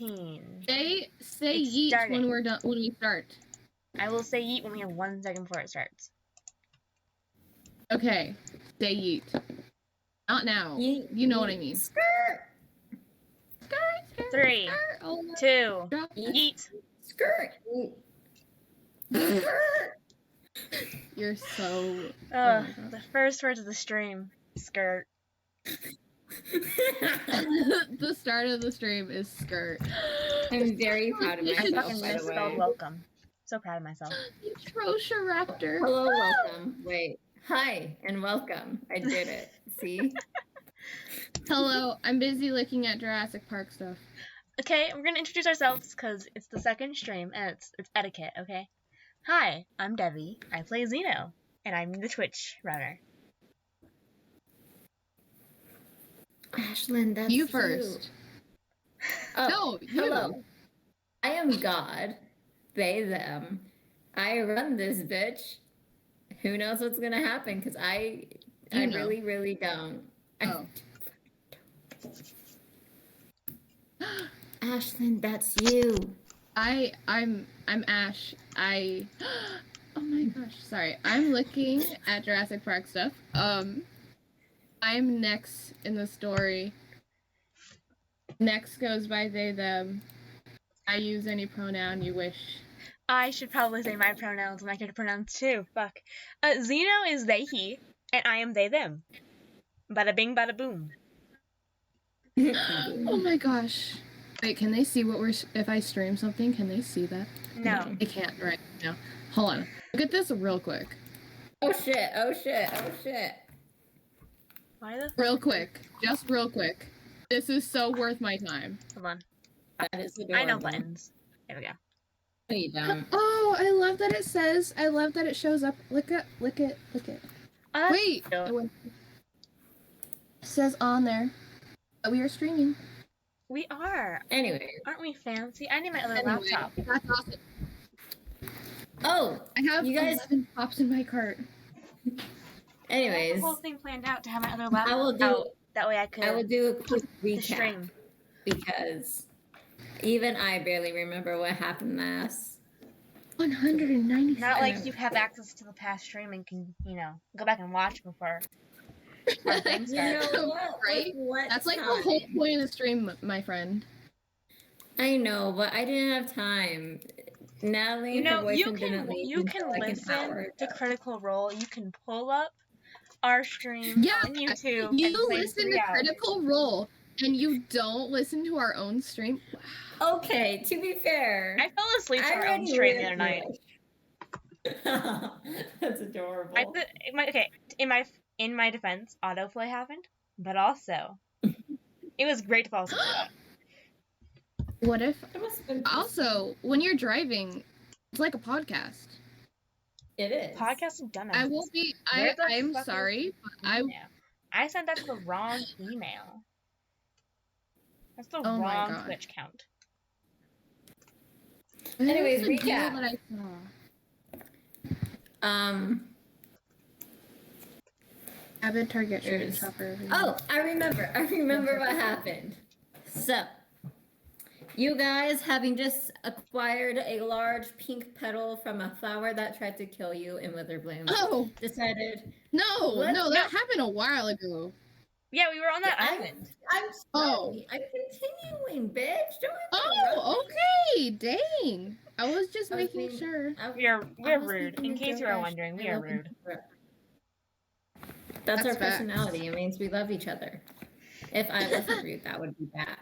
15. Say It's yeet starting. when we're done. When we start. I will say yeet when we have 1 second before it starts. Okay. Say yeet. Not now. Yeet, You know yeet. what I mean. Skirt. Skirt, 3, skirt. Oh, 2, drop yeet. Skirt. Skirt. You're so. The first words of the stream. Skirt. The start of the stream is skirt. I'm very proud of I myself, fucking by the misspelled way. welcome. So proud of myself. You Raptor. Hello, welcome. Wait. Hi, and welcome. I did it. See? Hello, I'm busy looking at Jurassic Park stuff. Okay, we're gonna introduce ourselves because it's the second stream and it's etiquette, okay? Hi, I'm Debbie. I play Xeno, and I'm the Twitch runner. Ashlyn, that's You first. Oh, No, you. hello. I am God. They, them. I run this bitch. Who knows what's gonna happen? Because I really, really don't. Oh. Ashlyn, that's you. I'm Ash. Oh my gosh, sorry. I'm looking at Jurassic Park stuff. I'm Nex in the story. Nex goes by they, them. I use any pronoun you wish. I should probably say my pronouns and I could pronounce too. Fuck. Xeno is they, he, and I am they, them. Bada bing, bada boom. Oh my gosh. Wait, can they see what if I stream something, can they see that? No. They can't right now. Hold on. Look at this real quick. Oh shit, oh shit, oh shit. Why the Real quick. Just real quick. This is so worth my time. Hold on. That is adorable. I know buttons. There we go. No, you don't. Oh, I love that it says, I love that it shows up. Look it. Wait! It says on there that we are streaming. We are. Anyway. Aren't we fancy? I need my other laptop. That's awesome. Oh, I have you guys 11 pops in my cart. I have Anyways, the whole thing planned out to have my other laptop. I will do. out. That way I will could do a quick the recap stream. because even I barely remember what happened last. 195. Not like you have access to the past stream and can, go back and watch before our thing starts. Right? What That's like time? the whole point of the stream, my friend. I know, but I didn't have time. Natalie, her boyfriend didn't leave you until, can like, an listen hour to ago. Critical Role. You can pull up our stream on YouTube. and You play listen 3 to hours. Critical Role and you don't listen to our own stream? Okay, to be fair, I fell asleep to I our own read stream the other night. That's adorable. In my defense, autoplay happened, but also it was great to fall asleep to that. What if? It must have been Also, when you're driving, it's like a podcast. It is. Podcast of dumbass. I will be. I'm sorry, but I sent that to the wrong email. That's the Oh my wrong God. Twitch count. Anyways, Where's the deal recap. that I saw? Avid Target shipping shopper. Oh, I remember what happened. So, you guys, having just acquired a large pink petal from a flower that tried to kill you in Witherbloom, Oh decided, no, What? that happened a while ago. Yeah, we were on that I- island. I'm Oh. sorry, I'm continuing, bitch. Don't Oh, okay. Dang. I was just making sure. We're rude. In case you were wondering, we are rude. That's our facts. personality. It means we love each other. If I wasn't rude, that would be bad.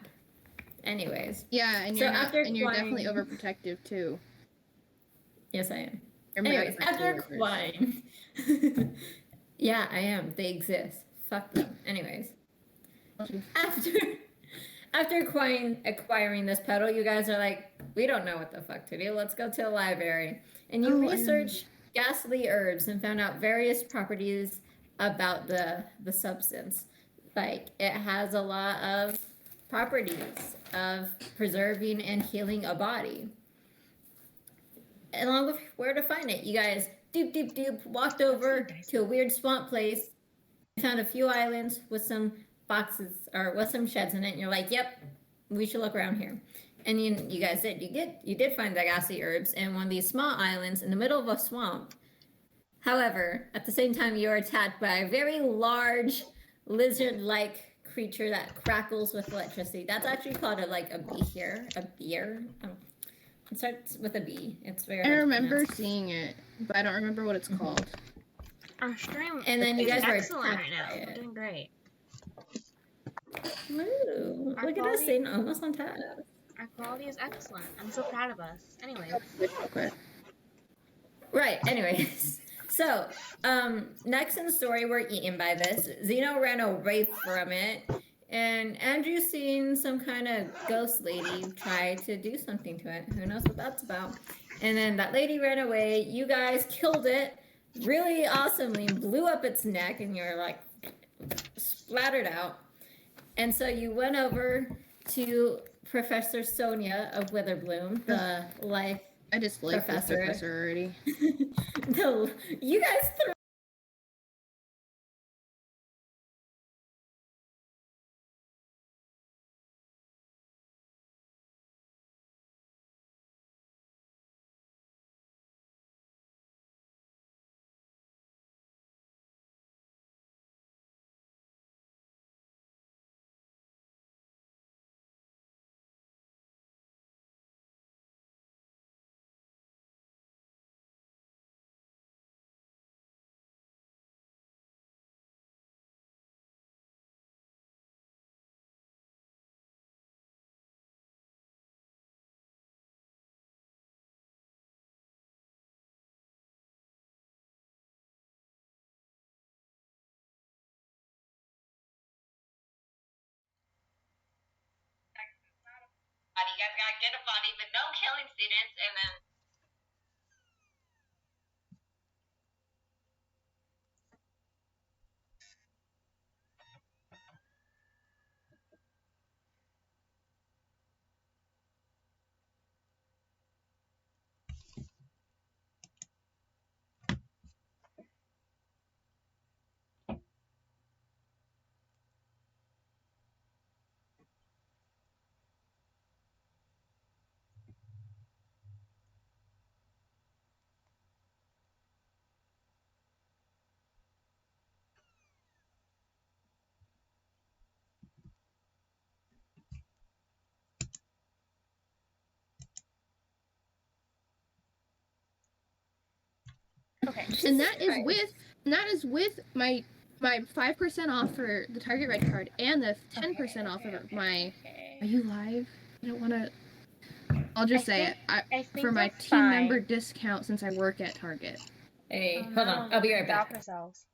Anyways, Yeah, and So you're after you're definitely acquiring- overprotective too. yes, I am. You're mad Anyways, at my after coworkers. acquiring, yeah, I am. They exist. Fuck them. Anyways, after acquiring this petal, you guys are like, we don't know what the fuck to do. Let's go to the library. And you research ghastly herbs and found out various properties about the substance. Like, it has a lot of properties of preserving and healing a body. Along with where to find it, you guys doop, walked over to a weird swamp place, found a few islands with some boxes or with some sheds in it, and you're like, yep, we should look around here. And you guys did. You did find the ghastly herbs in one of these small islands in the middle of a swamp. However, at the same time, you are attacked by a very large lizard-like creature that crackles with electricity. That's actually called a beer. A beer. It starts with a B. It's very. I remember seeing it, but I don't remember what it's called. Our stream. And then you guys were excellent right now. We're doing great. Ooh, look at us staying almost on task. Our quality is excellent. I'm so proud of us. Anyway. Right. Anyways. So, next in the story, we're eaten by this. Zeno ran away from it, and Andrew's seen some kind of ghost lady try to do something to it. Who knows what that's about? And then that lady ran away. You guys killed it really awesomely, blew up its neck, and you're like splattered out. And so you went over to Professor Sonia of Witherbloom, the life. I just like this professor already. No, you guys threw. You guys gotta get a body, but no killing students, and then. Okay, and that is with my 5% off for the Target Red card and the 10% off of my. Are you live? I don't want to. I'll just say it. I for my team member discount since I work at Target. Hey, hold on. I'll be right back. Ourselves.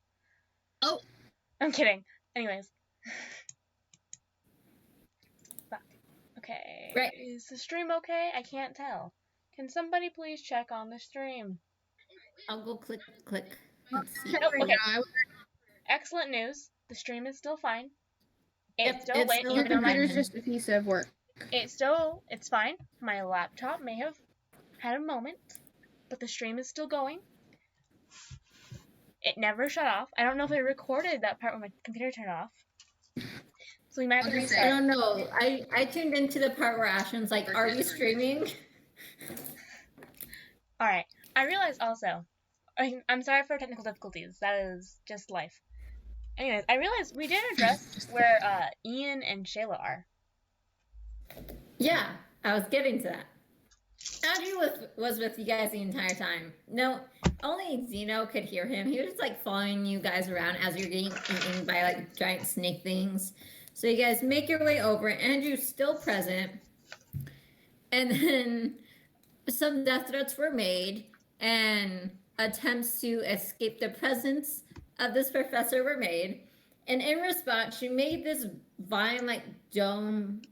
Oh, I'm kidding. Anyways. Okay. Right. Is the stream okay? I can't tell. Can somebody please check on the stream? I'll go click. Let's see. Okay. Excellent news. The stream is still fine. It's still waiting. The computer's just a piece of work. It's fine. My laptop may have had a moment, but the stream is still going. It never shut off. I don't know if it recorded that part when my computer turned off. So we might have to restart. I don't know. I tuned into the part where Ashton's like, "Are we streaming?" All right. I realized also. I'm sorry for technical difficulties. That is just life. Anyways, I realized we didn't address where Ian and Shayla are. Yeah, I was getting to that. Andrew was with you guys the entire time. No, only Zeno could hear him. He was just like following you guys around as you're getting eaten by like giant snake things. So you guys make your way over. Andrew's still present. And then some death threats were made and attempts to escape the presence of this professor were made. And in response, she made this vine-like dome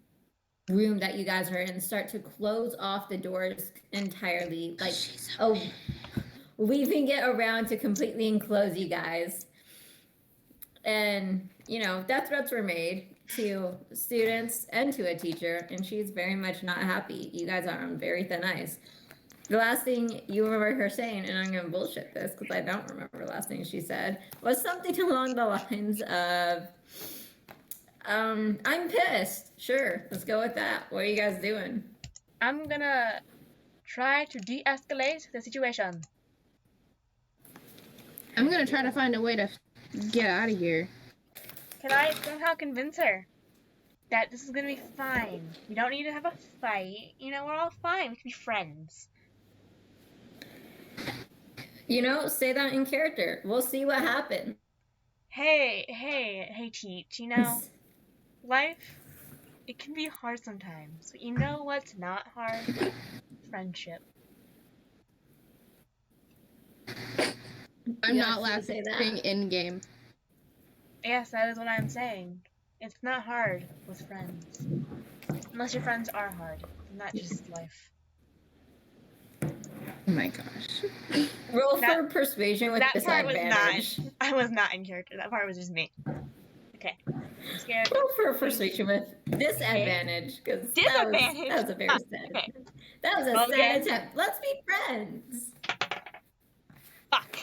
room that you guys are in start to close off the doors entirely, like weaving it around to completely enclose you guys. And death threats were made to students and to a teacher, and she's very much not happy. You guys are on very thin ice. The last thing you remember her saying, and I'm gonna bullshit this because I don't remember the last thing she said, was something along the lines of I'm pissed. Sure, let's go with that. What are you guys doing? I'm gonna try to de-escalate the situation. I'm gonna try to find a way to get out of here. Can I somehow convince her that this is gonna be fine? We don't need to have a fight. You know, we're all fine. We can be friends. You know, say that in character. We'll see what happens. Hey, Teach, you know, life, it can be hard sometimes. But you know what's not hard? Friendship. I'm You not actually say laughing that? in game. Yes, that is what I'm saying. It's not hard with friends. Unless your friends are hard, and not just life. Oh my gosh. Roll That- for persuasion with that part was disadvantage. not. I was not in character. That part was just me. Okay. I'm scared. Roll for persuasion with disadvantage, because Disadvantage? that was a very sad. Okay. That was a Okay. sad attempt. Let's be friends. Fuck.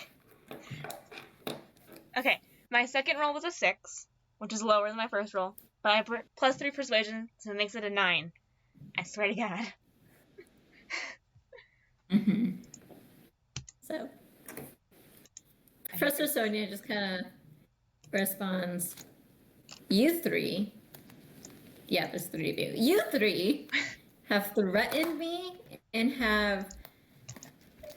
Okay. My second roll was a 6, which is lower than my first roll. But I put +3 persuasion, so it makes it a 9. I swear to God. Mm-hmm. So, Professor Sonia just kind of responds, "You three, yeah, there's 3 of you. You 3 have threatened me and have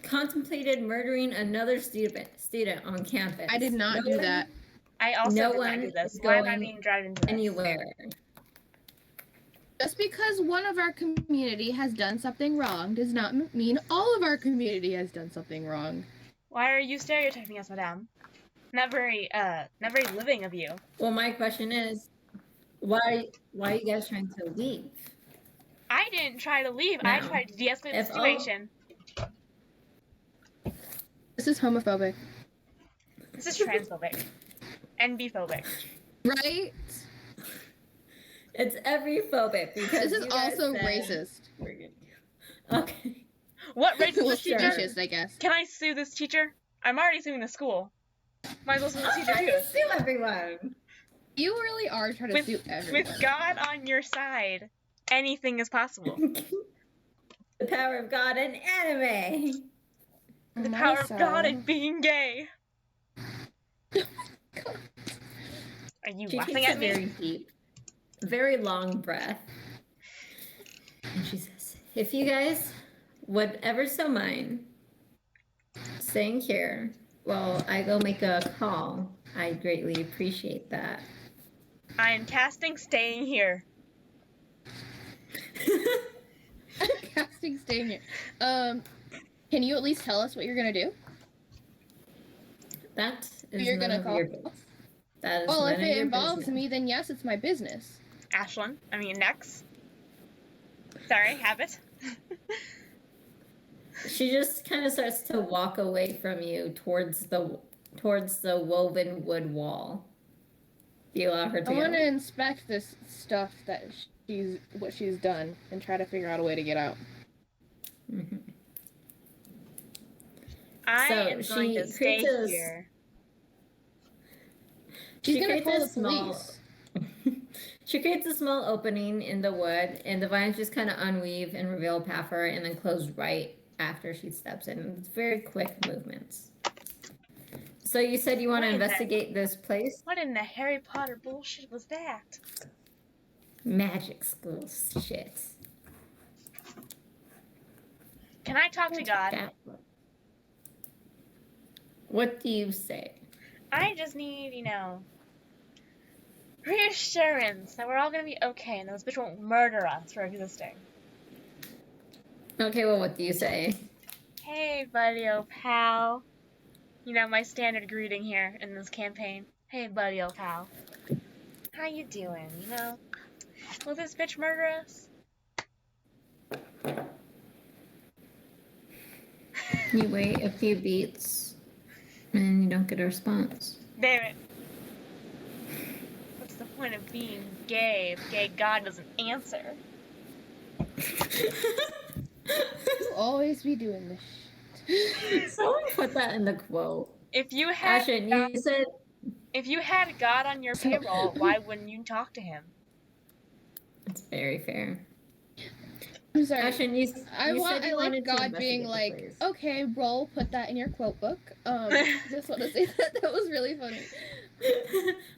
contemplated murdering another student on campus. I did not do that. I also No did not one do this. is Why am I going being dragged into this? anywhere." Just because one of our community has done something wrong does not mean all of our community has done something wrong. Why are you stereotyping us, madame? Not very living of you. Well, my question is, why are you guys trying to leave? I didn't try to leave. I No. tried to de-escalate the If all- situation. This is homophobic. This is transphobic. And biphobic. Right? It's every phobic because This is you guys also said racist. we're good. Okay. What racist Well, this teacher? specious, I guess. Can I sue this teacher? I'm already suing the school. Might as well sue the teacher Trying too. to sue everyone. You really are trying to sue everyone. With God on your side, anything is possible. The power of God in anime. On The my power of side. God in being gay. Are you She laughing takes a at me? very deep, very long breath. And she says, "If you guys would ever so mind staying here while I go make a call, I'd greatly appreciate that." I am casting staying here. I'm casting staying here. Can you at least tell us what you're gonna do? That is You're none gonna of call your business. That is Well, none if of it your involves business. me, then yes, it's my business. Ashlyn. Nex. Sorry, Habit. She just kind of starts to walk away from you towards the woven wood wall. Do you allow her to I go? want to inspect this stuff that she's done and try to figure out a way to get out. Mhm. I So am going she to stay creates a- here. She's She gonna creates call a the small- police. She creates a small opening in the wood, and the vines just kind of unweave and reveal a path for her, and then close right after she steps in. It's very quick movements. So you said you want to What is that? investigate this place? What in the Harry Potter bullshit was that? Magic school shit. Can I talk to God? What do you say? I just need, reassurance that we're all gonna be okay and those bitch won't murder us for existing. Okay, well, what do you say? Hey, buddy, oh pal. My standard greeting here in this campaign. Hey, buddy, oh pal. How you doing, Will this bitch murder us? You wait a few beats, and you don't get a response. Damn it. What's the point of being gay if gay God doesn't answer? You always be doing this shit. Someone put that in the quote. If you had Ashton, you said If you had God on your payroll, why wouldn't you talk to him? it's very fair. I'm sorry. Ashton, you I said you like wanted to God being investigate the like, place. okay, roll, put that in your quote book. Just want to say that was really funny.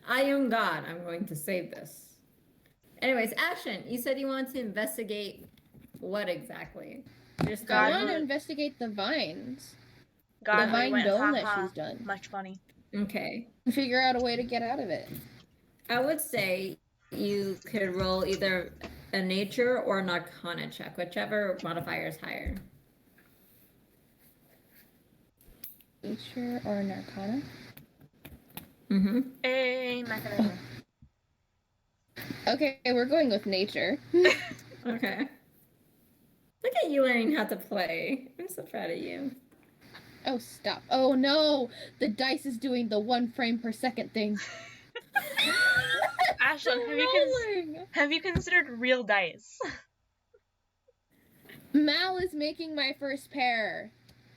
I am God. I'm going to save this. Anyways, Ashton, you said you wanted to investigate what exactly? Just God, I want to would- investigate the vines. God, The we vine went, dome that haha, she's done. much funny. Okay. And figure out a way to get out of it. I would say you could roll either a nature or an arcana check, whichever modifier is higher. Nature or an arcana? Mm-hmm. Hey, Macarena. Okay, we're going with nature. Okay. Look at you learning how to play. I'm so proud of you. Oh, stop. Oh, no. The dice is doing the 1 frame per second thing. Ashlyn, have you considered real dice? Mal is making my first pair.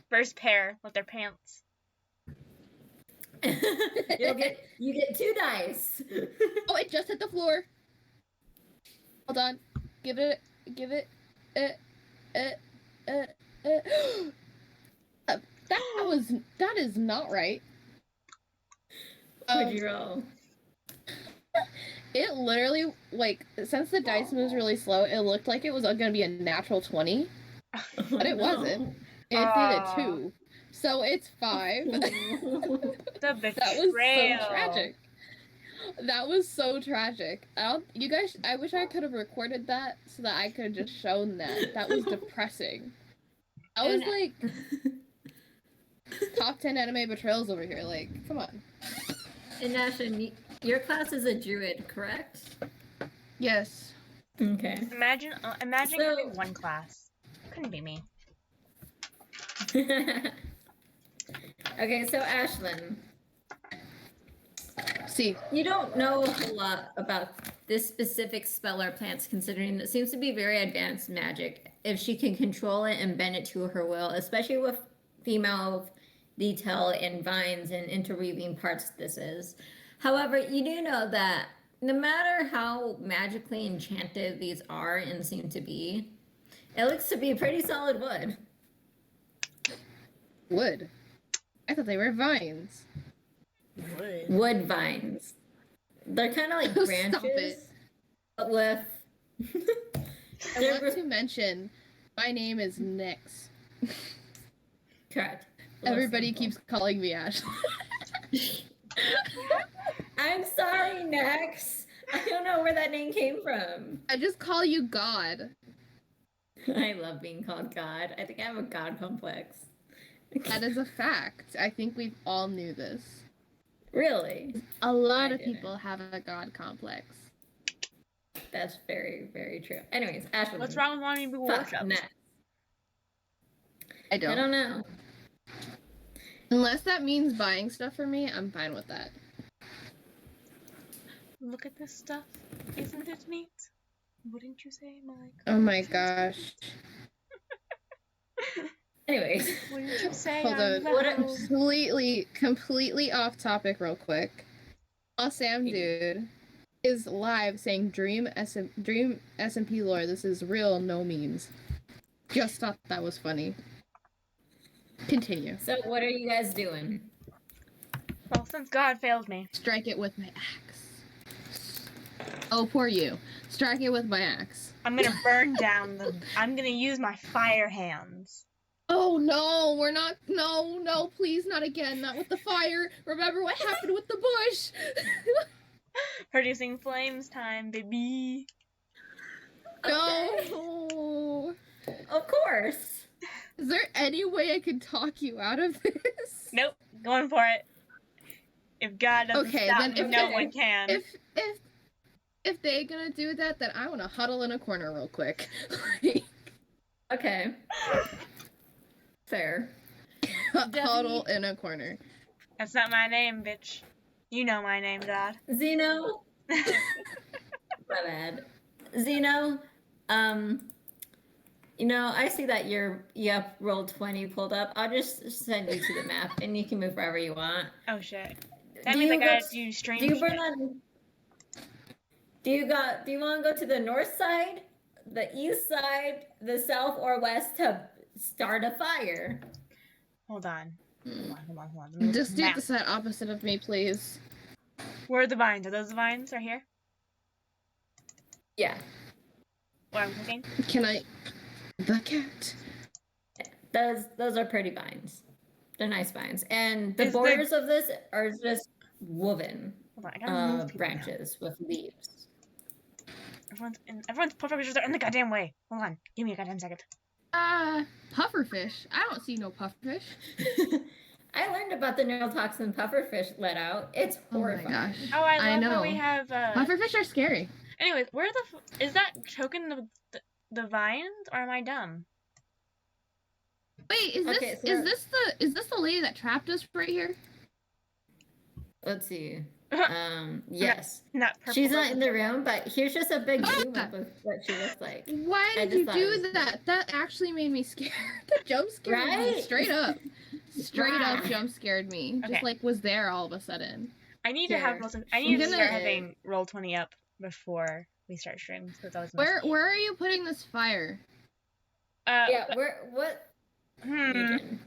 First pair with their pants. you get 2 dice. Oh, it just hit the floor. Hold on. Give it. That is not right. What'd you roll? It literally, like, since the dice moves really slow, it looked like it was gonna be a natural 20, but it wasn't. It did a 2, so it's 5. The betrayal. That was so tragic. That was so tragic. You guys, I wish I could have recorded that so that I could have just shown that. That was depressing. I was like, top 10 anime betrayals over here. Like, come on. And Ashton, your class is a druid, correct? Yes. Okay. Imagine having one class. Couldn't be me. Okay, so Ashlyn. See. You don't know a whole lot about this specific spell or plants, considering it seems to be very advanced magic. If she can control it and bend it to her will, especially with female detail and vines and interweaving parts this is. However, you do know that no matter how magically enchanted these are and seem to be, it looks to be pretty solid wood. Wood? I thought they were vines. Wood vines. They're kind of like branches, but with... I want to mention, my name is Nyx. Correct. Everybody keeps calling me Ash. I'm sorry, Nex. I don't know where that name came from. I just call you God. I love being called God. I think I have a God complex. That is a fact. I think we all knew this. Really? A lot of people have a God complex. That's very, very true. Anyways, Ashley. What's wrong with wanting to be worshipped? Next. I don't know. Unless that means buying stuff for me, I'm fine with that. Look at this stuff. Isn't it neat? Wouldn't you say, Mike? Oh my gosh. Anyways. Wouldn't you say? Hold on. Completely off topic real quick. Sam dude is live saying Dream SMP lore. This is real, no memes. Just thought that was funny. Continue. So what are you guys doing? Well, since God failed me. Strike it with my axe. Oh, poor you. Strike it with my axe. I'm gonna burn down I'm gonna use my fire hands. Oh no, we're not. No, please, not again. Not with the fire. Remember what happened with the bush. Producing flames time, baby. No. Of course. Is there any way I can talk you out of this? Nope, going for it. If God doesn't stop me, no one can. If they're gonna do that, then I want to huddle in a corner real quick. Okay. Fair. Huddle in a corner. That's not my name, bitch. You know my name, God. Zeno. My bad. Zeno, you know, I see that you have roll 20 pulled up. I'll just send you to the map, and you can move wherever you want. Oh shit! That means I gotta do strange. Do you want to go to the north side, the east side, the south, or west to start a fire? Hold on. Hold on. Let me look at Just the do map. the side opposite of me, please. Where are the vines? Are those the vines right here? Yeah. What I'm clicking? Can I? The cat. Those are pretty vines. They're nice vines. And the Is the- borders of this are just woven Hold on, I gotta move people now. branches with leaves. Everyone's puffer fishes are in the goddamn way. Hold on. Give me a goddamn second. Pufferfish. I don't see no pufferfish. I learned about the neurotoxin pufferfish let out. It's Oh my horrifying. gosh. Oh, I love know. that we have Pufferfish are scary. Anyways, where is that choking the vines, or am I dumb? Wait, is Okay, this the lady that trapped us right here? Let's see. Yes. Not purple. She's not in the room, but here's just a big zoom up of what she looks like. Why I did just you thought it was do that? That actually made me scared. The jump scared me Right? straight up. Straight up Wow. jump scared me. Okay. Just like was there all of a sudden. I need to have Here. I need to start Gonna- having roll 20 up before we start streams. That's always Where are you putting this fire? Yeah, what region?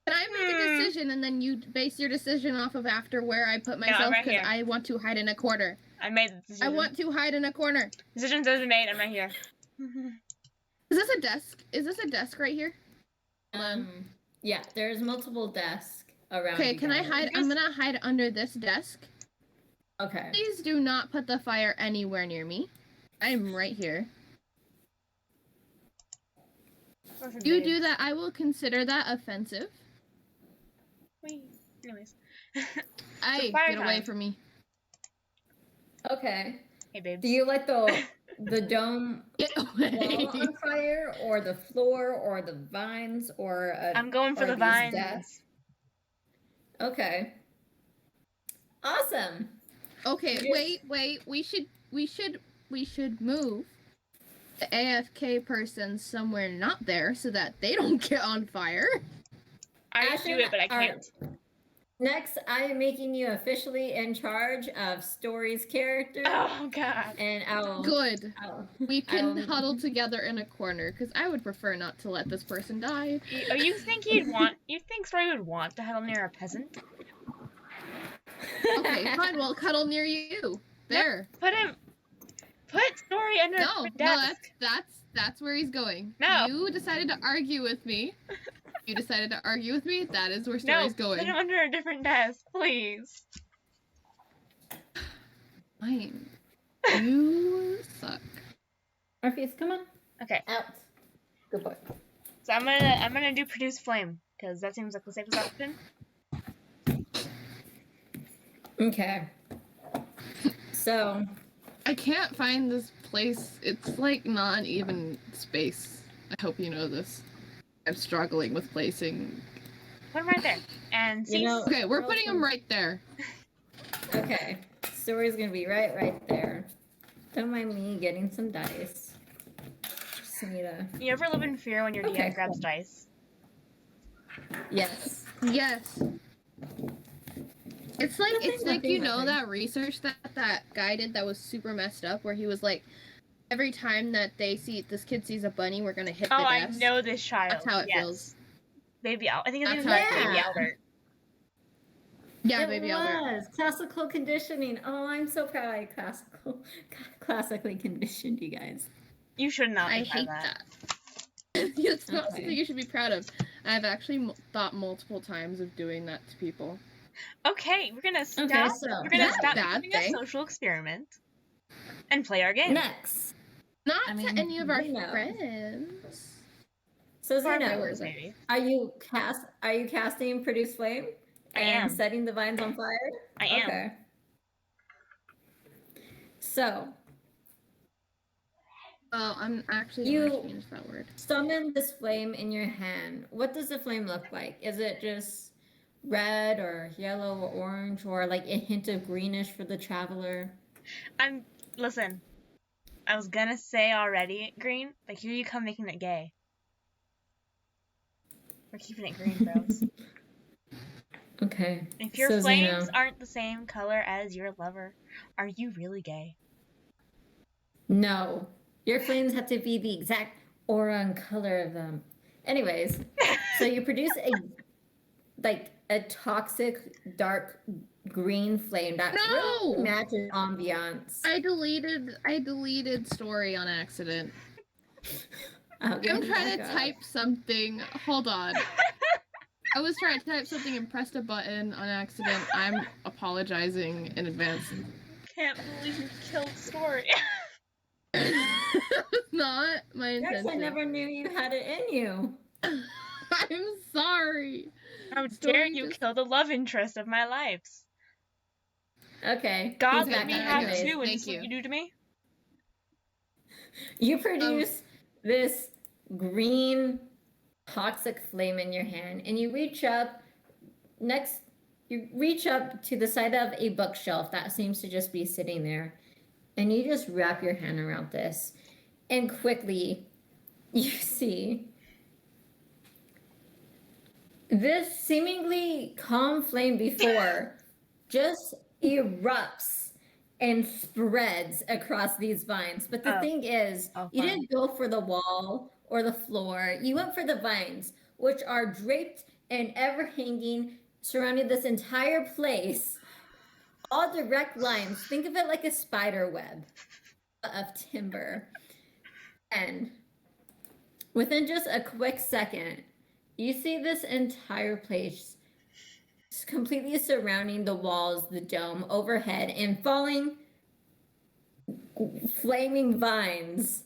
Can I make a decision and then you base your decision off of after where I put myself? right Because here. I want to hide in a corner. I made the decision. I want to hide in a corner. Decisions have been made. I'm right here. Is this a desk? Is this a desk right here? Yeah, there's multiple desks around. Okay, you can I guys. hide? I'm gonna hide under this desk. Okay. Please do not put the fire anywhere near me. I'm right here. You do that, I will consider that offensive. Wait. Anyways. Hey, fire get away time. from me. Okay. Hey, babes. Do you like the dome Get away. wall on fire, or the floor, or the vines, or I'm going for or the these vines. desks? Okay. Awesome. Okay, Yes. wait. We should move the AFK person somewhere not there so that they don't get on fire. I do Ashton, it, but I can't. Next, I am making you officially in charge of Story's character, Oh god. and I'll. Good. We can I'll- huddle together in a corner because I would prefer not to let this person die. You think you think Story would want to huddle near a peasant? Okay, fine. We'll cuddle near you. There. Put Story under No, the no, desk. that's where he's going. No. You decided to argue with me. You decided to argue with me. That is where No, Story's put going. him under a different desk, please. Fine. You suck. Orpheus, come on. Okay, Out. Good boy. so I'm gonna do produce flame because that seems like the safest option. Okay. So, I can't find this place. It's like not even space. I hope you know this. I'm struggling with placing. Put him right there. And see, You know- Okay, we're putting him right there. okay. Story's gonna be right there. Don't mind me getting some dice. Just need a. you ever live in fear when your Okay, DM grabs cool. dice? Yes. Yes. It's like Nothing you know happened. that research that guy did that was super messed up where he was like every time that this kid sees a bunny we're gonna hit Oh, the I desk. know this child. That's how it yes. feels. Baby Albert. I think his That's name is how it Baby feels. Albert. Yeah, it baby was Albert. classical conditioning. Oh, I'm so proud I classically conditioned you guys. You should not. I be proud hate of that. that. It's not Okay. something you should be proud of. I've actually thought multiple times of doing that to people. Okay, we're gonna stop. Okay, so we're gonna Not a stop bad doing thing. a social experiment and play our game. next. Not I mean, to any of our we know. friends. So For our Zeno, viewers, maybe. are you casting Produce Flame? I And am. setting the vines on fire? I am. Okay. So, Well, I'm actually You- going to change that word. summon this flame in your hand. What does the flame look like? Is it just red or yellow or orange or like a hint of greenish for the traveler? Listen. I was gonna say already green, but here you come making it gay. We're keeping it green, bros. Okay. If your So, flames Zeno. aren't the same color as your lover, are you really gay? No. Your flames have to be the exact aura and color of them. Anyways, so you produce a toxic dark green flame that really No! matches ambiance. I deleted story on accident. I'm I'm trying to type something. Hold on. I was trying to type something and pressed a button on accident. I'm apologizing in advance. Can't believe you killed Story. Not my Yes, intention. I never knew you had it in you. I'm sorry. How dare Story you just- kill the love interest of my life? Okay. God he's let back me on. have Anyways, two, and thank this is what you. you do to me? You produce this green toxic flame in your hand, and you reach up to the side of a bookshelf that seems to just be sitting there, and you just wrap your hand around this, and quickly you see this seemingly calm flame before just erupts and spreads across these vines. But the thing is, you fine. didn't go for the wall or the floor. You went for the vines, which are draped and ever hanging, surrounding this entire place. All direct lines. Think of it like a spider web of timber. And within just a quick second, you see this entire place completely surrounding the walls, the dome overhead, and falling flaming vines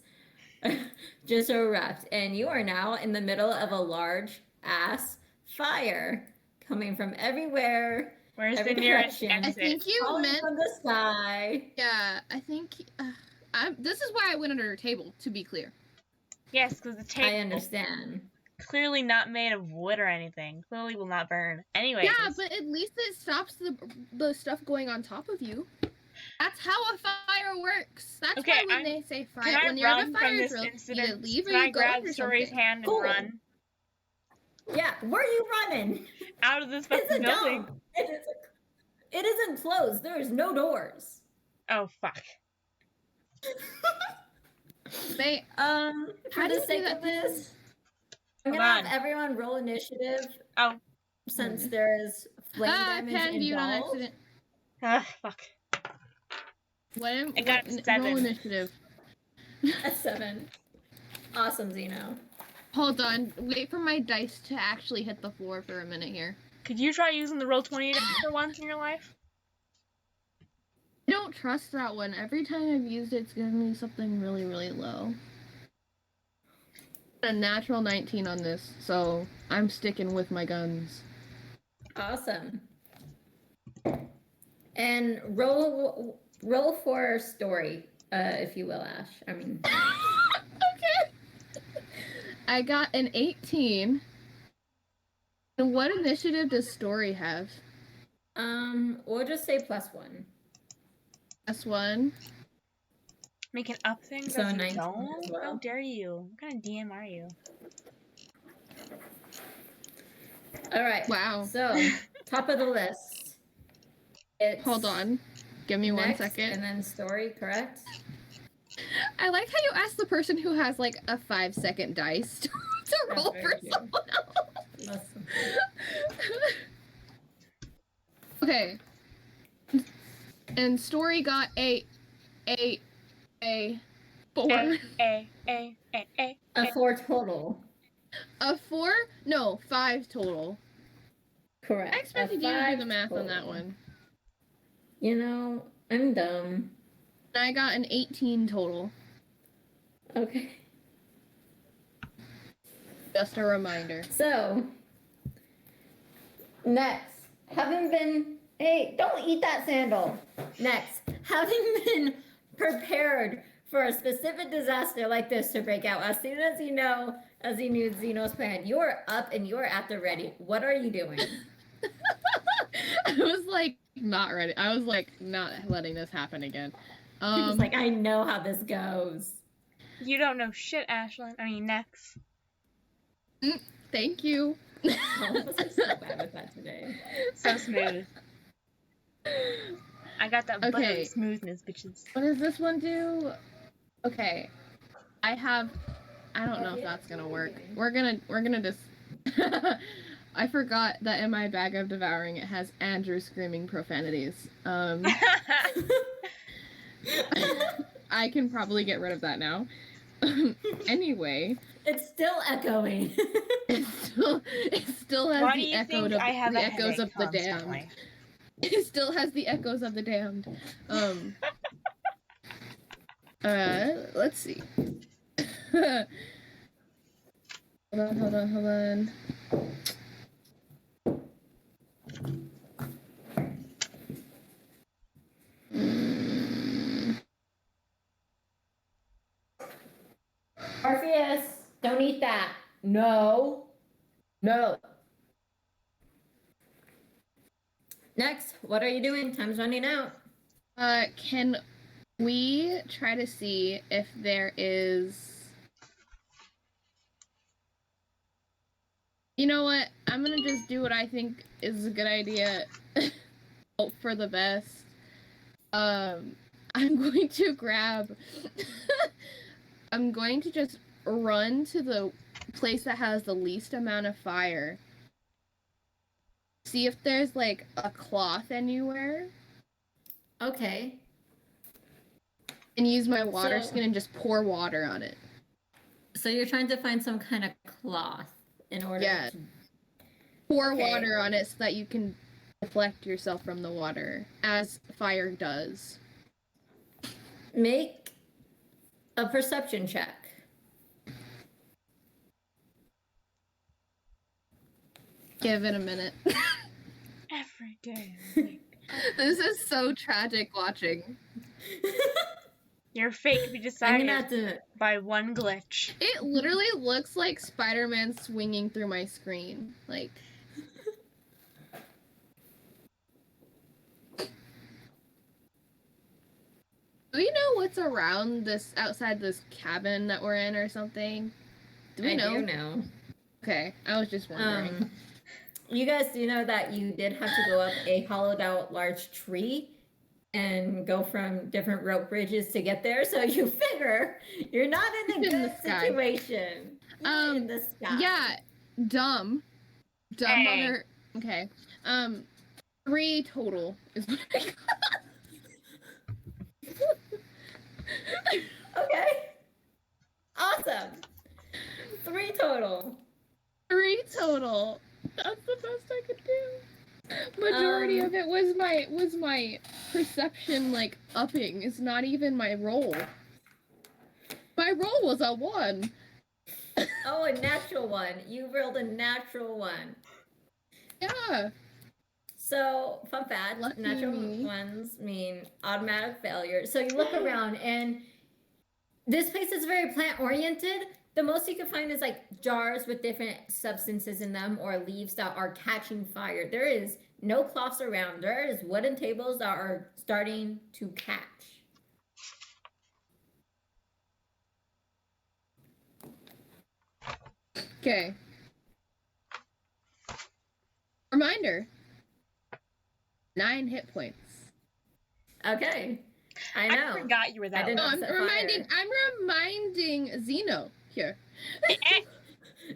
just erupt. And you are now in the middle of a large ass fire coming from everywhere. Where's every the nearest direction. I exit? think you Falling meant. from the sky. Yeah, I think. This is why I went under a table, to be clear. Yes, because the table I understand. clearly not made of wood or anything. Clearly will not burn. Anyway. Yeah, but at least it stops the stuff going on top of you. That's how a fire works. That's Okay, why when they say fire, Can I when you have a run fire from this drill, incident? you leave or Can I you go grab under Story's something. hand and Cool. run Yeah, where are you running? out of this It's fucking a building? dome. It isn't closed. There is no doors. Oh fuck. They, For How do the you do sake that of this, I'm Hold gonna have on. everyone roll initiative Oh. since there's flame I damage panned you on involved. accident. Ah, fuck. What? I got Roll 7. initiative. At 7. Awesome, Zeno. Hold on. Wait for my dice to actually hit the floor for a minute here. Could you try using the roll 20 for once in your life? I don't trust that one. Every time I've used it, it's given me something really, really low. A natural 19 on this, so I'm sticking with my guns. Awesome. And roll for story, if you will, Ash. I mean, Okay. I got an 18. And what initiative does story have? we'll just say +1. S1. Make an up thing? So Does 19 don't? as well. How dare you? What kind of DM are you? All right. Wow. So, top of the list. It's Hold on. Give me next, 1 second. And then story, correct? I like how you asked the person who has like a 5-second dice to roll very for cute. someone else. Listen. Okay. And story got a 4. A 4 total. A 4? No, 5 total. Correct. I expected you to do the math on that total. one. You know, I'm dumb. I got an 18 total. Okay. Just a reminder. So, next, hey, don't eat that sandal. Next, having been prepared for a specific disaster like this to break out, as soon as you knew Zeno's plan, you're up and you're at the ready. What are you doing? I was like, not ready. I was like, not letting this happen again. He was like, I know how this goes. You don't know shit, Ashlyn. I mean, Nex. Thank you. I was like so bad with that today. So smooth. I got that buttery Okay. smoothness, bitches. What does this one do? Okay. I don't know if that's gonna work. We're gonna just I forgot that in my bag of devouring it has Andrew screaming profanities. I can probably get rid of that now. Anyway. It's still echoing. it still has Why do the you echo think of I have the a echoes of headache the damned. constantly? It still has the echoes of the damned. Let's see. Hold on. Orpheus, don't eat that. No. Next, what are you doing? Time's running out. Can we try to see if there is... You know what? I'm gonna just do what I think is a good idea. Hope for the best. I'm going to grab... I'm going to just run to the place that has the least amount of fire. See if there's, like, a cloth anywhere. Okay. And use my water skin and just pour water on it. So you're trying to find some kind of cloth in order to... Pour water on it so that you can deflect yourself from the water, as fire does. Make a perception check. Give it a minute. Every day. This is so tragic watching. Your fate can be decided by one glitch. It literally looks like Spider-Man swinging through my screen. Like... Do we know what's around this, outside this cabin that we're in or something? Do we know? I do know. Okay, I was just wondering. You guys do know that you did have to go up a hollowed out large tree and go from different rope bridges to get there, so you figure you're not in a good situation. In the sky. Yeah, dumb mother. Okay. 3 total is what I got. Okay. Awesome. 3 total. 3 total. That's the best I could do. Majority of it was my perception, like, upping. It's not even my roll. My roll was a 1. Oh, a natural 1. You rolled a natural 1. Yeah. So, fun fact, natural ones mean automatic failure. So you look around, and this place is very plant-oriented. The most you can find is, like, jars with different substances in them or leaves that are catching fire. There is no cloths around. There is wooden tables that are starting to catch. Okay. Reminder. 9 hit points. Okay. I know. I forgot you were that. I'm reminding Zeno here.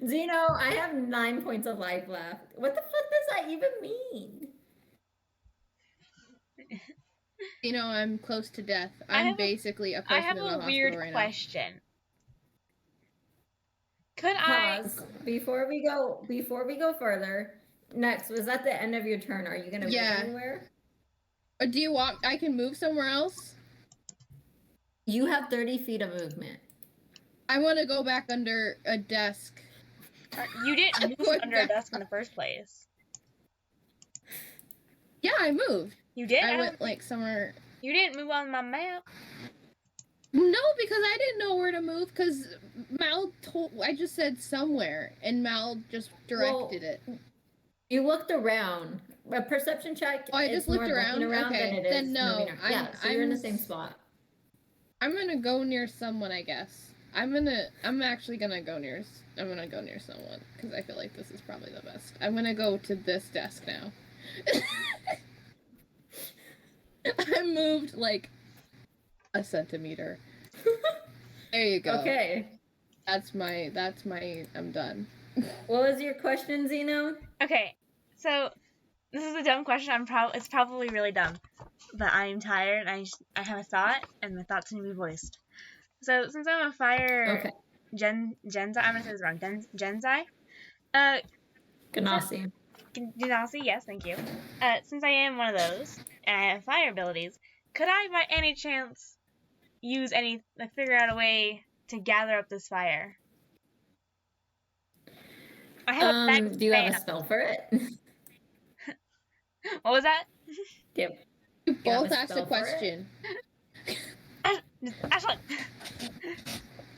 Zeno, I have 9 points of life left. What the fuck does that even mean? Zeno, I'm close to death. I'm basically a person in the hospital right now. I have a weird question. Could Pause. Before we go further, next, was that the end of your turn? Are you gonna move anywhere? Or do you want I can move somewhere else? You have 30 feet of movement. I want to go back under a desk. You didn't move under a desk in the first place. Yeah, I moved. You did? I went like somewhere. You didn't move on my map. No, because I didn't know where to move, because Mal I just said somewhere, and Mal just directed it. You looked around. A perception check. Oh, I just looked around? Okay, than it is then no. So you're in the same spot. I'm gonna go near someone, I guess. I'm actually gonna go near someone, because I feel like this is probably the best. I'm gonna go to this desk now. I moved like a centimeter. There you go. Okay. That's my. I'm done. What was your question, Zeno? Okay, so this is a dumb question. It's probably really dumb, but I'm tired. I have a thought, and the thought's gonna be voiced. So since I'm a fire Okay. Genzai, I'm gonna say this wrong. Genzai. Ganassi. Genasi, yes, thank you. Since I am one of those, and I have fire abilities, could I, by any chance, figure out a way to gather up this fire? I have a bag of Do you have a sand. spell for it? What was that? Yep. You have both a asked spell a for it? question. Ashley!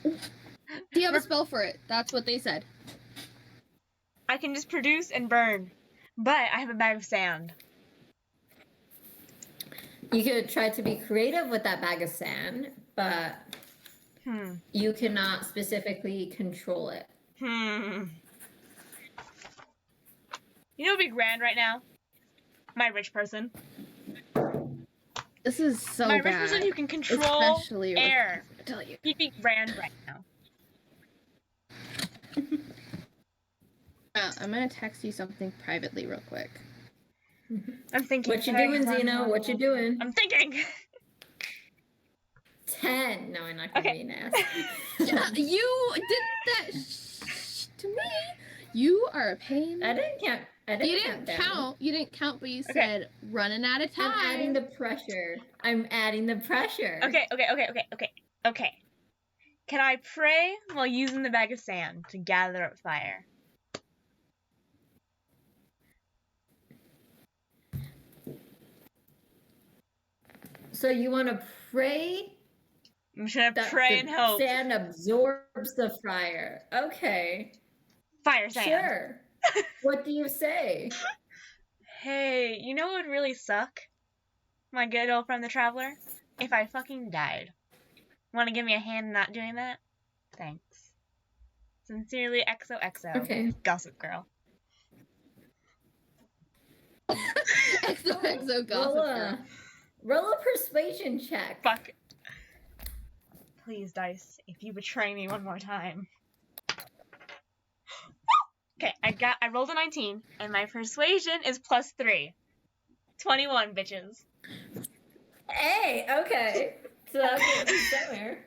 Do you have a spell for it? That's what they said. I can just produce and burn, but I have a bag of sand. You could try to be creative with that bag of sand, but you cannot specifically control it. You know what would be grand right now? My rich person. This is so My bad. rich person who can control Especially air. I tell you. He'd be grand right now. I'm gonna text you something privately real quick. I'm thinking. What you doing, Zeno? What you doing? I'm thinking. 10. No, I'm not gonna be nasty. You did that to me. You are a pain. I didn't count. You didn't count. You didn't count, but you said running out of time. I'm adding the pressure. Okay. Can I pray while using the bag of sand to gather up fire? So you want to pray? I'm just gonna that pray the and hope. Sand absorbs the fire. Okay. Fire sand. Sure. What do you say? Hey, you know what would really suck? My good old friend the Traveler? If I fucking died. Wanna give me a hand in not doing that? Thanks. Sincerely, XOXO. Okay. Gossip Girl. XOXO Gossip Girl. Roll a persuasion check. Fuck. Please, dice, if you betray me one more time. Okay, I rolled a 19, and my persuasion is +3. 21, bitches. Hey, okay. So that's what we somewhere.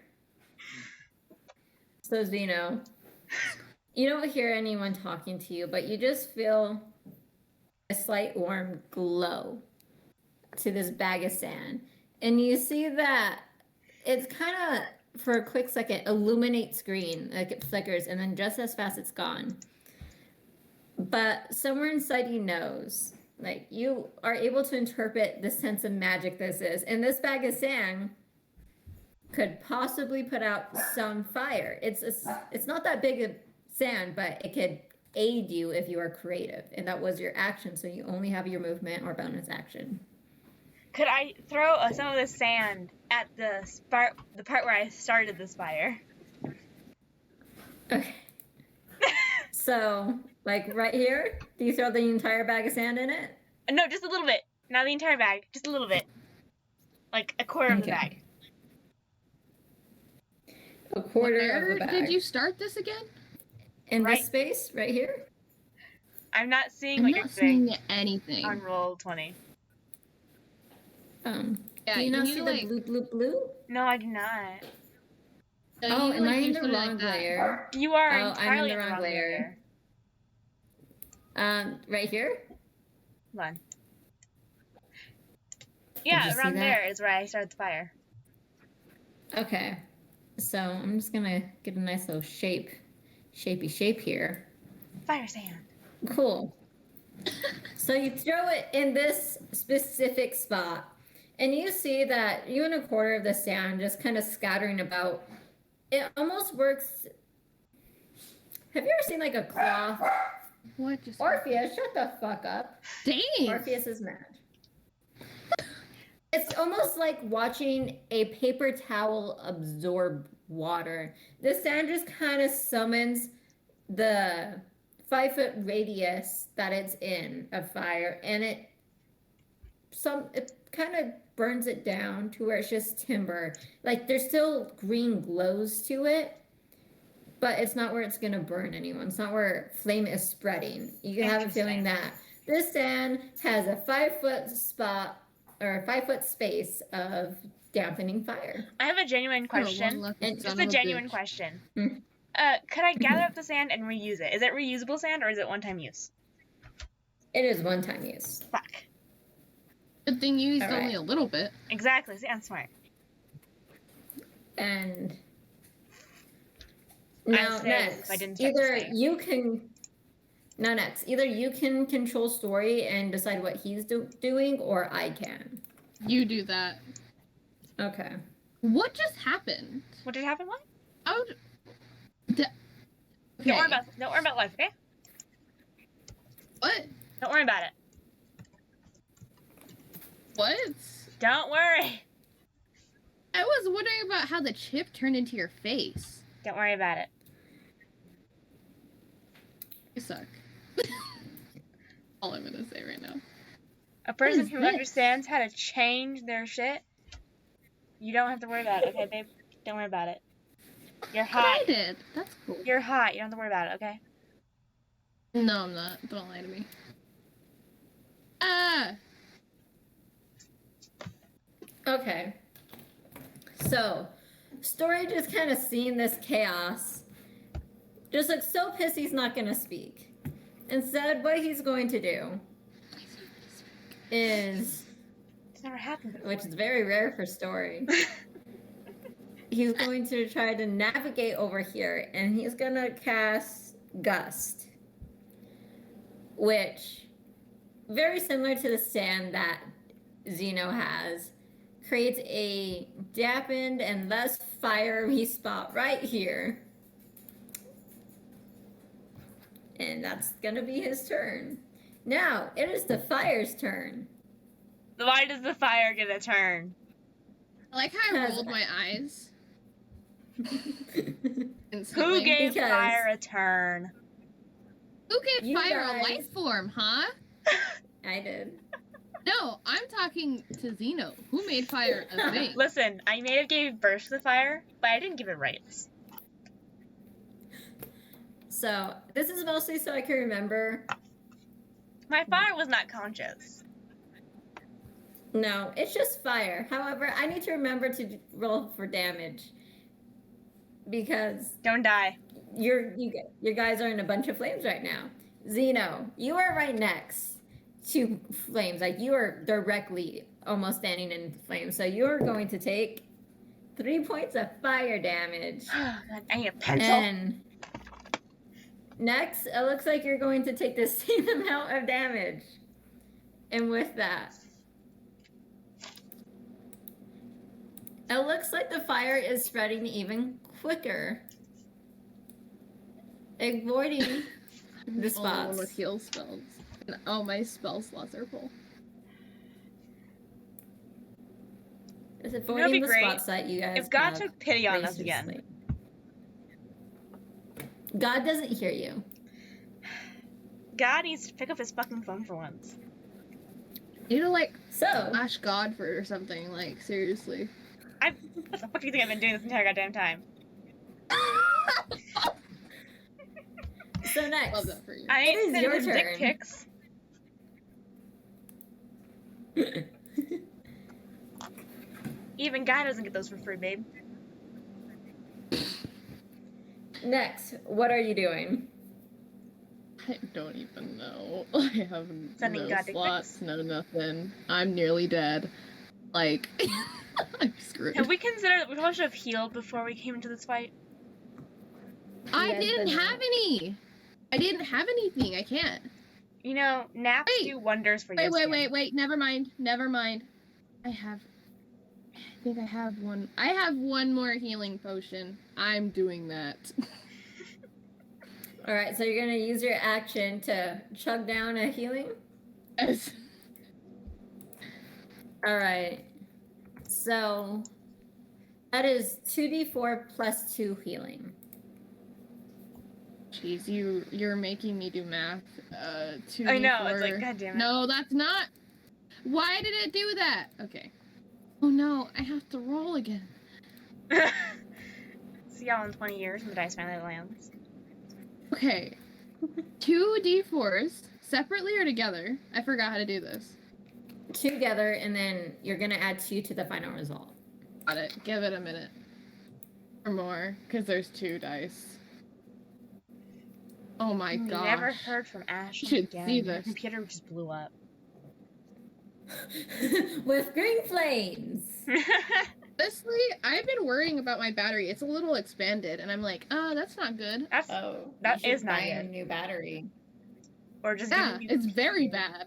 So Zeno, you don't hear anyone talking to you, but you just feel a slight warm glow to this bag of sand. And you see that it's kind of, for a quick second, illuminates green, like it flickers, and then just as fast it's gone. But somewhere inside you knows, like, you are able to interpret the sense of magic this is. And this bag of sand could possibly put out some fire. It's not that big of sand, but it could aid you if you are creative. And that was your action, so you only have your movement or bonus action. Could I throw some of the sand at the part where I started this fire? Okay. So, like right here, do you throw the entire bag of sand in it? No, just a little bit. Not the entire bag, just a little bit. Like a quarter of the bag. A quarter Where of the bag. did you start this again? In this space, right here? I'm not seeing I'm what not you're saying seeing anything. on roll 20. Yeah, Yeah, do you you not need see to, the like- blue, blue, blue? No, I do not. So Oh, you, am I in just the put it wrong like that. layer? You are Oh, entirely I'm in the wrong layer. layer. Right here? Hold on. you Yeah, see around that? there is where I started the fire. Okay. So I'm just gonna get a nice little shapey shape here. Fire sand. Cool. So you throw it in this specific spot, and you see that you and a quarter of the sand just kind of scattering about. It almost works. Have you ever seen like a cloth? What just Orpheus, shut the fuck up. Dang. Orpheus is mad. It's almost like watching a paper towel absorb water. The sand just kind of summons the 5-foot radius that it's in of fire, and it it kind of burns it down to where it's just timber. Like there's still green glows to it, but it's not where it's gonna burn anyone. It's not where flame is spreading. You can have a feeling that this sand has a 5-foot spot or a 5-foot space of dampening fire. I have a genuine question. Just a genuine question. Hmm. Could I gather up the sand and reuse it? Is it reusable sand or is it one-time use? It is one-time use. Fuck. Good thing you used All right. only a little bit. Exactly. See, I'm smart. And now I next, didn't either you can control story and decide what he's doing, or I can. You do that. Okay. What just happened? What did happen? What? How? Don't worry about life, okay? What? Don't worry about it. What? Don't worry. I was wondering about how the chip turned into your face. Don't worry about it. You suck. All I'm gonna say right now. A person is who this? understands how to change their shit, you don't have to worry about it, okay, babe? Don't worry about it. You're hot. I did. That's cool. You're hot. You don't have to worry about it, okay? No, I'm not. Don't lie to me. Ah! Okay. So, Story just kind of seeing this chaos, just looks so pissed he's not going to speak. Instead, what he's going to do is, It's never happened before. which is very rare for Story, he's going to try to navigate over here, and he's going to cast Gust, which, very similar to the stand that Zeno has, creates a dampened and less fiery spot right here. And that's gonna be his turn. Now, it is the fire's turn. Why does the fire get a turn? I like how I rolled my eyes. Who Instantly. gave Because- fire a turn? Who gave You fire a guys- life form, huh? I did. No, I'm talking to Zeno. Who made fire a thing? Listen, I may have gave birth to the fire, but I didn't give it rights. So, this is mostly so I can remember. My fire was not conscious. No, it's just fire. However, I need to remember to roll for damage. Because Don't die. you guys are in a bunch of flames right now. Zeno, you are right next to flames. Like, you are directly almost standing in flames. So you're going to take 3 points of fire damage. God, I need a pencil. And next, it looks like you're going to take the same amount of damage. And with that, it looks like the fire is spreading even quicker, avoiding the Only one with spots. heal spells. And all my spell slots are full. It's That'd avoiding be the great spots that you guys If God have took pity on us again. graciously. God doesn't hear you. God needs to pick up his fucking phone for once. You need to like So, ask God for it or something. Like seriously. What the fuck do you think I've been doing this entire goddamn time? so next, Love that for you. I It ain't is sending your his dick turn. pics. Even God doesn't get those for free, babe. next, what are you doing? I don't even know. I have Sending no God dick slots, no nothing. I'm nearly dead. Like, I'm screwed. Have we considered that we probably should have healed before we came into this fight? I Yes, didn't but no. have any. I didn't have anything. I can't. You know, naps Wait. do wonders for your Wait. Never mind. I think I have one. I have one more healing potion. I'm doing that. All right, so you're gonna use your action to chug down a healing. Yes. All right, so that is 2d4 plus 2 healing. Jeez, you're making me do math. 2d4. I know, it's like, God damn it. No, that's not. Why did it do that? Okay. Oh no, I have to roll again. See y'all in 20 years when the dice finally lands. Okay. 2 d4s, separately or together? I forgot how to do this. Together, and then you're gonna add 2 to the final result. Got it. Give it a minute. Or more, because there's 2 dice. Oh my gosh. Never heard from Ashley Should again. see Her this. computer just blew up. With green flames. Honestly, I've been worrying about my battery. It's a little expanded, and I'm like, that's not good. That's Oh, that you should is not buy a good. new battery. Or just Yeah, give me it's very bad.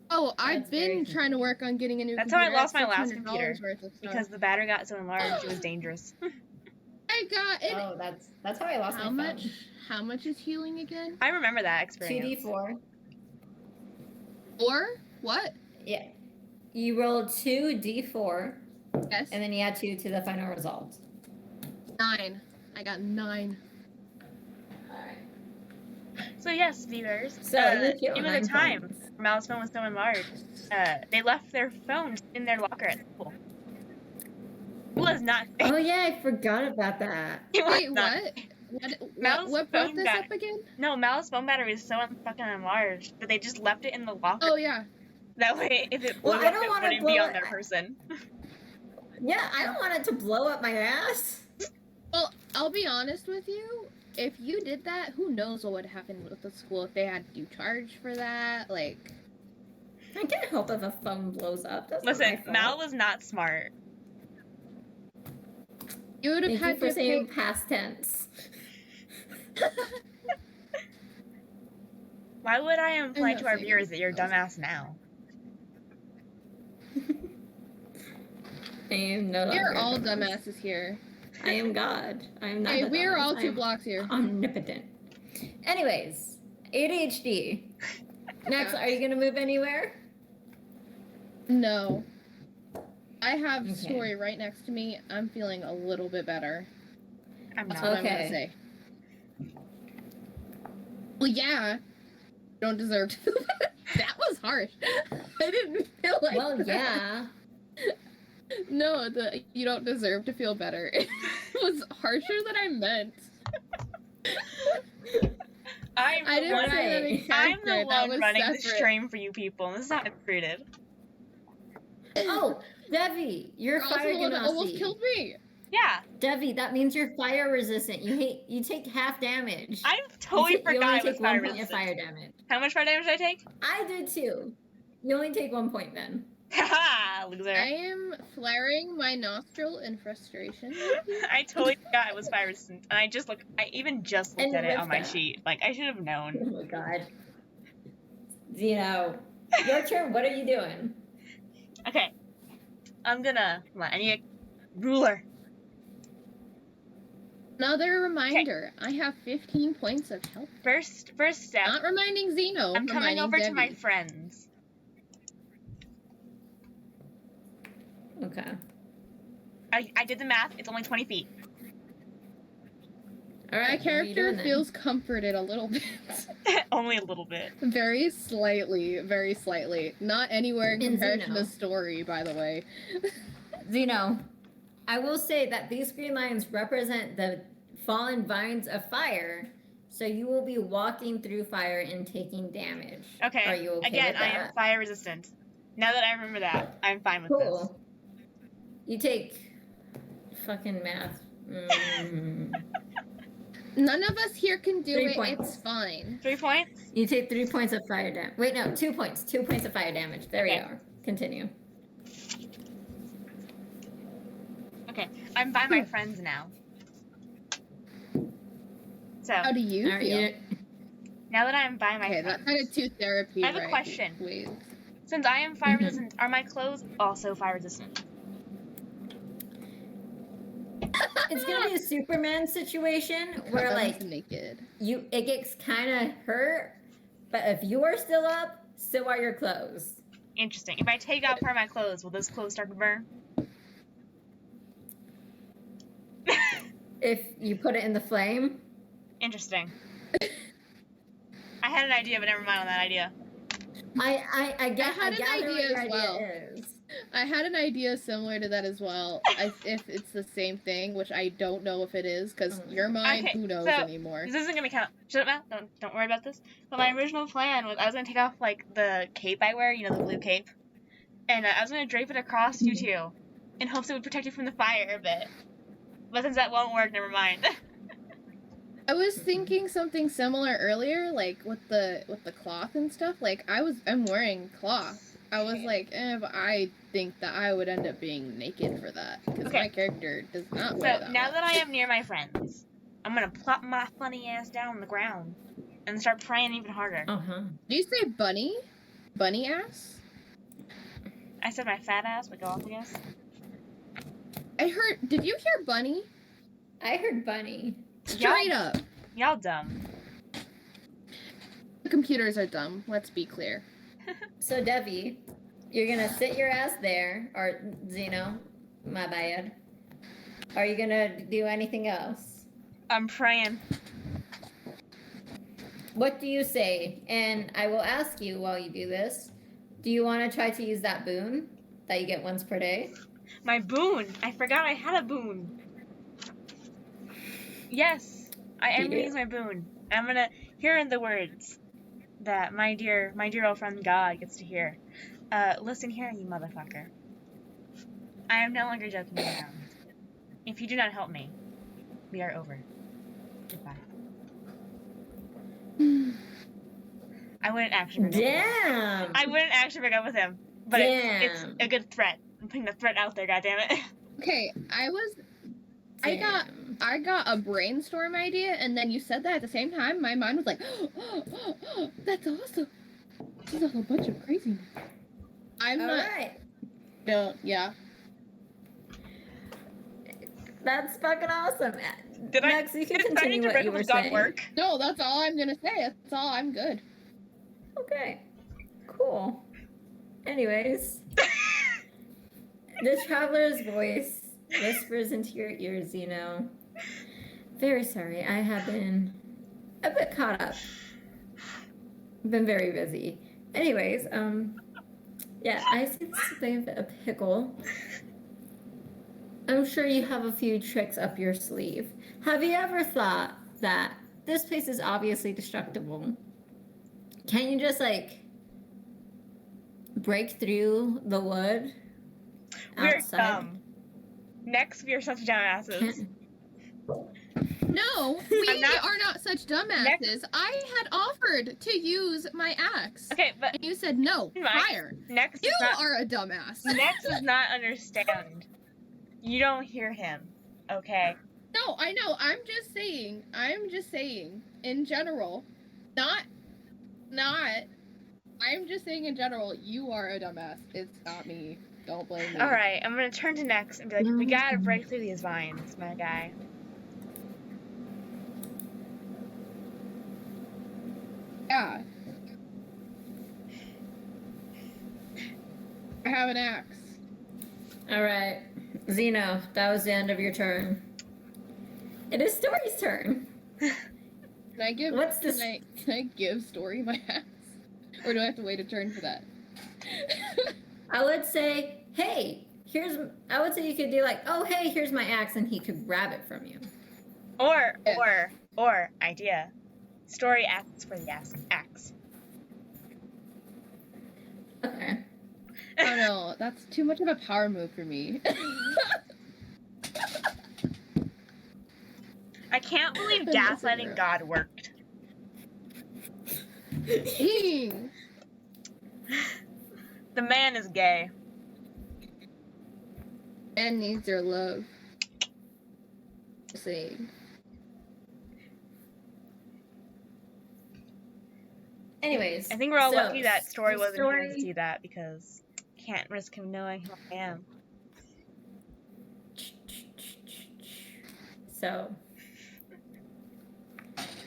Oh, I've That's very been trying to work on getting a new That's how computer. I lost my It's last $600 computer, worth of stuff. because the battery got so enlarged it was dangerous. I got it. Oh, that's how I lost How my much? phone. How much is healing again? I remember that experience. 2d4. 4? What? Yeah. You roll 2d4, Yes. and then you add 2 to the final result. 9. I got 9. So yes, viewers. So you feel given 9 the time, points. Mal's phone was so enlarged, they left their phones in their locker at school. It was not fake. Oh yeah, I forgot about that. It was Wait, not what? fake. What Mal's brought phone this got- up again? No, Mal's phone battery is so fucking enlarged that they just left it in the locker. Oh, yeah. That way, if it blew Well, I up, don't it wanna wouldn't be blow on it- their person. Yeah, I don't want it to blow up my ass. Well, I'll be honest with you. If you did that, who knows what would happen with the school if they had to charge for that? Like, I can't help if a phone blows up. That's not Listen, my fault. Mal was not smart. you would have Thank you had for to pay. saying past tense. Why would I imply not to our saying viewers that you're a anything else. dumbass now? I am no We're longer all a dumbass. dumbasses here. I am God. I am not. Hey, a we're dumbass. all I 2 am blocks here. omnipotent. Anyways, ADHD. Next, are you gonna move anywhere? No. I have Okay. Story right next to me. I'm feeling a little bit better. I'm That's not. what I'm Okay. gonna say. Well, yeah. You don't deserve to feel better. That was harsh. I didn't feel like Well, that. yeah. No, you don't deserve to feel better. It was harsher than I meant. I'm I the didn't one, say that in Right. I'm character. the That one was running the separate. stream for you people, and this is not included. Oh, Devi, you're You're also fire the one that almost ganassi. killed me. Yeah, Devi, that means you're fire resistant. You take half damage. I totally you forgot only I was take fire 1 point of resistant. fire damage. How much fire damage did I take? I did too. You only take 1 point then. Haha, loser. I am flaring my nostril in frustration. I totally forgot I was fire resistant, and I even just looked And at it on my Rivka. sheet. Like, I should have Oh known. my god. Zeno, your turn. What are you doing? Okay, hold on, I need a ruler. Another reminder, I have 15 points of health. First step, Not reminding Zeno. I'm coming reminding over to my Debbie. friends. Okay. I did the math, it's only 20 feet. All right. My what are you character doing then? feels comforted a little bit. Only a little bit. Very slightly. Not anywhere in In comparison Zeno. to Story, by the way. Zeno, I will say that these green lines represent the fallen vines of fire, so you will be walking through fire and taking damage. Okay, Are you okay again, with I am that? fire resistant. Now that I remember that, I'm fine with this. Cool. You take fucking math. None of us here can do 3 it. points. It's fine. 3 points? You take 3 points of fire damage. Wait, no, 2 points. 2 points of fire damage. There we Okay. are. Continue. Okay, I'm by my friends now. So, How do you All right, feel? now that I'm by my Okay, friends, that's kind of 2 therapy. I have a right? question. Wait. since I am fire Mhm. resistant, are my clothes also fire resistant? It's gonna be a Superman situation where I'm like naked. it gets kind of hurt, but if you are still up, so are your clothes. Interesting. If I take out part of my clothes, will those clothes start to burn? If you put it in the flame, Interesting. I had an idea, but never mind on that idea. I get. had I an gather what idea your as idea well. is. I had an idea similar to that as well. If it's the same thing, which I don't know if it is, because Oh my your God. mind, Okay, who knows so anymore. this isn't gonna count. Shut up, Matt. Don't worry about this. But my original plan was I was gonna take off like the cape I wear, you know, the blue cape, and I was gonna drape it across you two, in hopes it would protect you from the fire a bit. But since that won't work, never mind. I was thinking something similar earlier, like with the cloth and stuff. Like I'm wearing cloth. I was like, but I think that I would end up being naked for that because Okay. my character does not wear So that. now much. that I am near my friends, I'm gonna plop my funny ass down on the ground and start praying even harder. Do you say bunny? Bunny ass? I said my fat ass would go off, I guess. I heard. Did you hear bunny? I heard bunny. Straight up. Y'all dumb. The computers are dumb. Let's be clear. So Debbie, you're gonna sit your ass there, or Zeno, my bad. Are you gonna do anything else? I'm praying. What do you say? And I will ask you while you do this. Do you want to try to use that boon that you get once per day? My boon. I forgot I had a boon. Yes, I am gonna use my boon. I'm gonna hear the words that my dear old friend God gets to hear. Listen here, you motherfucker. I am no longer joking around. If you do not help me, we are over. Goodbye. I wouldn't actually break up with him. Damn. I wouldn't actually break up with him, but it's a good threat. I'm putting the threat out there, goddammit. Okay, I got a brainstorm idea, and then you said that at the same time. My mind was like, that's awesome. This is a bunch of crazy. I'm All not. right. No, yeah. That's fucking awesome. Did Max, you can continue what you were saying. Work? No, that's all I'm gonna say. That's all. I'm good. Okay. Cool. Anyways, the traveler's voice whispers into your ear, Zeno. Very sorry, I have been a bit caught up. Been very busy. Anyways, yeah, I see this is a bit of a pickle. I'm sure you have a few tricks up your sleeve. Have you ever thought that this place is obviously destructible? Can you just like break through the wood We're outside? dumb. Next, we are such dumbasses. No, we are not such dumbasses. I had offered to use my axe. Okay, but and you said no. Fire. Next, You are a dumbass. Next does not understand. You don't hear him, okay? No, I know. I'm just saying. In general, not. I'm just saying in general. You are a dumbass. It's not me. Don't blame me. All right, I'm gonna turn to Nex and be like, we gotta break through these vines, my guy. Yeah. I have an axe. All right, Zeno, that was the end of your turn. It is Story's turn. Can I give? What's this? Can I give Story my axe, or do I have to wait a turn for that? I would say, hey, I would say you could do like, oh, hey, here's my axe, and he could grab it from you. Or idea. Story asks for the axe. Okay. Oh no, that's too much of a power move for me. I can't believe gaslighting God worked. Dang. The man is gay. Man needs your love. See. Anyways, I think we're all so, lucky that Story wasn't here to Story- see that because can't risk him knowing who I am. So,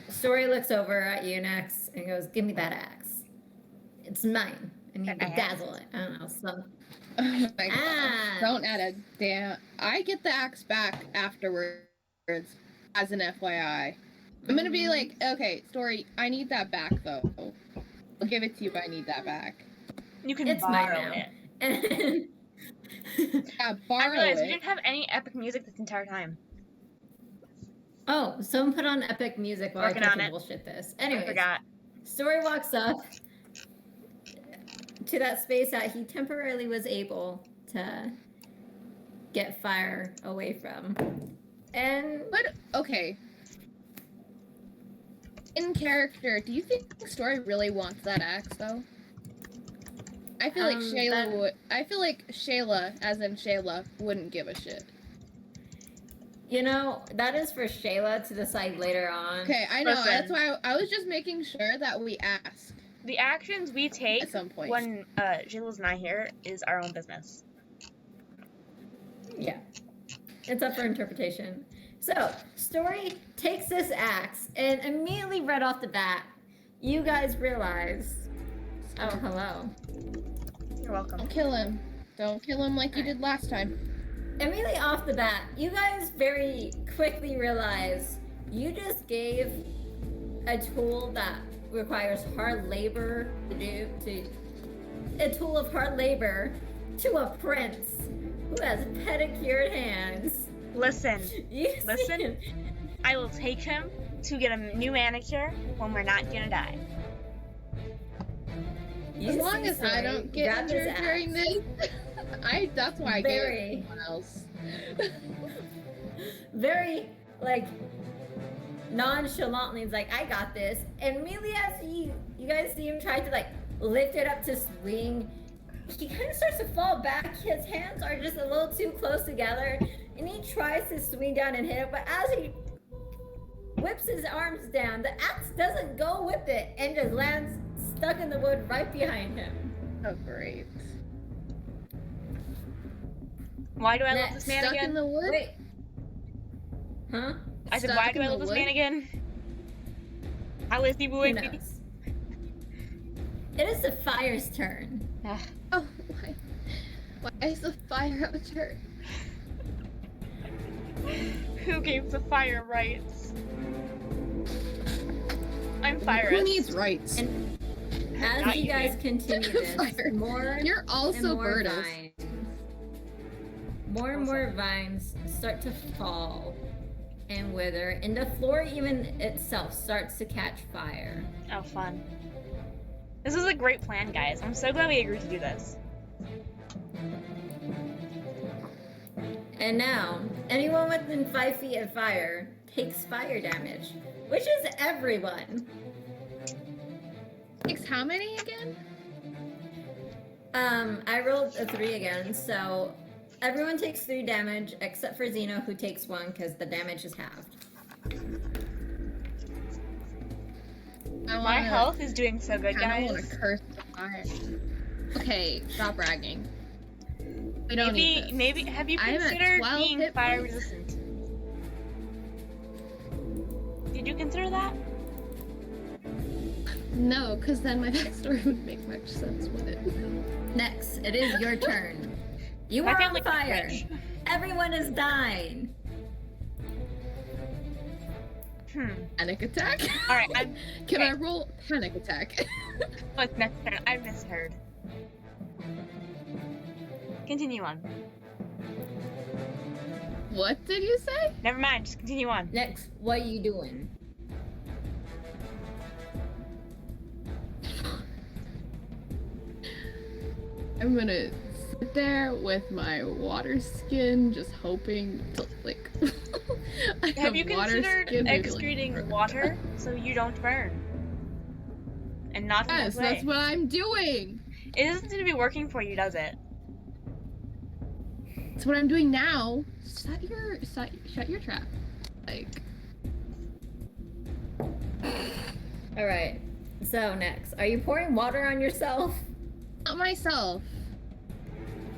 Story looks over at you next and goes, "Give me that axe. It's mine. I need to dazzle it. I don't know, some." Oh my God. Don't add a damn. I get the axe back afterwards, as an FYI. I'm gonna be like, okay, Story, I need that back though. I'll give it to you, but I need that back. You can It's mine borrow now. it. And Yeah, I borrow realized we it. didn't have any epic music this entire time. oh, someone put on epic music while Working I on try to it. bullshit this. I Anyways, forgot. Story walks up to that space that he temporarily was able to get fire away from. And But okay. In character, do you think Story really wants that axe though? I feel like Shayla would. I feel like Shayla, as in Shayla, wouldn't give a shit. you know, that is for Shayla to decide later on. Okay, I know. Listen. That's why I was just making sure that we asked The actions we take at some point. when Shayla's not here is our own business. Yeah. It's up for interpretation. So, Story takes this axe, and immediately right off the bat, you guys realize. Oh, hello. You're welcome. Don't kill him. Don't kill him like you did last time. Immediately off the bat, you guys very quickly realize you just gave a tool that requires hard labor a tool of hard labor to a prince who has pedicured hands. Listen, You Listen. see- I will take him to get a new manicure when we're not gonna die. you As long see as I Story don't get grab his injured during axe. this, that's why I gave it Very. to someone else. Very like nonchalantly, it's like, I got this. And immediately as you guys see him try to like lift it up to swing, he kind of starts to fall back. His hands are just a little too close together, and he tries to swing down and hit it, but as he whips his arms down, the axe doesn't go with it and just lands stuck in the wood right behind him. Oh, great. Why do I love Next, this man Stuck again? in the wood? Wait. Huh? I said, Stuck why do in I love the this man wood? again? How is he Who wooing me? knows? It is the fire's turn. Ugh. Oh, why is the fire out turn? Who gave the fire rights? I'm fire. Who needs rights? And as Not you you, guys babe. continue this, Fire. more You're and also more Bertus. vines. More and more vines start to fall and wither, and the floor even itself starts to catch fire. Oh, fun. This is a great plan, guys. I'm so glad we agreed to do this. And now, anyone within 5 feet of fire takes fire damage, which is everyone. Takes how many again? I rolled a 3 again, so everyone takes 3 damage except for Xeno, who takes 1 because the damage is halved. My health is doing so good, I guys. want to curse the fire. Okay, stop bragging. We don't need this. Maybe have you I'm at considered 12 being hit fire points. resistant? Did you consider that? No, because then my backstory would make much sense with it. Next, it is your turn. You My are on family fire. rich. Everyone is dying. Panic attack? Alright, Can okay. I roll panic attack? What's next turn? I misheard. Continue on. What did you say? Never mind, just continue on. Next, what are you doing? I'm gonna sit there with my water skin, just hoping to, like, I Have you water considered skin, maybe, like, excreting further water so you don't burn? And not in Yes, this way. that's what I'm doing. It doesn't seem to be working for you, does it? That's what I'm doing now. Shut your trap. Like, All right. So next, are you pouring water on yourself? not myself.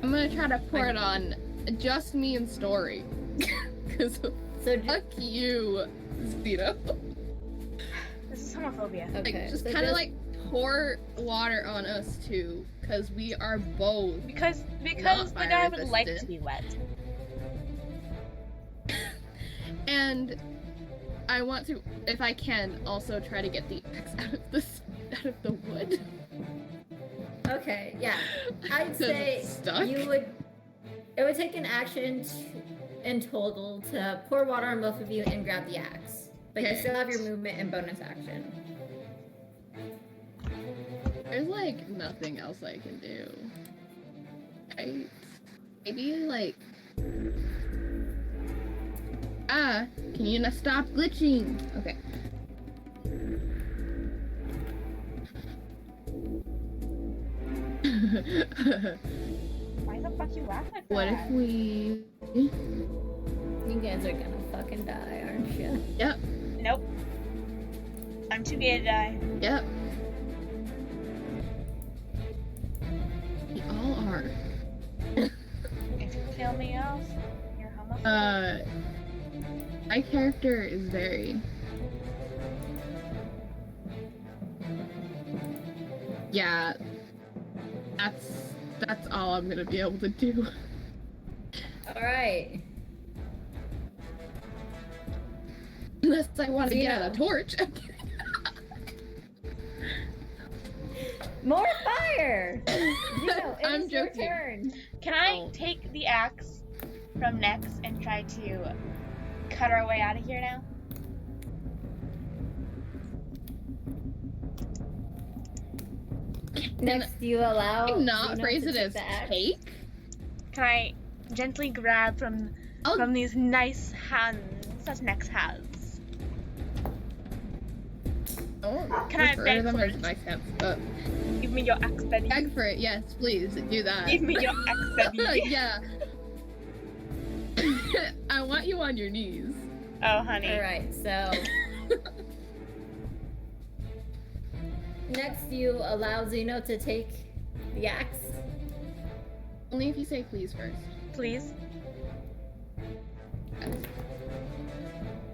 I'm gonna try to pour it on just me and Story. Cause So fuck you, Zito. This is homophobia. okay, Like, just so kind of like pour water on us too, cause we are both. Because Not the guy would fire like to resistant. be wet. And I want to, if I can, also try to get the axe out of the wood. Okay, yeah. I'd 'Cause say it's stuck. it would take an action in total to pour water on both of you and grab the axe. But you Okay. still have your movement and bonus action. There's like nothing else I can do. Right? Maybe like. Can you not stop glitching? Okay. Why the fuck you laugh like that? What if we? You guys are gonna fucking die, aren't you? Yep. Nope. I'm too gay to die. Yep. We all are. If you kill me off, you're homophobic. My character is very. Yeah. That's all I'm gonna be able to do. Alright. Unless I want to Yeah. get a torch. More fire! I'm It's your joking. turn. Can I Oh. take the axe from Nex and try to cut our way out of here now? Next, you allow. Can not Xeno phrase to it take as the axe. take. Can I gently grab from these nice hands that Nex has? Oh, Can I refer beg to them for as it? nice hands. Give me your axe, Betty. Beg for it, yes, please do that. Give me your axe, Betty. Yeah. I want you on your knees. Oh, honey. Alright, so. Next, you allow Xeno to take the axe. Only if you say please first. Please.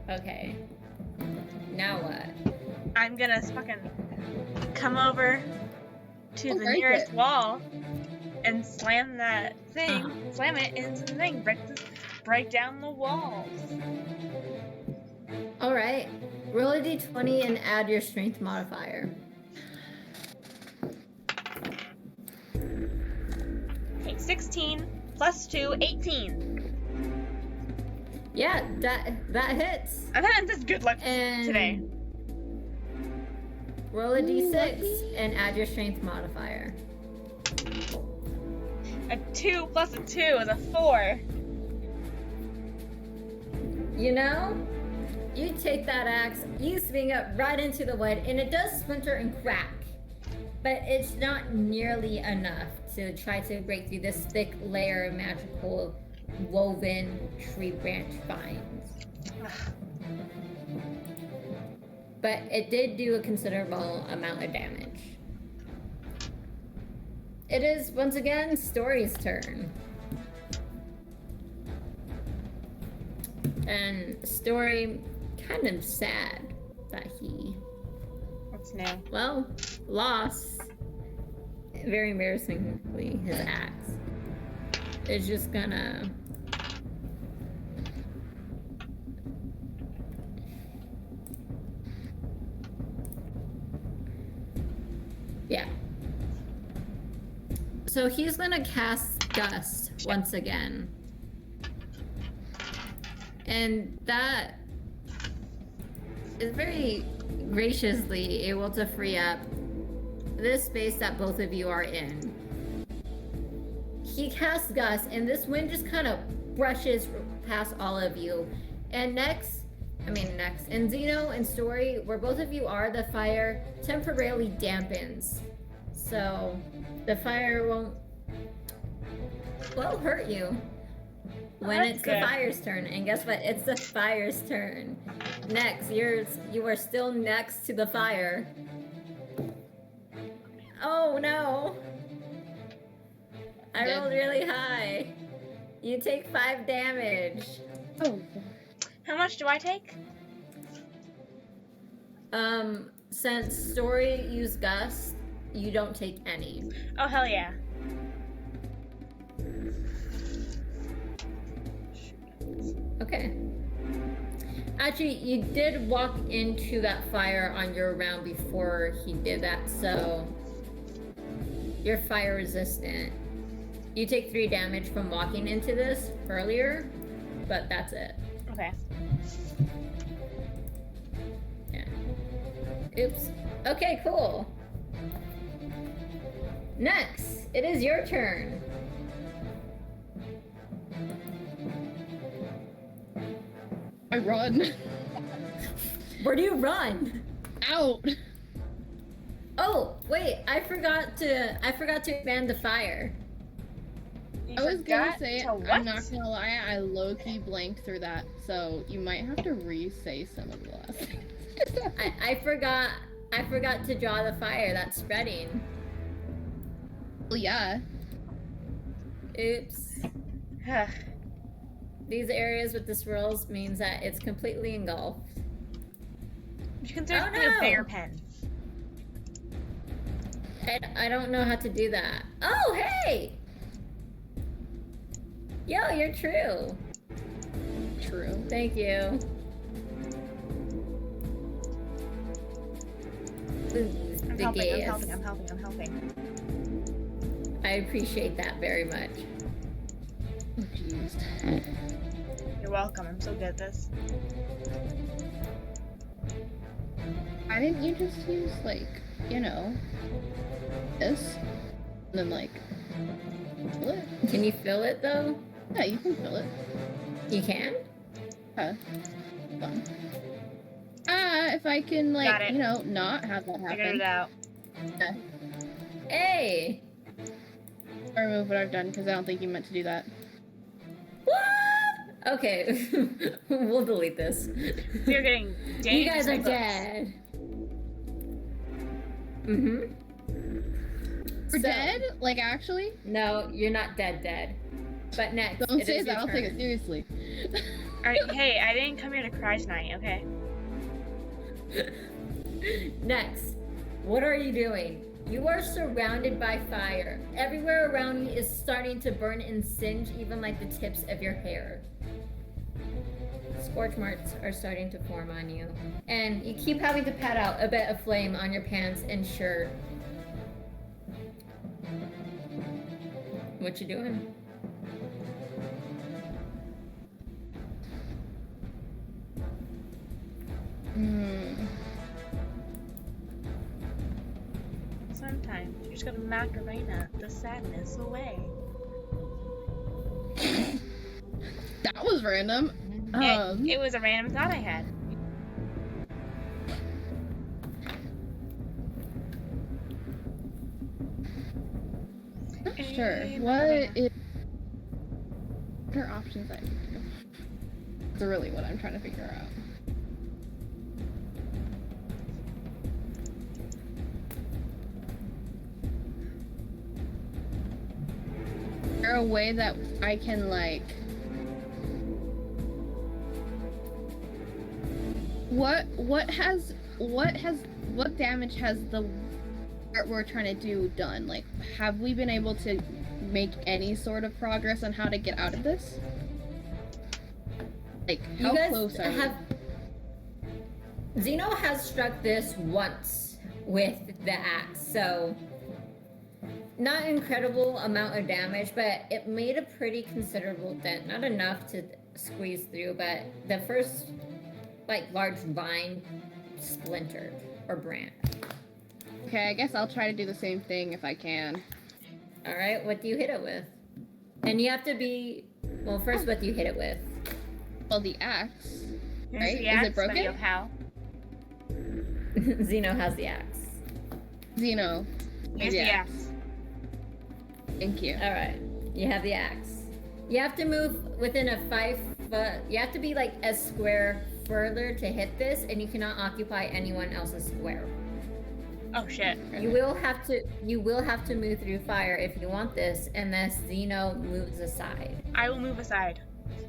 Okay. Now what? I'm gonna fucking come over to Oh, the break nearest it. wall and slam that thing, slam it into the thing, break down the walls. Alright. Roll a d20 and add your strength modifier. Okay, 16 plus 2, 18. Yeah, that hits. I've had this good luck And today. roll a d6 lucky. and add your strength modifier. A 2 plus a 2 is a 4. You know, you take that axe, you swing it right into the wood, and it does splinter and crack. But it's not nearly enough to try to break through this thick layer of magical woven tree branch vines. But it did do a considerable amount of damage. It is, once again, Story's turn. And Story, kind of sad that he, What's new? well, lost, very embarrassingly, his axe. Is just gonna... Yeah. So he's gonna cast Gust once again. And that is very graciously able to free up this space that both of you are in. He casts Gust, and this wind just kind of brushes past all of you. And next, and Xeno and Story, where both of you are, the fire temporarily dampens. So the fire won't hurt you when That's it's good. the fire's turn. And guess what? It's the fire's turn. Next, you are still next to the fire. Oh no! I Dead. rolled really high. You take 5 damage. Oh. How much do I take? Since Story used Gust, you don't take any. Oh, hell yeah. Okay. Actually, you did walk into that fire on your round before he did that, so you're fire resistant. You take 3 damage from walking into this earlier, but that's it. Okay. Yeah. Oops. Okay, cool. Next, it is your turn. I run. Where do you run? Out. Oh, wait, I forgot to expand the fire. You I was gonna forgot say, to I'm not what? gonna lie, I low-key blanked through that, so you might have to re-say some of the last things. I forgot to draw the fire that's spreading. Well, yeah. Oops. These areas with the swirls means that it's completely engulfed. You can just Oh, do a no! bigger pen. I don't know how to do that. Oh, hey! Yo, you're true. True. Thank you. I'm The helping, I'm gayest. helping, I'm helping, I'm helping. I appreciate that very much. Oh, jeez. You're welcome, I'm so good at this. Why didn't you just use, like, you know, this? And then, like, fill it? Can you feel it though? Yeah, you can fill it. You can? Huh. Fun. If I can, Got like, it. you know, not have that Figured it happen. out. Yeah. Hey! I'll remove what I've done, because I don't think you meant to do that. What? Okay, we'll delete this. We're getting You guys are dangerous. dead. Mm-hmm. We're dead? Like, actually? No, you're not dead. But next, Don't it say is that, your I'll take it turn. seriously. Alright, hey, I didn't come here to cry tonight, okay? Next, what are you doing? You are surrounded by fire. Everywhere around you is starting to burn and singe, even like the tips of your hair. Scorch marks are starting to form on you. And you keep having to pat out a bit of flame on your pants and shirt. What you doing? Sometimes you just gotta Macarena the sadness away. That was random. It was a random thought I had. Sure. What are options I can do? That's really what I'm trying to figure out. Is there a way that I can, like... What damage has the art we're trying to do done? Like, have we been able to make any sort of progress on how to get out of this? Like, how You guys close are have... Zeno has struck this once with the axe, so not an incredible amount of damage, but it made a pretty considerable dent. Not enough to squeeze through, but the first like large vine splintered or branch. Okay, I guess I'll try to do the same thing if I can. All right, what do you hit it with? And you have to be well. First, what do you hit it with? Well, the axe. Here's Right? the Is it axe, broken? Buddy of How. Zeno has the axe. Zeno. Here's Yeah. the axe. Thank you. All right, you have the axe. You have to move within a 5 foot. You have to be like a square further to hit this, and you cannot occupy anyone else's square. Oh shit. You will have to move through fire if you want this, unless Zeno moves aside. I will move aside.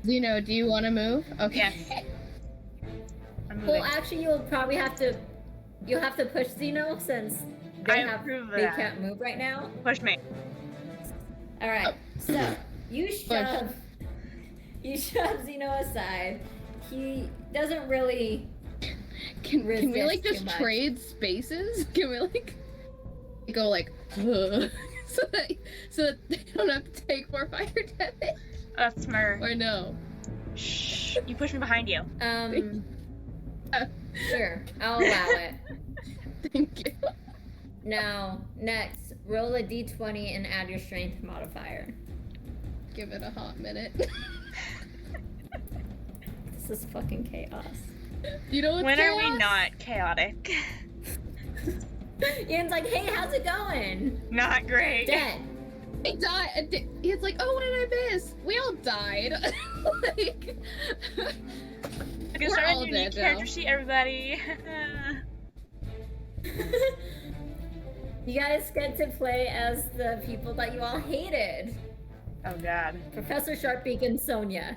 Zeno, do you want to move? Okay. Yes. I'm moving. Well, actually, you'll have to push Zeno since I approve of they that. can't move right now. Push me. All right, so you shove Zeno aside. He doesn't really. Can we like resist too just much. trade spaces? Can we like go like so that they don't have to take more fire damage? That's smart. Or no? Shh. You push me behind you. Sure, I'll allow it. Thank you. Now, next, roll a d20 and add your strength modifier. Give it a hot minute. This is fucking chaos. You know what's When are we chaos? not chaotic? Ian's like, hey, how's it going? Not great. Dead. He died. It's like, oh, what did I miss? We all died. Like, Okay, we're start all a unique dead character now. sheet, everybody. You guys get to play as the people that you all hated. Oh god. Professor Sharpbeak and Sonia.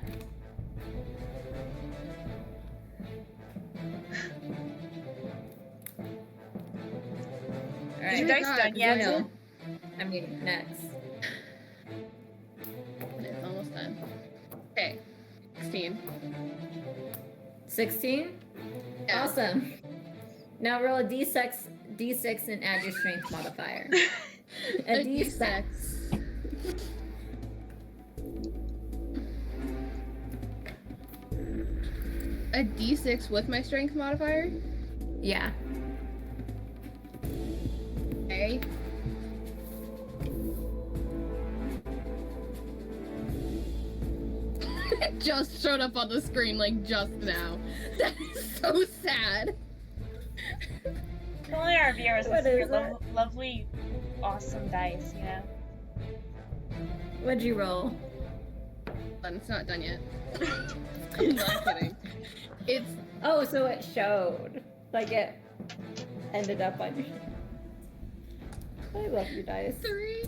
Is your Alright, dice done yet? Zeno. I mean, next. It's almost done. Okay, 16. 16? Yeah. Awesome. Now roll a d6 and add your strength modifier. A d6. A D6 with my strength modifier. Yeah. Okay. It just showed up on the screen like just now. That is so sad. Only our viewers What with your is it? lovely, awesome dice, you know? What'd you roll? And it's not done yet. I'm not kidding. It's Oh, so it showed. Like it ended up on your. I love your dice. 3.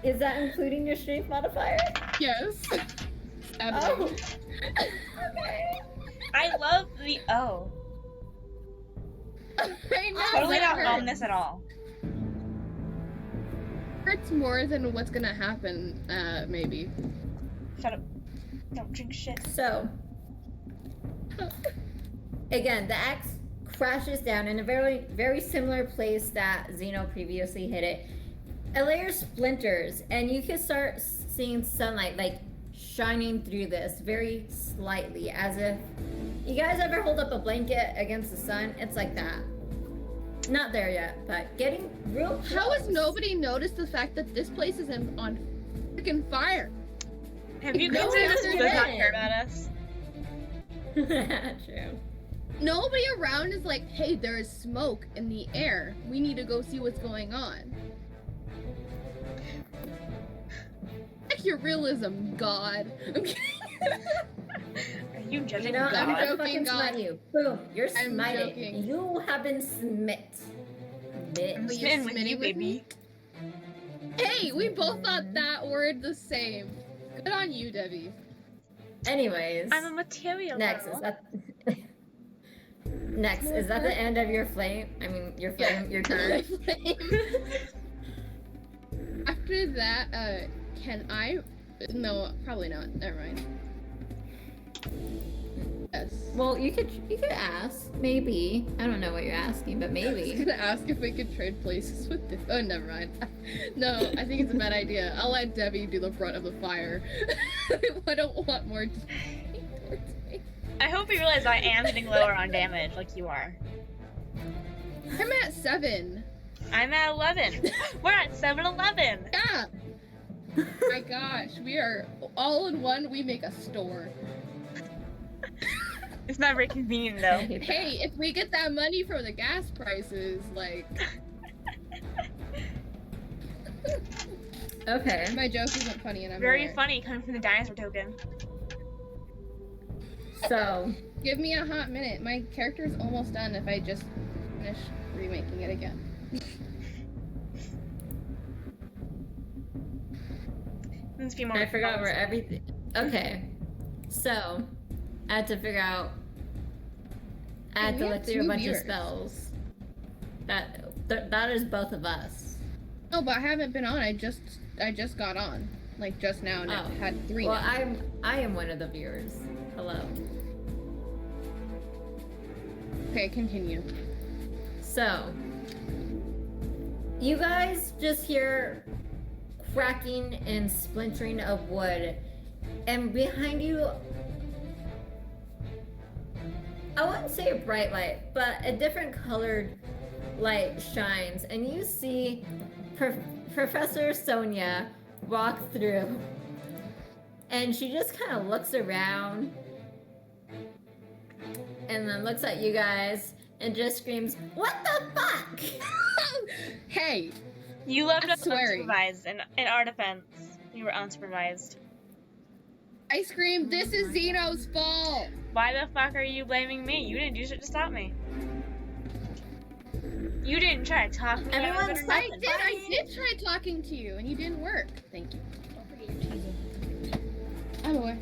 Is that including your strength modifier? Yes. Oh. Absolutely. Okay. I love the oh. I know, Totally that not on hurts. this at all. Hurts more than what's gonna happen, maybe. Shut up. Don't drink shit. So, again, the axe crashes down in a very, very similar place that Zeno previously hit it. A layer splinters, and you can start seeing sunlight like shining through this very slightly, as if you guys ever hold up a blanket against the sun? It's like that. Not there yet, but getting real close. How has nobody noticed the fact that this place is on freaking fire? Have you No considered one this did does not it. care about us? True. Nobody around is like, hey, there is smoke in the air. We need to go see what's going on. Like your realism, God. I'm kidding. Are you judging You know, I'm God? gonna joking, fucking God. smite you. Boom. You're I'm smited. joking. You have been smit. I'm But you spitting with smitty you, with baby. Hey, we both thought that word the same. Good on you, Debbie. Anyways, I'm a material next girl. is that. Next is that the end of your flame? I mean, your flame, your turn. After that, can I? No, probably not. Never mind. Yes. Well, you could ask. Maybe. I don't know what you're asking, but I was maybe. gonna ask if we could trade places with this. Oh, never mind. No, I think it's a bad idea. I'll let Debbie do the brunt of the fire. I don't want more towards me. I hope you realize I am getting lower on damage, like you are. I'm at 7. I'm at 11. We're at 7-Eleven. Yeah. My gosh, we are all in one. We make a store. It's not very convenient though. Hey, if we get that money from the gas prices, like. Okay. My joke isn't funny, and I'm Very aware. funny coming from the dinosaur token. So, Give me a hot minute. My character's almost done. If I just finish remaking it again. There's a few more. I forgot calls. where everything. Okay. So, I had to figure out. I had We to have look through a 2 bunch viewers. of spells. That is both of us. No, but I haven't been on. I just got on. like just now, and Oh. it had 3 Well, now. I am one of the viewers. Hello. Okay, continue. So, you guys just hear cracking and splintering of wood, and behind you, I wouldn't say a bright light, but a different colored light shines, and you see Professor Sonia walk through, and she just kind of looks around, and then looks at you guys, and just screams, "What the fuck?" Hey, You left I'm us swearing. unsupervised. In our defense, you were unsupervised. I screamed, "This is Zeno's fault!" Why the fuck are you blaming me? You didn't do shit to stop me. You didn't try to talk me out of it or Everyone's nothing. I did try talking to you, and you didn't work. Thank you. Don't forget your cheese. I'm aware.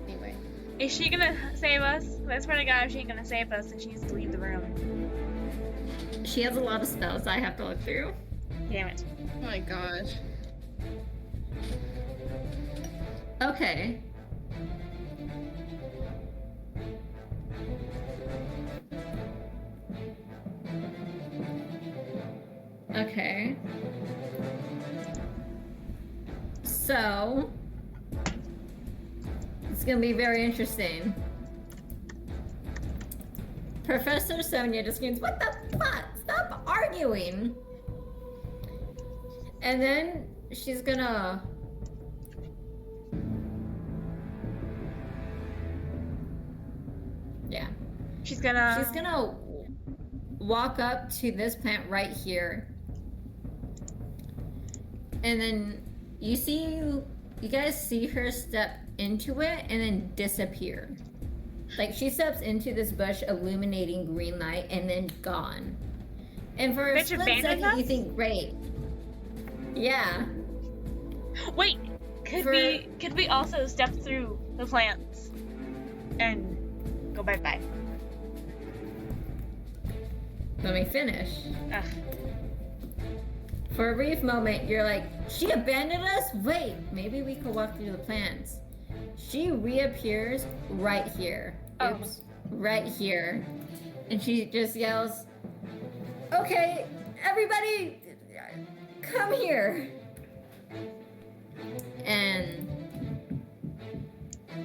Anyway. Is she gonna save us? I swear to God, if she ain't gonna save us, then she needs to leave the room. She has a lot of spells I have to look through. Damn it. Oh my gosh. Okay. Okay. So, it's gonna be very interesting. Professor Sonia just screams, "What the fuck? Stop arguing!" And then she's gonna... Yeah. She's gonna... She's gonna walk up to this plant right here. And then you guys see her step into it and then disappear. Like, she steps into this bush, illuminating green light, and then gone. And for a Bitch split abandoned second, you us? think, great. Yeah. Wait! Could we also step through the plants and go bye-bye? Let me finish. Ugh. For a brief moment, you're like, she abandoned us? Wait, maybe we could walk through the plants. She reappears right here. Oh. Oops. Right here. And she just yells, "Okay, everybody, come here." And,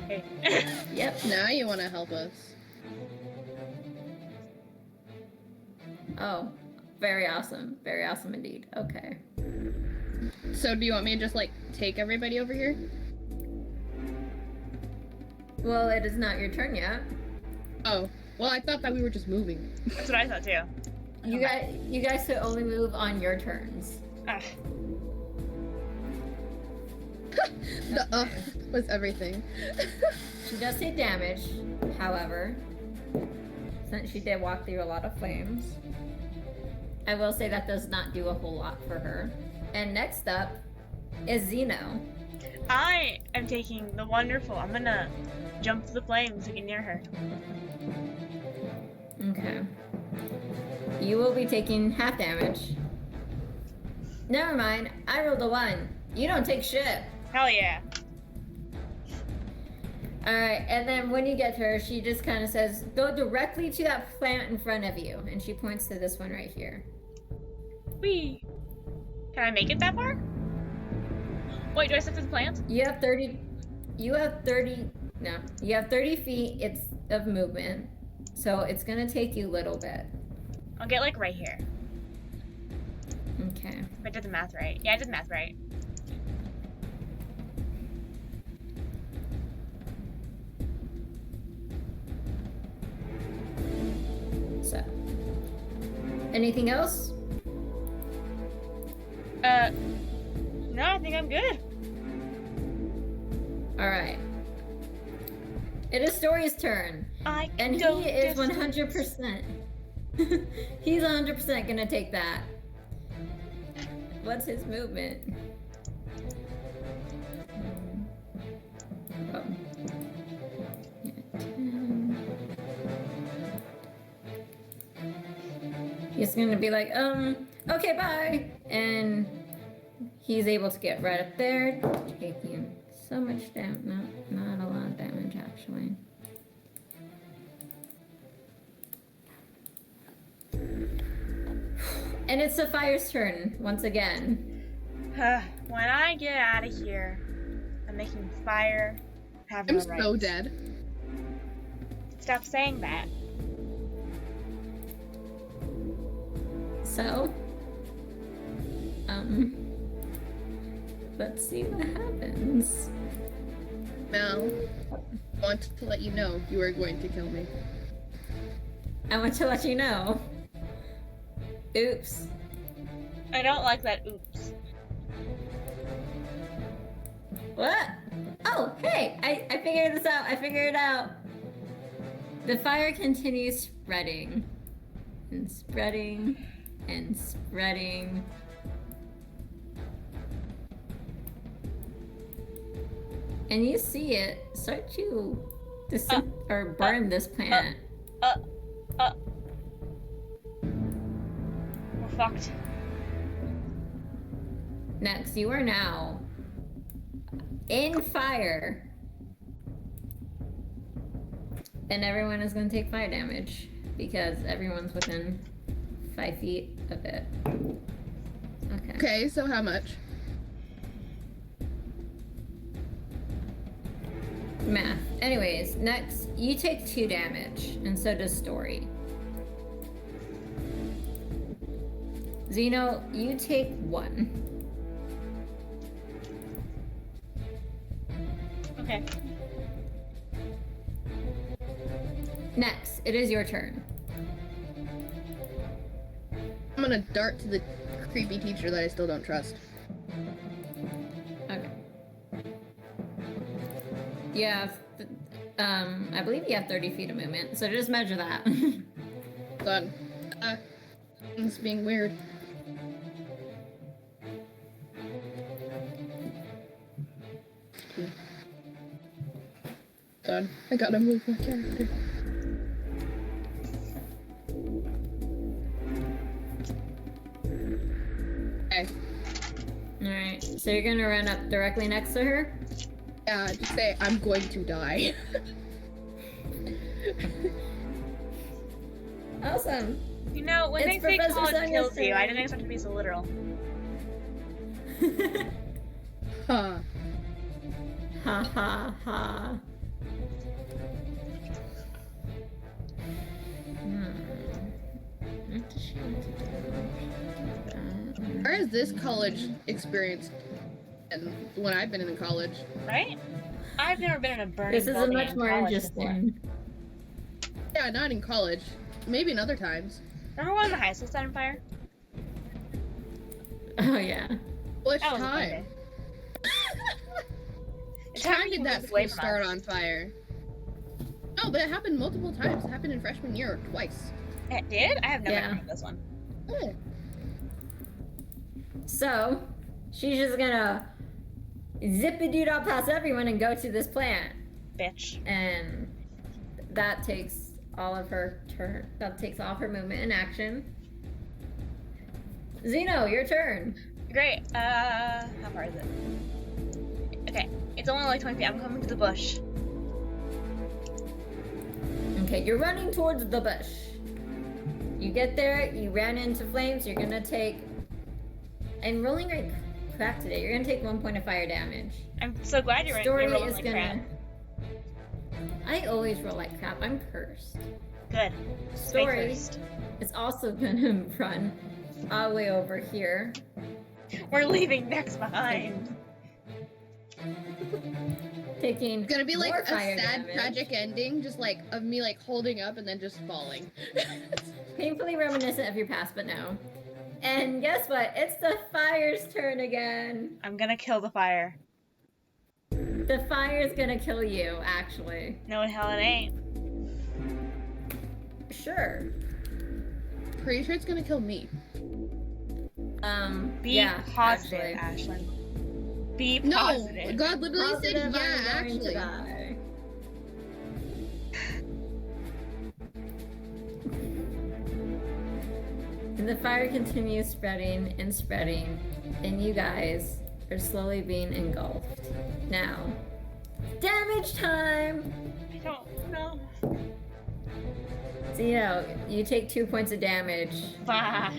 Hey. yep. Now you want to help us. Oh, very awesome. Very awesome indeed. Okay. So do you want me to just, like, take everybody over here? Well, it is not your turn yet. Oh. Well, I thought that we were just moving. That's what I thought too. You guys could only move on your turns. Ugh. The was everything. She does take damage, however, since she did walk through a lot of flames. I will say that does not do a whole lot for her. And next up is Zeno. I am taking the wonderful. I'm gonna jump to the flames to get near her. Okay. You will be taking half damage. Never mind, I rolled a 1. You don't take shit. Hell yeah. Alright, and then when you get to her, she just kind of says, "Go directly to that plant in front of you." And she points to this one right here. Whee! Can I make it that far? Wait, do I step to the plant? You have 30 feet of movement. So it's gonna take you a little bit. I'll get like right here. Okay. If I did the math right. Yeah, I did the math right. So. Anything else? No, I think I'm good. Alright. It is Story's turn. I can And he go is distance. 100%. He's 100% gonna take that. What's his movement? Oh. Yeah, 10. He's gonna be like, okay, bye. And He's able to get right up there, taking so much damage. No, not a lot of damage actually. And it's the fire's turn once again. When I get out of here, I'm making fire. I'm so dead. Stop saying that. So, let's see what happens. Mel, I want to let you know you are going to kill me. I want to let you know. Oops. I don't like that oops. What? Oh, hey! I figured this out. I figured it out. The fire continues spreading. And spreading. And spreading. And you see it start to or burn this plant. We're fucked. Next, you are now in fire. And everyone is going to take fire damage because everyone's within 5 feet of it. Okay. Okay, so how much? Math. Anyways, next, you take 2 damage, and so does Story. Zeno, you take 1. Okay. Next, it is your turn. I'm gonna dart to the creepy teacher that I still don't trust. Okay. You have, I believe you have 30 feet of movement, so just measure that. Done. It's being weird. Done. I gotta move my character. Okay. Alright, so you're gonna run up directly next to her? Yeah, just say I'm going to die. Awesome. You know, when It's they say Professor college Sonia's kills you, I turn. didn't expect it to be so literal. Huh. Ha ha ha. What does she want to do? Where is this college experience? And when I've been in college. Right? I've never been in a burning This is building much in more college before. interesting. Yeah, not in college. Maybe in other times. Remember when the high school set on fire? Oh yeah. Which That was a fun time? day. It's Time happening did that moves away school from start us. on fire? No, but it happened multiple times. It happened in freshman year twice. It did? I have no Yeah. memory of this one. Oh. So, she's just gonna zip-a-doot up past everyone and go to this plant. Bitch. And that takes all of her turn. That takes all of her movement and action. Zeno, your turn. Great. How far is it? Okay. It's only like 20 feet. I'm coming to the bush. Okay, you're running towards the bush. You get there, you ran into flames, you're gonna take... I'm rolling like crap today. You're gonna take 1 point of fire damage. I'm so glad you're Story rolling is like gonna... crap. I always roll like crap. I'm cursed. Good. Story Stay is also gonna run all the way over here. cursed. We're leaving Nex behind. Taking It's gonna be like more a fire sad, damage. tragic ending, just like of me like holding up and then just falling. Painfully reminiscent of your past, but no. And guess what? It's the fire's turn again. I'm gonna kill the fire. The fire's gonna kill you, actually. No, hell it ain't. Sure. Pretty sure it's gonna kill me. Be yeah, positive, actually. Ashlyn. Be No, positive. God literally Positive, said yeah, I'm going to actually. die. And the fire continues spreading and spreading and you guys are slowly being engulfed. Now, damage time! I don't know. So, you take 2 points of damage. Fuck.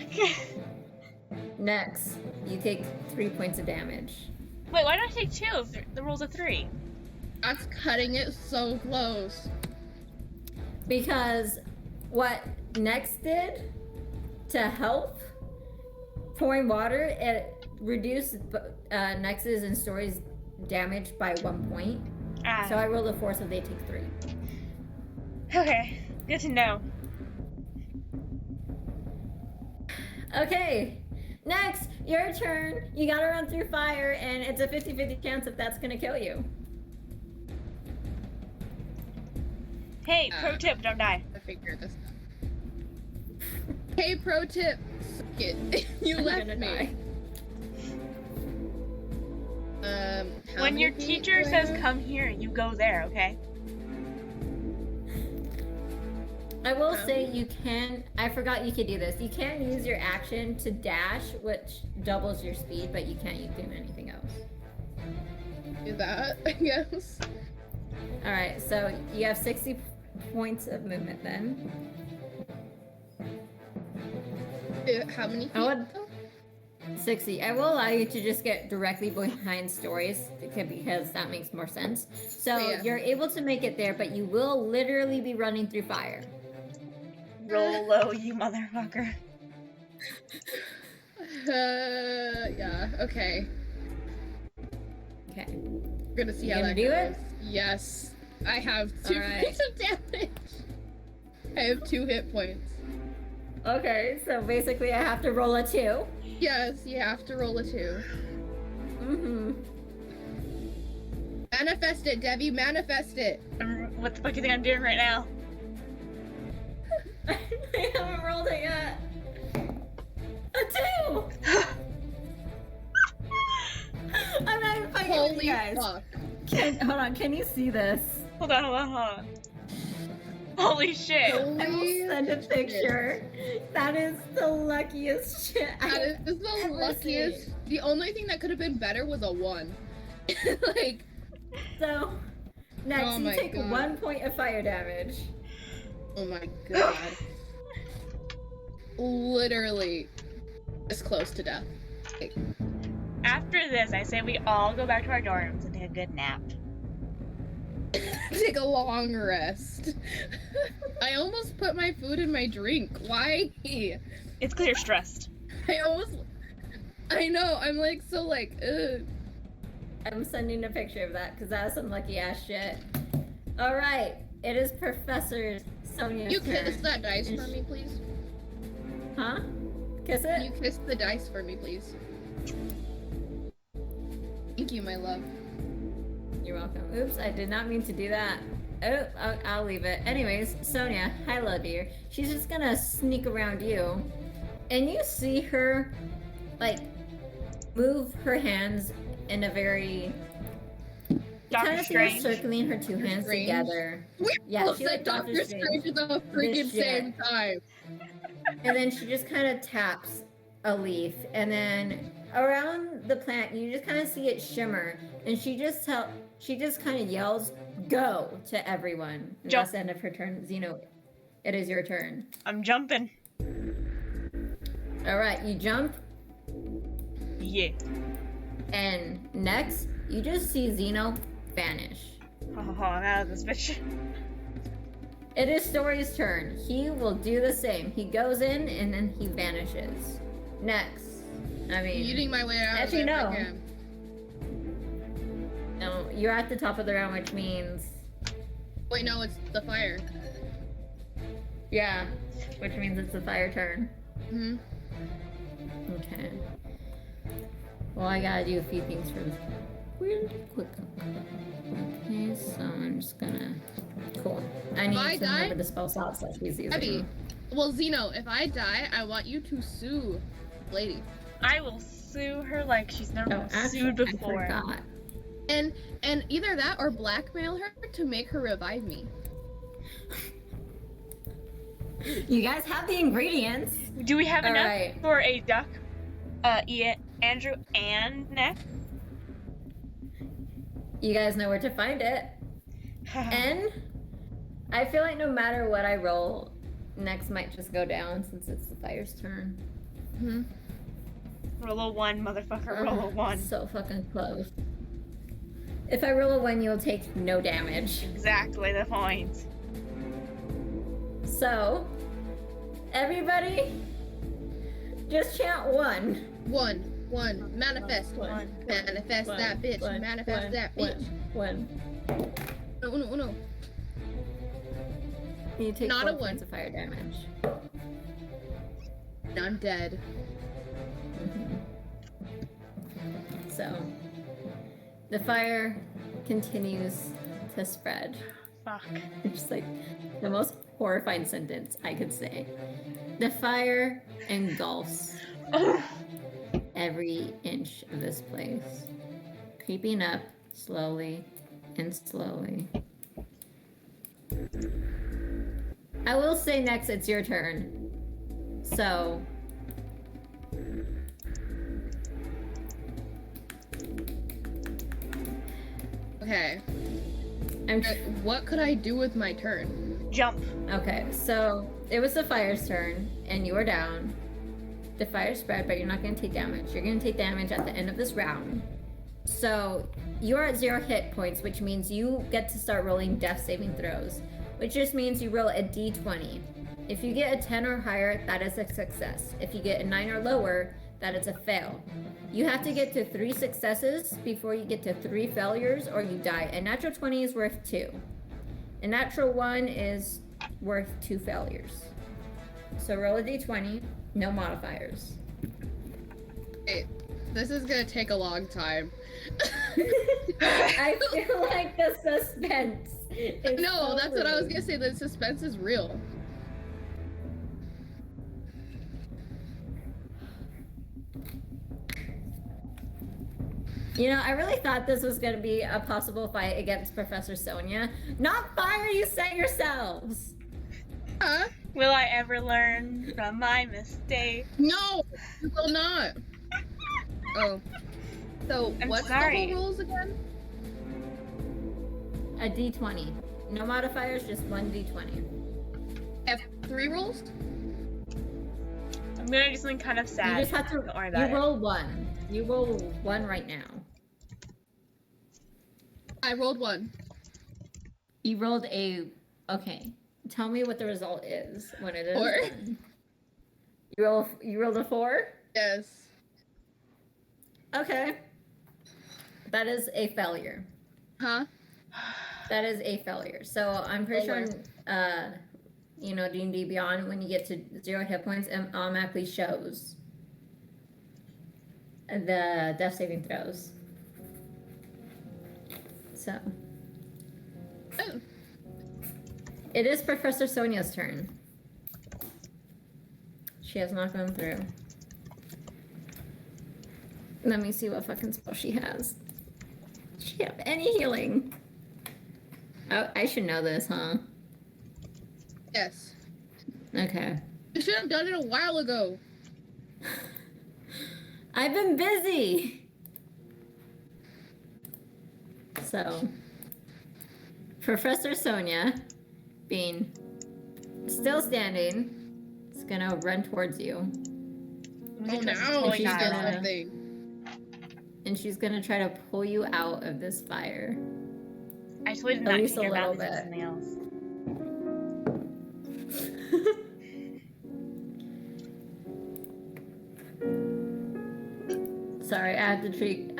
Next, you take 3 points of damage. Wait, why don't I take 2 if the rule's a 3? That's cutting it so close. Because what Next did to help pouring water, it reduced Nex's and Story's damage by 1 point. So I rolled a 4, so they take 3. Okay, good to know. Okay, Next, your turn. You gotta run through fire, and it's a 50-50 chance if that's gonna kill you. Hey, pro tip, don't die. I figured this out. Hey, pro tip. Suck it. You I'm left gonna me. die. How When many your feet teacher do I says have? come here, you go there, okay? I will say you can, I forgot you could do this. You can use your action to dash, which doubles your speed, but you can't do anything else. Do that, I guess. Alright, so you have 60 points of movement then. How many feet? I would- though? 60. I will allow you to just get directly behind Stories because that makes more sense. So Yeah. you're able to make it there, but you will literally be running through fire. Roll low, you motherfucker. Yeah, okay. Okay. We're gonna see You how gonna that do goes. it? Yes. I have 2 Alright. points of damage. I have 2 hit points. Okay, so basically I have to roll a 2. Yes, you have to roll a 2. Mm-hmm. Manifest it, Debbie, manifest it. What the fuck do you think I'm doing right now? I haven't rolled it yet. A 2! I'm not even fucking with Holy you guys. fuck. Hold on, can you see this? Hold on. Holy shit. I will Holy send a shit. picture. That is the luckiest shit That I've is the ever luckiest. seen. The only thing that could have been better was a 1. Like, So, next Oh you my take God. 1 point of fire damage. oh my god. Literally this close to death. Like, After this, I say we all go back to our dorms and take a good nap. take a long rest. I almost put my food in my drink. Why? It's because you're stressed. I know, I'm like, so like, ugh. I'm sending a picture of that because that's some lucky ass shit. Alright, it is Professor Sonia's You turn. kiss that dice And for me, please? Huh? Kiss Can it? you kiss the dice for me, please? Thank you, my love. You're welcome. Oops, I did not mean to do that. Oh, I'll leave it. Anyways, Sonia, hi love dear. She's just gonna sneak around you. And you see her, like, move her hands in a very... You Doctor kind of see her Strange. circling her 2 hands Strange? together. We Yeah, both she said like Doctor Doctor Strange. Strange at the freaking shit. same time. And then she just kind of taps a leaf, and then around the plant, you just kind of see it shimmer, and she just kind of yells, "Go!" to everyone. And Jump. that's the end of her turn. Zeno, it is your turn. I'm jumping. All right, you jump, Yeah. and next, you just see Zeno vanish. Oh, I'm out of this bitch. It is Story's turn. He will do the same. He goes in, and then he vanishes. Next, I mean, Eating my way out of Actually, there if I no. can. no, you're at the top of the round, which means, Wait, no, it's the fire. yeah, which means it's the fire turn. Hmm. Okay. Well, I gotta do a few things for this really quick. Okay, so I'm just gonna. Cool. I need I to die? remember the spell slots that she's using. Abby, well, Zeno, if I die, I want you to sue lady. I will sue her like she's never Oh, been actually, sued I before. forgot. And either that or blackmail her to make her revive me. You guys have the ingredients. Do we have enough Alright. for a duck? Andrew and Nick. You guys know where to find it. And I feel like no matter what I roll, next might just go down since it's the fire's turn. Mm-hmm. Roll a 1, motherfucker. Roll a 1. So fucking close. If I roll a 1, you'll take no damage. Exactly the point. So, everybody, just chant 1. One. Manifest. One. Manifest that bitch. Manifest that bitch. 1. No. You take Not 4 a 1. points of fire damage. And I'm dead. So, the fire continues to spread. Fuck. It's just like the most horrifying sentence I could say. The fire engulfs every inch of this place, creeping up slowly and slowly. I will say next it's your turn. So Okay. I'm What could I do with my turn? Jump. okay, so it was the fire's turn and you were down. The fire spread, but you're not gonna take damage. You're gonna take damage at the end of this round. So you're at 0 hit points, which means you get to start rolling death saving throws, which just means you roll a d20. If you get a 10 or higher, that is a success. If you get a 9 or lower, that is a fail. You have to get to 3 successes before you get to 3 failures or you die. A natural 20 is worth 2. A natural 1 is worth 2 failures. So roll a d20, no modifiers. Okay. This is gonna take a long time. I feel like the suspense is No, so that's what I was rude. gonna say. The suspense is real. You know, I really thought this was going to be a possible fight against Professor Sonia. Not fire you set yourselves! Huh? Will I ever learn from my mistake? No, you will not. Oh. So, I'm what's sorry. the whole rules again? A d20. No modifiers, just 1 d20. Have 3 rolls? I'm gonna do something kind of sad. You just have to. Don't worry You about it. roll 1. You roll 1 right now. I rolled 1. You rolled a. Okay. Tell me what the result is when it is. 4. done. You rolled a 4? Yes. Okay. That is a failure. Huh? That is a failure. So I'm pretty sure, Failure. you know, D&D Beyond, when you get to 0 hit points, it automatically shows the death saving throws. So Oh. it is Professor Sonia's turn. She has not gone through. Let me see what fucking spell she has. Does she have any healing? Oh, I should know this, huh? Yes. Okay. You should have done it a while ago. I've been busy. So, Professor Sonia, being still standing, is gonna run towards you, Oh, now totally she's not done gonna- something. and she's gonna try to pull you out of this fire. I totally did At not least take a your little mouth into bit. something else. Sorry, I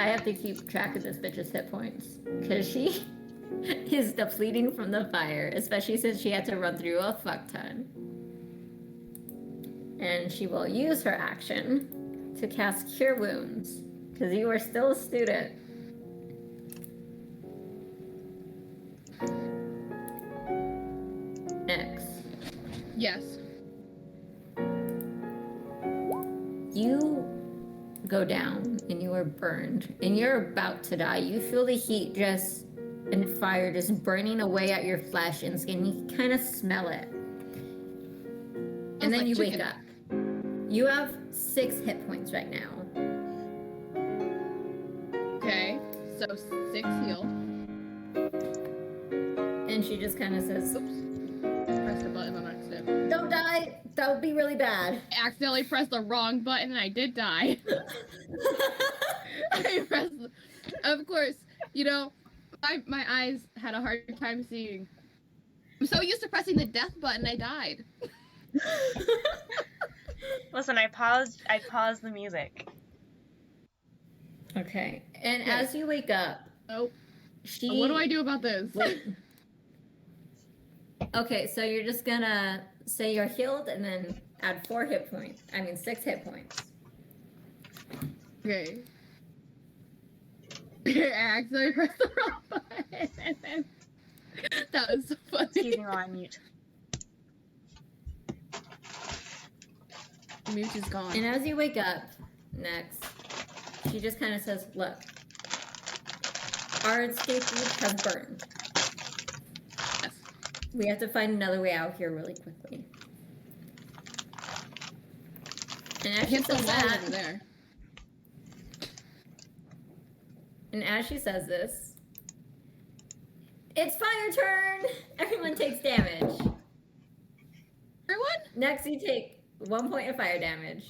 have to keep track of this bitch's hit points because she is depleting from the fire, especially since she had to run through a fuck ton. And she will use her action to cast Cure Wounds because you are still a student. X. Yes. You go down and you are burned and you're about to die. You feel the heat just and fire just burning away at your flesh and skin. You kind of smell it. And Smells then like you chicken. wake up. You have 6 hit points right now. So 6 heal. And she just kind of says, Oops. Pressed the button on accident. "Don't die. That would be really bad." I accidentally pressed the wrong button and I did die. I pressed, of course, you know, my eyes had a hard time seeing. I'm so used to pressing the death button, I died. Listen, I paused the music. Okay. And as you wake up, Oh, what do I do about this? Wait. Okay, so you're just gonna say you're healed and then add 6 hit points. Okay. I accidentally pressed the wrong button. That was so funny. Excuse me while I mute. Mute is gone. And as you wake up, next, she just kind of says, "Look, our escape route has burned. Yes. We have to find another way out here really quickly." And as she Hit the says wall that, over there. and as she says this, it's fire turn! Everyone takes damage. Everyone? Next, you take 1 point of fire damage.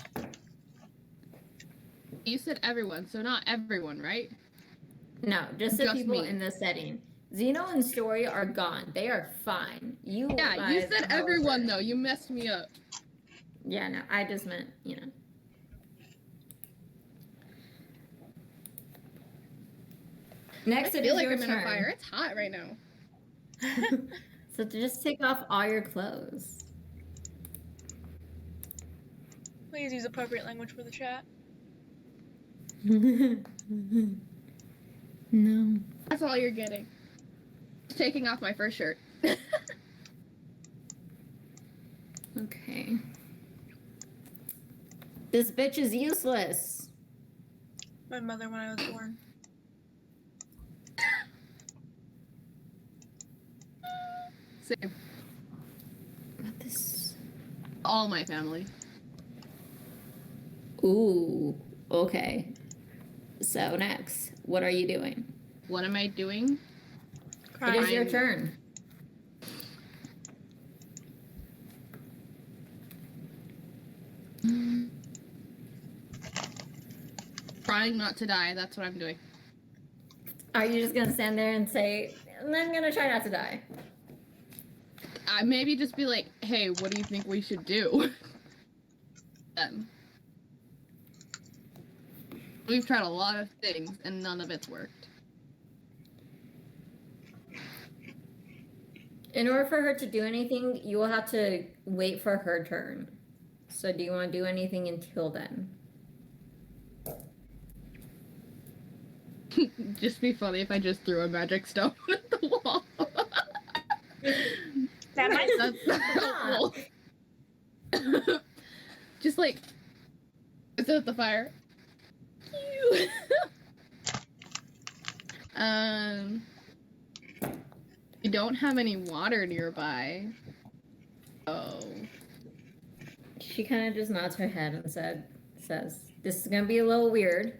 You said everyone, so not everyone, right? No, just the Just people me. in this setting. Zeno and Story are gone. They are fine. You Yeah, you guys, said everyone though. You messed me up. Yeah, no, I just meant, Next, I it feel is like your I'm in a turn. fire. It's hot right now. So to just take off all your clothes. Please use appropriate language for the chat. No. That's all you're getting. Taking off my first shirt. Okay. This bitch is useless. My mother when I was born. Same. This. All my family. Ooh. Okay. So next, what are you doing? What am I doing? It is your turn. Trying not to die. That's what I'm doing. Are you just gonna stand there and say, "I'm gonna try not to die"? Maybe just be like, hey, what do you think we should do? We've tried a lot of things and none of it's worked. In order for her to do anything, you will have to wait for her turn. So do you want to do anything until then? Just be funny if I just threw a magic stone at the wall. That might That's helpful. Just like, is it the fire? We don't have any water nearby. Oh. She kind of just nods her head and says, "This is gonna be a little weird,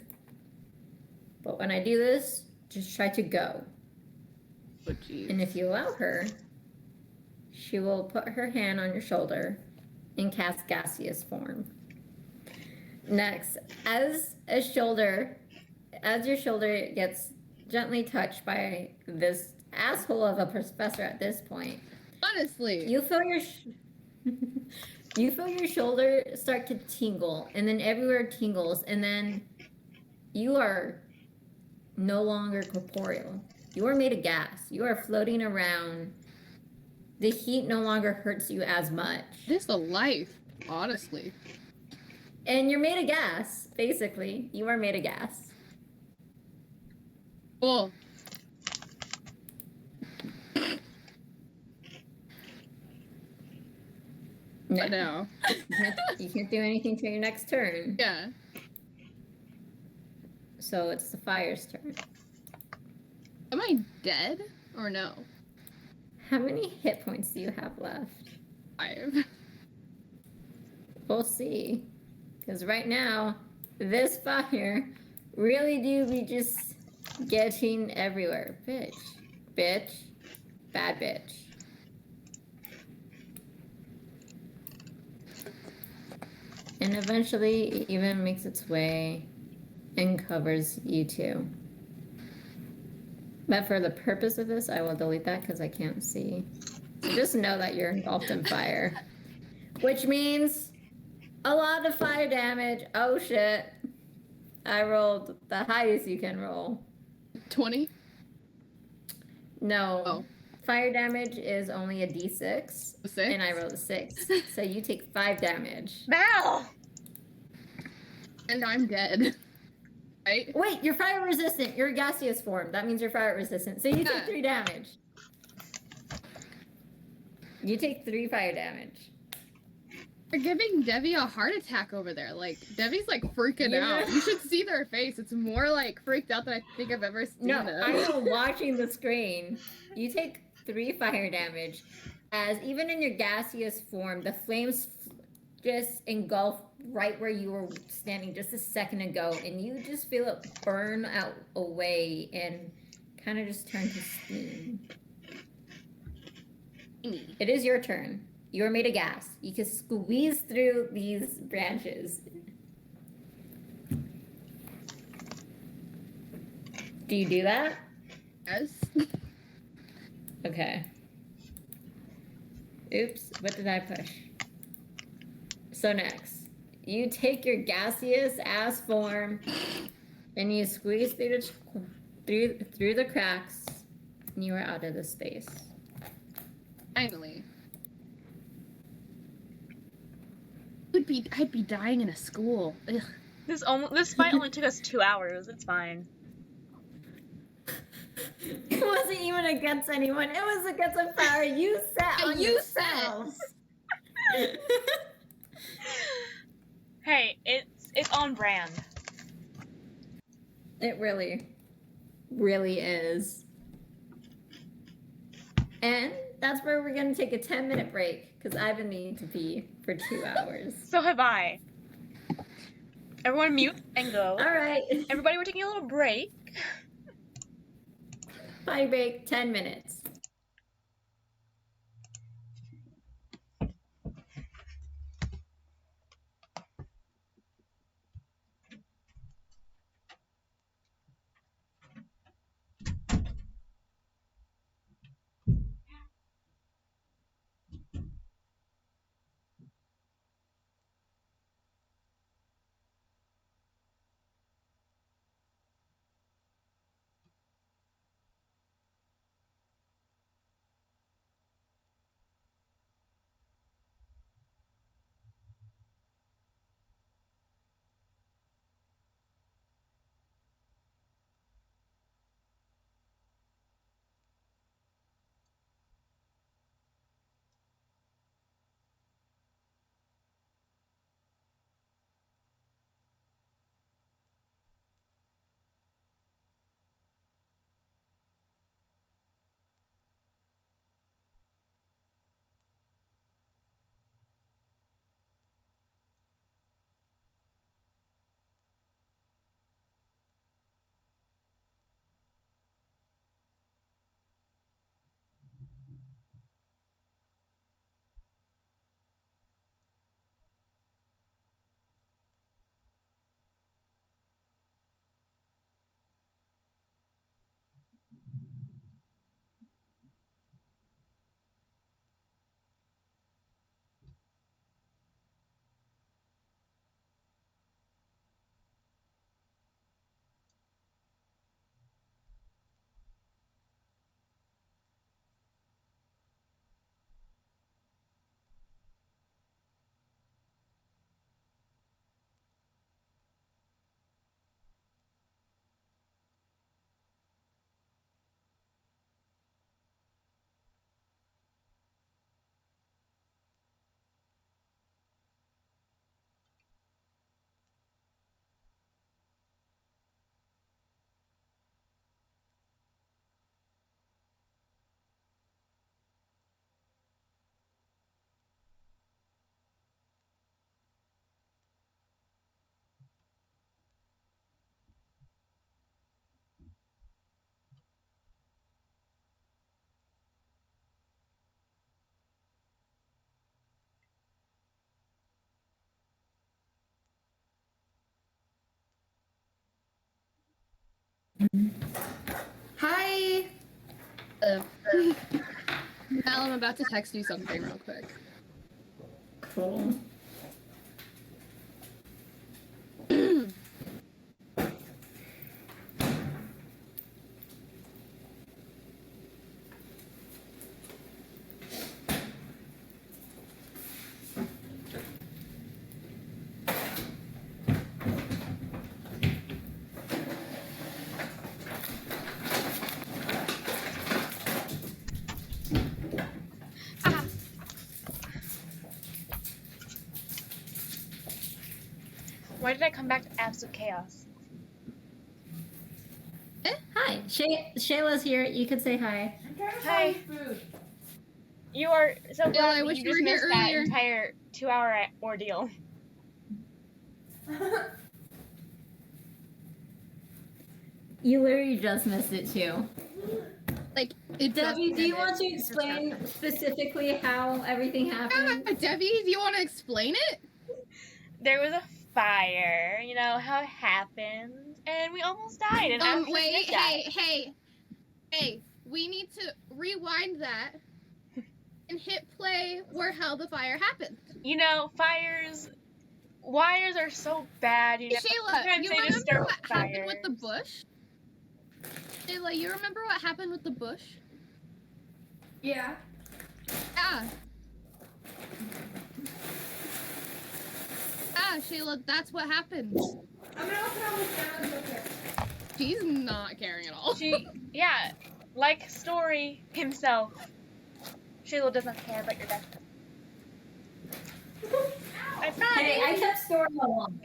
but when I do this, just try to go. Oh, geez. And if you allow her, she will put her hand on your shoulder and cast gaseous form." Next, as your shoulder gets gently touched by this asshole of a professor at this point, Honestly. you feel your you feel your shoulder start to tingle, and then everywhere tingles, and then you are no longer corporeal. You are made of gas. You are floating around. The heat no longer hurts you as much. Just a life, honestly. And you're made of gas, basically. You are made of gas. Cool. No. You can't do anything till your next turn. Yeah. So it's the fire's turn. Am I dead or no? How many hit points do you have left? 5. We'll see. Because right now, this fire really do be just Getting everywhere. Bitch. Bitch. Bad bitch. And eventually it even makes its way and covers you too. But for the purpose of this, I will delete that because I can't see. So just know that you're engulfed in fire. Which means a lot of fire damage. Oh shit. I rolled the highest you can roll. 20? No. Oh. Fire damage is only a d6. 6? And I rolled a 6. So you take 5 damage. Mal! And I'm dead. Right? Wait, you're fire resistant. You're a gaseous form. That means you're fire resistant. So you take 3 damage. You take 3 fire damage. They're giving Debbie a heart attack over there. Like, Debbie's like freaking out. You should see their face. It's more like freaked out than I think I've ever seen them. I am watching the screen. You take 3 fire damage. As even in your gaseous form, the flames just engulf right where you were standing just a second ago, and you just feel it burn out away and kind of just turn to steam. It is your turn. You are made of gas. You can squeeze through these branches. Do you do that? Yes. Okay. Oops, what did I push? So next, you take your gaseous ass form and you squeeze through the cracks, and you are out of the space. Finally. I'd be dying in a school. Ugh. This fight only took us 2 hours. It's fine. It wasn't even against anyone. It was against a power you set on yourselves. Hey, it's on brand. It really, really is. And that's where we're going to take a 10-minute break because I've been needing to pee for 2 hours. So have I. Everyone mute and go. All right. Everybody, we're taking a little break. Potty break, 10 minutes. Hi. Mal, I'm about to text you something real quick. Cool. Why did I come back to absolute chaos? Hi, Shayla's here. You could say hi. Hi. You are so Bill, glad I that wish you you just were here missed that earlier. entire 2-hour ordeal. You literally just missed it too. Like, it Debbie, do you ended. want to explain specifically how everything happened? Yeah, Debbie, do you want to explain it? There was a fire, you know how it happened, and we almost died. And after Wait, we did die, hey, we need to rewind that and hit play where how the fire happened. you know, wires are so bad. You know, Shayla, sometimes you they just remember start what with happened with the fires. bush? Shayla, you remember what happened with the bush? Yeah. Shayla, that's what happened. I'm gonna open all this down real quick. She's not caring at all. Yeah, like Story himself. Shayla does not care about your death. Hey, I kept Story along.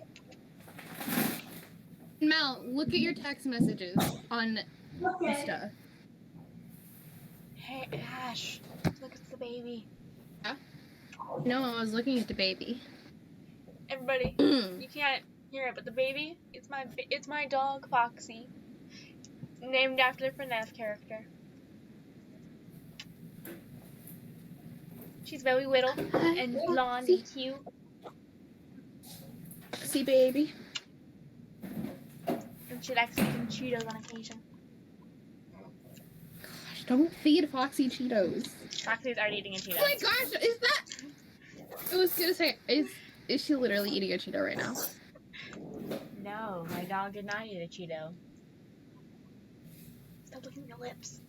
Mel, look at your text messages on Okay. Insta. Hey, Ash, look, it's the baby. No, I was looking at the baby. Everybody, you can't hear it, but the baby, it's my dog Foxy, named after the FNAF character. She's very little and blonde and cute. See, baby. And she likes eating Cheetos on occasion. Gosh, don't feed Foxy Cheetos. Foxy's already eating a Cheeto. Oh my gosh, is that? I was gonna say, is she literally eating a Cheeto right now? No, my dog did not eat a Cheeto. Stop licking your lips.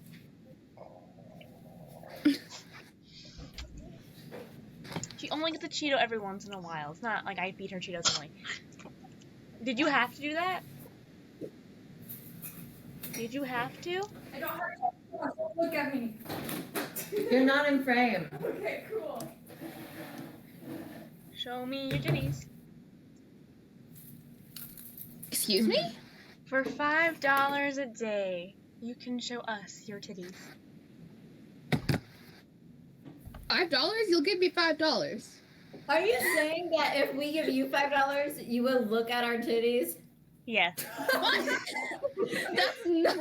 She only gets a Cheeto every once in a while. It's not like I feed her Cheetos only. Did you have to do that? Did you have to? I don't have to. Look at me. You're not in frame. Okay, cool. Show me your titties. Excuse me? For $5 a day, you can show us your titties. $5? You'll give me $5. Are you saying that if we give you $5, you will look at our titties? Yes. What? That's not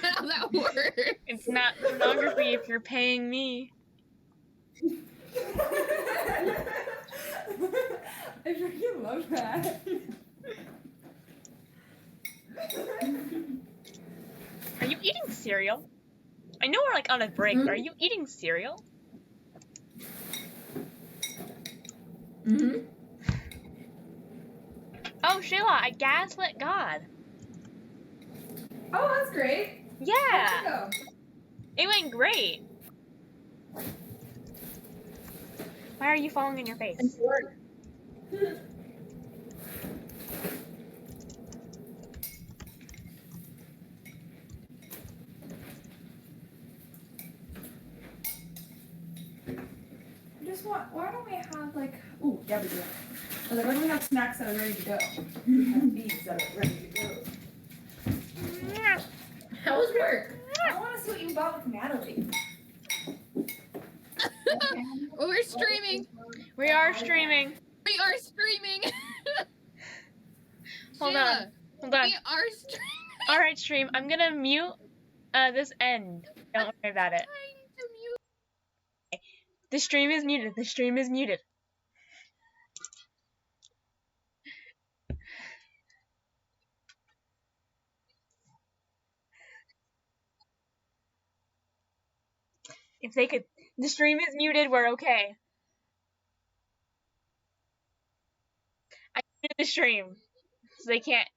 how that works. It's not pornography if you're paying me. I freaking love that. Are you eating cereal? I know we're like on a break, but are you eating cereal? Mm-hmm. Oh, Shayla, I gaslit God. Oh, that's great. Yeah. How'd it go? It went great. Why are you falling in your face? Why don't we have like, ooh, yeah, we do. I was like, why don't we have snacks that are ready to go? We have beans that are ready to go. How was work? I want to see what you bought with Natalie. Well, we're streaming. We are streaming. We are streaming. Hold Shayla, on. Hold on. we are streaming. Alright, stream. I'm gonna mute this end. Don't worry about it. Trying to mute. The stream is muted. The stream is muted. If they could, the stream is muted. We're okay. I muted the stream, so they can't.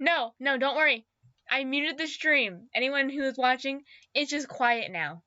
No, don't worry. I muted the stream. Anyone who is watching, it's just quiet now.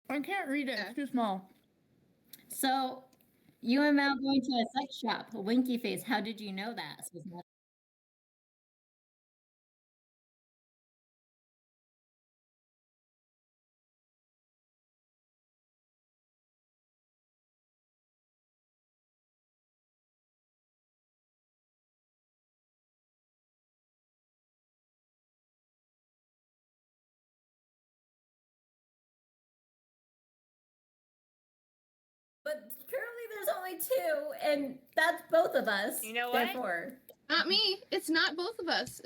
I can't read it. It's too small. So, you and Mal going to a sex shop, a winky face. How did you know that? But currently there's only two, and that's both of us. You know what? Therefore, Not me. It's not both of us.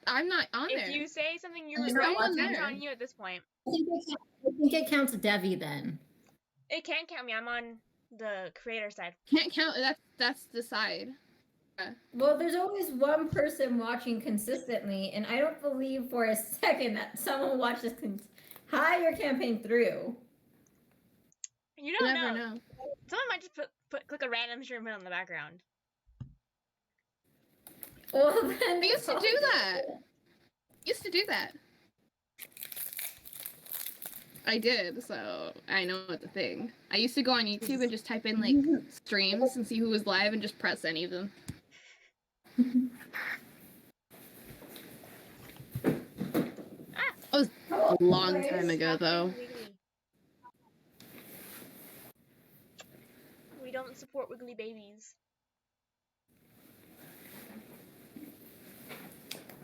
I'm not on there. If you say something you There's regret, no one it's there. on you at this point. I think it counts Devi then. It can't count me. I'm on the creator side. Can't count. That's the side. Well, there's always one person watching consistently, and I don't believe for a second that someone watches your campaign through. You don't never know. know. Someone might just click a random stream in the background. Well, then I used to do that. I did, so I know it's a thing. I used to go on YouTube and just type in like streams and see who was live and just press any of them. That was a long time ago, though. We don't support wiggly babies.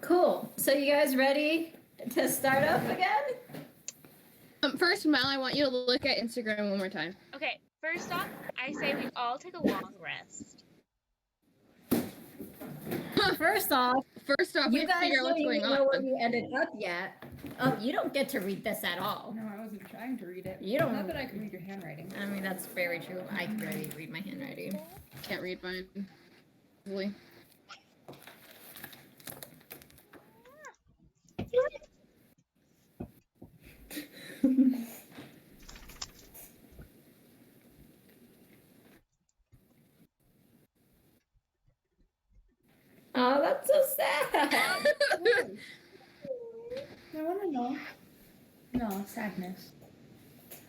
Cool. So you guys ready to start up again? First, Mal, I want you to look at Instagram one more time. Okay, first off, I say we all take a long rest. First off, we you have to guys figure out don't what's even going know where on. you ended up yet. Oh, you don't get to read this at all. No, I wasn't trying to read it. You don't. Not that I could read your handwriting. I mean, that's very true. I can barely read my handwriting. Can't read mine easily. No, sadness.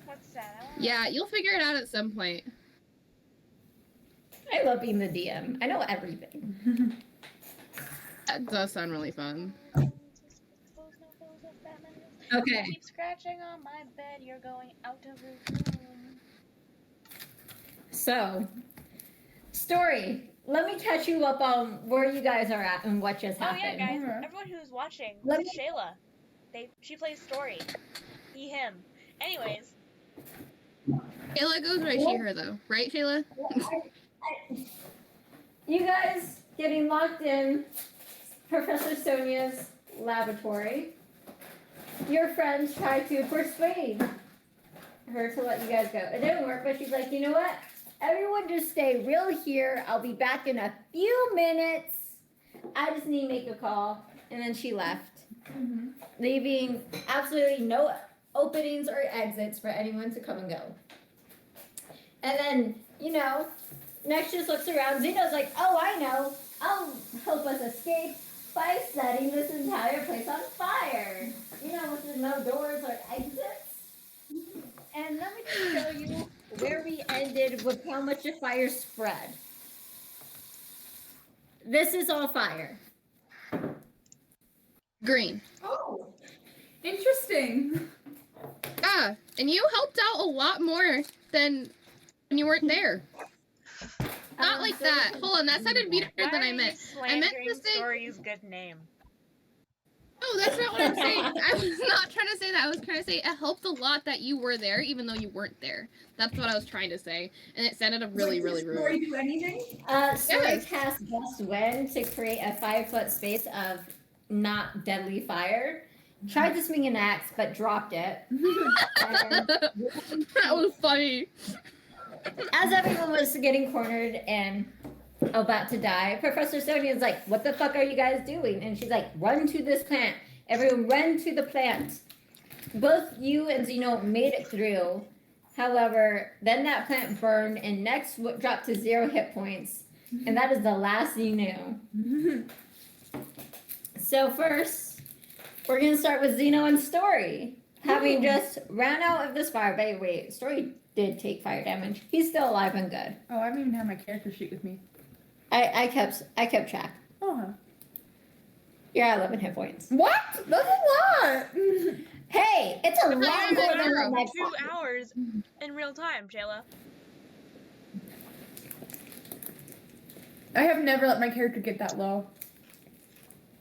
What's that? Yeah, you'll figure it out at some point. I love being the DM. I know everything. That does sound really fun. Okay. Keep scratching on my bed. You're going out of the room. So, story. Let me catch you up on where you guys are at and what just happened. Oh yeah, guys! Alright. Everyone who's watching, Let this is Shayla. She plays Story. He, him. Anyways, Shayla goes right, she, her, though. Right, Shayla? You guys getting locked in Professor Sonia's laboratory. Your friends tried to persuade her to let you guys go. It didn't work, but she's like, you know what? Everyone just stay real here. I'll be back in a few minutes. I just need to make a call. And then she left, leaving absolutely no openings or exits for anyone to come and go. And then, Next just looks around. Xeno's like, oh, I know. I'll help us escape by setting this entire place on fire. With no doors or exits. And let me just show you where we ended with how much the fire spread. This is all fire. Green. Oh, interesting. Ah, and you helped out a lot more than when you weren't there. Not like that. Hold on, that sounded better why than are I you meant. I meant to slandering say. Story's good name? No, that's not what I'm saying. I was not trying to say that. I was trying to say it helped a lot that you were there, even though you weren't there. That's what I was trying to say, and it sounded really, really rude. Story do anything? Story Yes. cast Gust Wind to create a 5-foot space of not deadly fire. Tried to swing an axe, but dropped it. And That was funny. as everyone was getting cornered and about to die, Professor Sonia's like, what the fuck are you guys doing? And she's like, run to this plant. Everyone run to the plant. Both you and Zeno made it through. However, then that plant burned and next dropped to 0 hit points. And that is the last you knew. So first, we're going to start with Zeno and Story. Having just ran out of this fire. Wait, Story did take fire damage. He's still alive and good. Oh, I don't even have my character sheet with me. I kept track. Oh. You're at 11 hit points. What? That's a lot. Hey, it's a I lot had more a than zero. my 2 hours in real time, Shayla. I have never let my character get that low.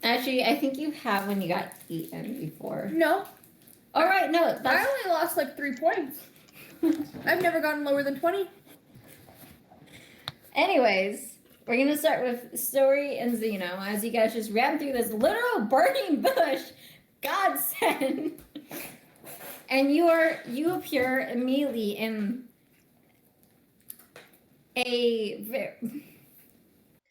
Actually, I think you have when you got eaten before. No. All right, no, I that's only lost like 3 points. I've never gotten lower than 20. Anyways, we're gonna start with Story and Zeno as you guys just ran through this literal burning bush, godsend, and you appear immediately in a.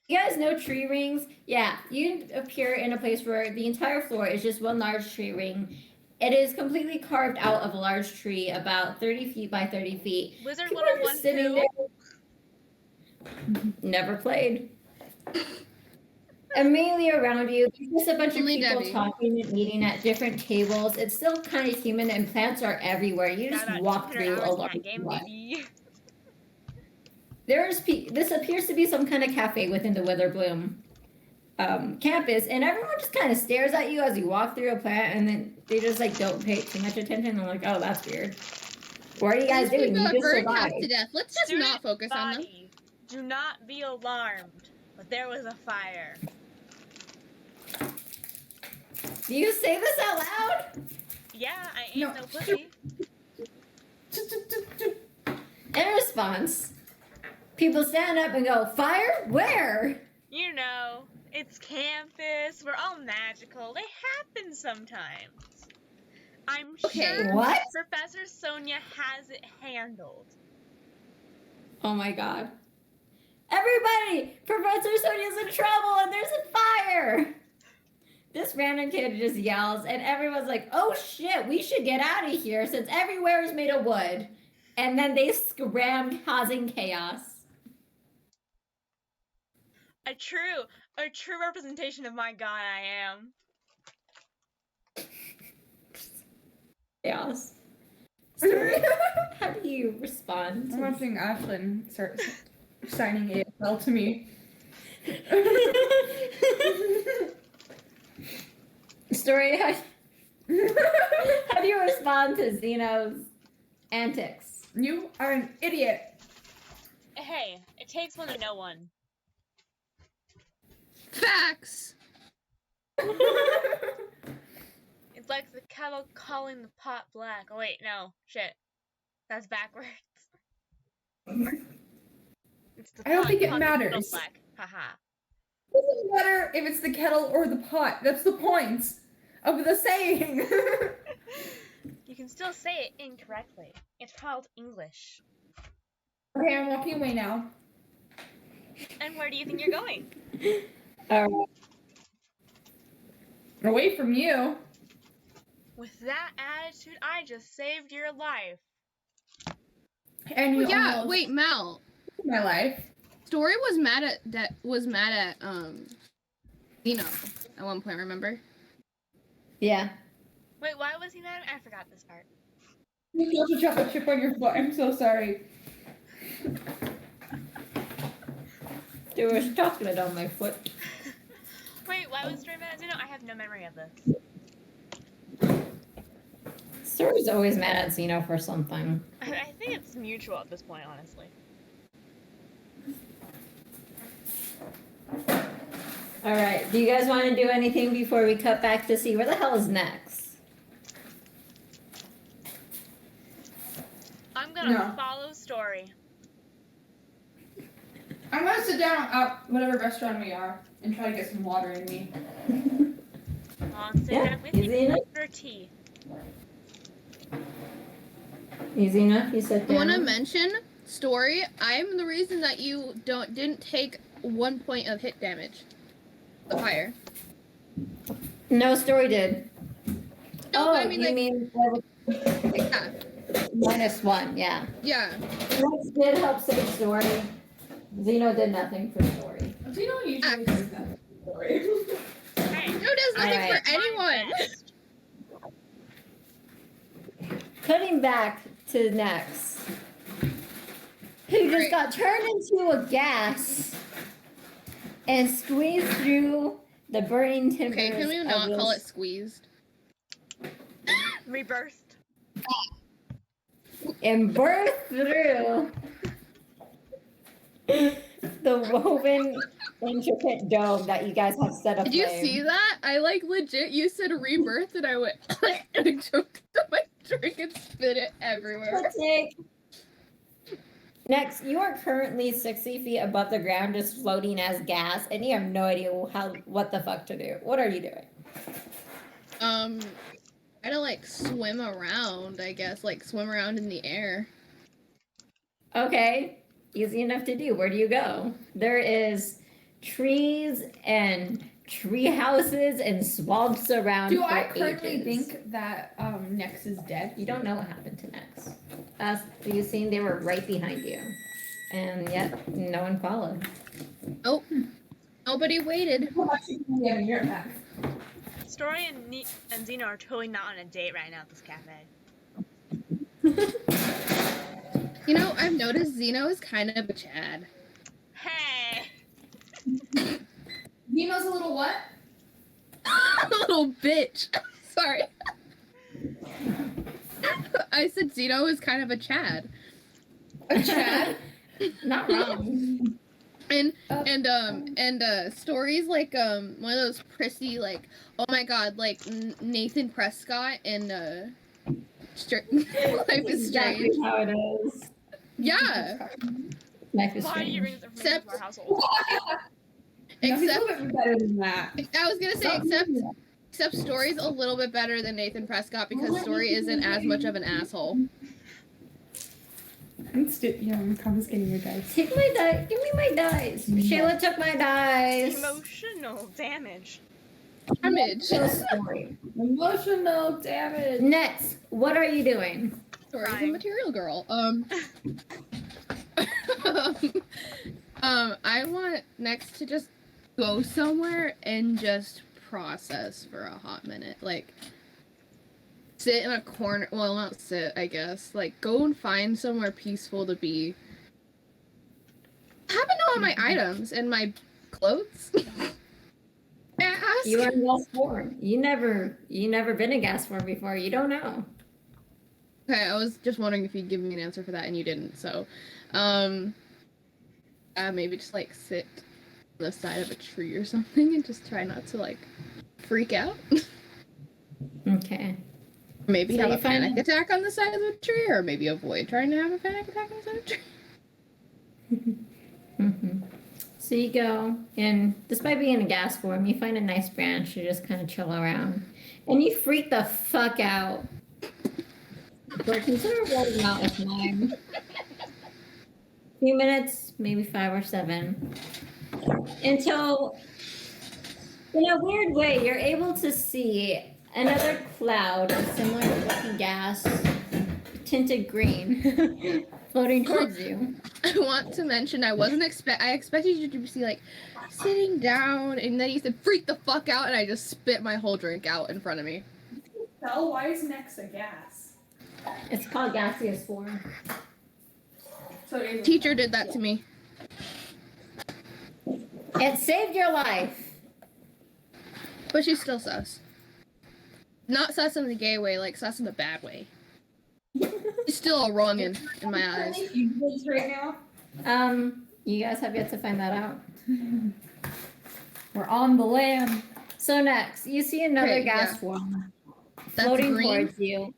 You guys know tree rings? Yeah, you appear in a place where the entire floor is just one large tree ring. It is completely carved out of a large tree, about 30 feet by 30 feet. Wizard People are 101 just sitting who? there. Never played. Immediately around you, there's just a bunch of Only people Debbie. talking and eating at different tables. It's still kind of humid, and plants are everywhere. You just Got about walk 200 through a hours in large that game, lot. baby. This appears to be some kind of cafe within the Witherbloom campus, and everyone just kind of stares at you as you walk through a plant, and then they just like don't pay too much attention. They're like, "Oh, that's weird. What are you guys These doing? people You are just burned half survived." to death. Let's just Student not focus on them. body, do not be alarmed, but there was a fire. Do you say this out loud? Yeah, I ain't No. no pussy. In response, people stand up and go, "Fire? Where?" You know, it's campus. We're all magical. They happen sometimes. I'm Okay, sure what? Professor Sonia has it handled. Oh my god. Everybody! Professor Sonia's in trouble and there's a fire! This random kid just yells, and everyone's like, oh shit, we should get out of here since everywhere is made of wood. And then they scrammed, causing chaos. A true representation of my god I am. chaos. Story, how do you respond? I'm watching Ashlyn start signing ASL to me. Story, how do you respond to Xeno's antics? You are an idiot. Hey, it takes one to know one. Facts. It's like the kettle calling the pot black. Oh wait, no, shit, that's backwards. It's the I don't pot think it calling the kettle matters. black. Haha. It doesn't matter if it's the kettle or the pot. That's the point of the saying. You can still say it incorrectly. It's called English. Okay, I'm walking away now. And where do you think you're going? Away from you. With that attitude, I just saved your life. And you Yeah, almost wait, Mel. saved my life. Story was mad at Zeno at one point, remember? Yeah. Wait, why was he mad? I forgot this part. You got a chocolate chip on your foot. I'm so sorry. There was chocolate on my foot. Wait, why was Story mad at Zeno? I have no memory of this. Story's always mad at Xeno for something. I think it's mutual at this point, honestly. Alright, do you guys want to do anything before we cut back to see where the hell is next? I'm gonna No. follow Story. I'm gonna sit down at whatever restaurant we are and try to get some water in me. I'll sit Yeah, down with easy you enough. for tea. Easy enough, you said I want to down? mention, Story, I'm the reason that you didn't take 1 point of hit damage. The fire. No, Story did. No, Oh, but I mean, you like, mean yeah, -1, yeah. yeah. Rex did help save Story. Xeno did nothing for Story. Do you know usually does that story? Hey, No, does nothing Alright. for anyone. best. Cutting back to Nex, who just Right. got turned into a gas and squeezed through the burning timbers. Okay, can we of not call it this- squeezed? Rebirthed. and birthed through the woven, intricate dome that you guys have set up. Did you see that? I like legit. You said rebirth, and I went and I choked on my drink and spit it everywhere. Next, you are currently 60 feet above the ground, just floating as gas, and you have no idea what the fuck to do. What are you doing? Try to like swim around. I guess like swim around in the air. Okay, easy enough to do. Where do you go? There is trees and tree houses and swamps around. Do for I currently ages. think that Nex is dead? You don't know what happened to Nex. As you seen, they were right behind you, and yet no one followed. Oh, nobody waited. Yeah, you're back. Story and Xeno are totally not on a date right now at this cafe. You know, I've noticed Zeno is kind of a Chad. Hey! Nino's a little what? A little bitch. Sorry. I said Zeno is kind of a Chad. A Chad? Not wrong. And stories like one of those prissy like, oh my god, like Nathan Prescott in Life is Exactly Strange. how it is. Yeah. Life is Why do you strange. bring this information to our household? No, he's a Except little bit better than that. I was gonna say except Story's a little bit better than Nathan Prescott because Story isn't as much of an asshole. I'm confiscating your dice. Take my dice. Give me my dice. Shayla took my dice. Emotional damage. Damage. Tell a story. Emotional damage. Next, what are you doing? Story's a Crying. material girl. I want Next to just go somewhere and just process for a hot minute. Like sit in a corner. Well, not sit, I guess. Like, go and find somewhere peaceful to be. I happen to know all my items and my clothes. Ask. You are in gas form. You never been in gas form before. You don't know. Okay, I was just wondering if you'd give me an answer for that, and you didn't. So, maybe just like sit on the side of a tree or something, and just try not to like freak out. Okay. Maybe So have you a panic find- attack on the side of the tree, or maybe avoid trying to have a panic attack on the side of the tree. Mm-hmm. So you go, and despite being in gas form, you find a nice branch to just kind of chill around, and you freak the fuck out. For a considerable amount of time. A few minutes, maybe 5 or 7, until, in a weird way, you're able to see another cloud of similar looking gas, tinted green, floating towards you. I want to mention I expected you to see like sitting down, and then you said freak the fuck out, and I just spit my whole drink out in front of me. Tell why is next a gas? It's called gaseous form. So it is Teacher did that to me. It saved your life. But she's still sus. Not sus in the gay way, like sus in the bad way. She's still a wrongin' in my eyes. right now. You guys have yet to find that out. We're on the lam. So next, you see another Okay, gas yeah. form That's floating green? towards you.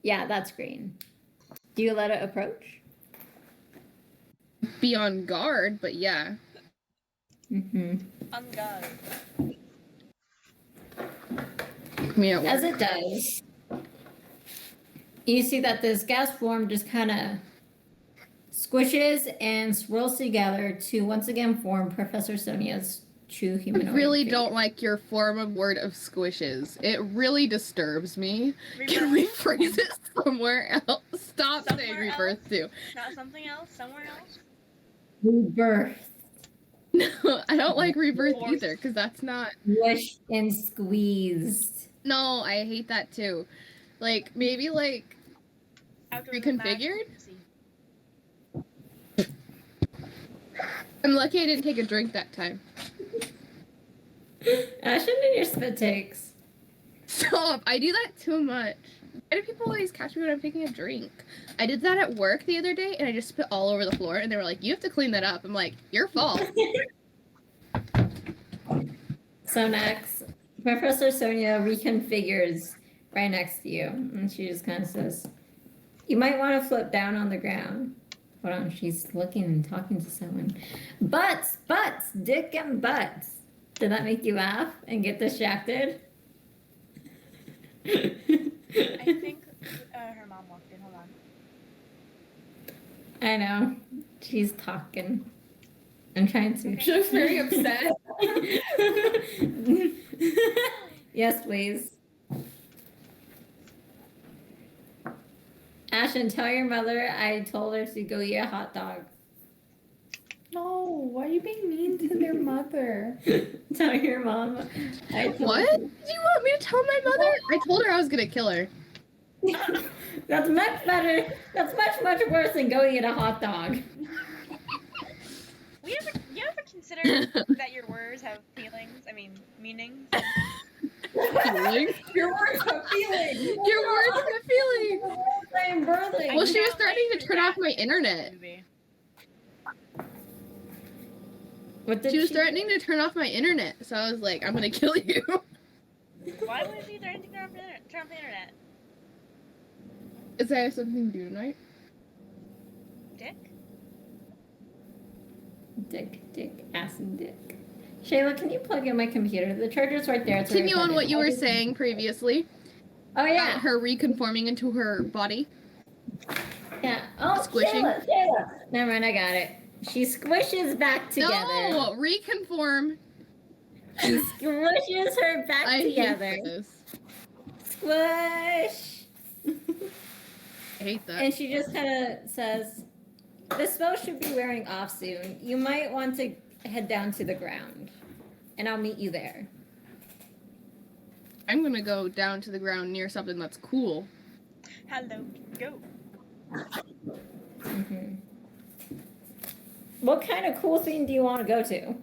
Yeah, that's green. Do you let it approach? Be on guard, but yeah. Mm-hmm. On guard. Me at As work. it does, you see that this gas form just kind of squishes and swirls together to once again form Professor Sonia's true I humanoid really figure. don't like your form of word of squishes. It really disturbs me. Can we phrase it somewhere else? Stop saying Somewhere rebirth too. Not something else? Somewhere else? Rebirth, No, I don't like rebirth Force. either, because that's not. squished and squeezed. No, I hate that too. Like, maybe like After the reconfigured? match, I'm lucky I didn't take a drink that time. Ashton and your spit takes. Stop! I do that too much. Why do people always catch me when I'm taking a drink? I did that at work the other day, and I just spit all over the floor, and they were like, "You have to clean that up." I'm like, "Your fault." So next, Professor Sonia reconfigures right next to you, and she just kind of says, "You might want to flip down on the ground." Hold on, she's looking and talking to someone. Butts, dick and butts. Did that make you laugh and get distracted? I think her mom walked in. Hold on. I know. She's talking. I'm trying to. She looks very upset. Yes, please. Ashton, tell your mother I told her to go eat a hot dog. No, why are you being mean to their mother? Tell your mom. I told What? her- Do you want me to tell my mother? I told her I was gonna kill her. That's much better. That's much worse than go eat a hot dog. You ever consider that your words have feelings? I mean, meanings? Feeling? Your words have feelings. Your words have feeling. I'm birthing. Well, she was Sound starting like to turn off my that internet. movie. What did She was threatening to turn off my internet, so I was like, "I'm gonna kill you." Why would she threaten to turn off the internet? Is that something to do tonight? Dick? Dick, ass and dick. Shayla, can you plug in my computer? The charger's right there. It's Continue already on what plugged you in. were saying previously Oh about yeah, her reconforming into her body. yeah. Oh, Squishing. Shayla. Never mind, I got it. She squishes back together. No, reconform. She squishes her back I together. hate this. Squish. I hate that. And she just kind of says, "The spell should be wearing off soon. You might want to head down to the ground, and I'll meet you there." I'm gonna go down to the ground near something that's cool. Hello, go. What kind of cool thing do you want to go to?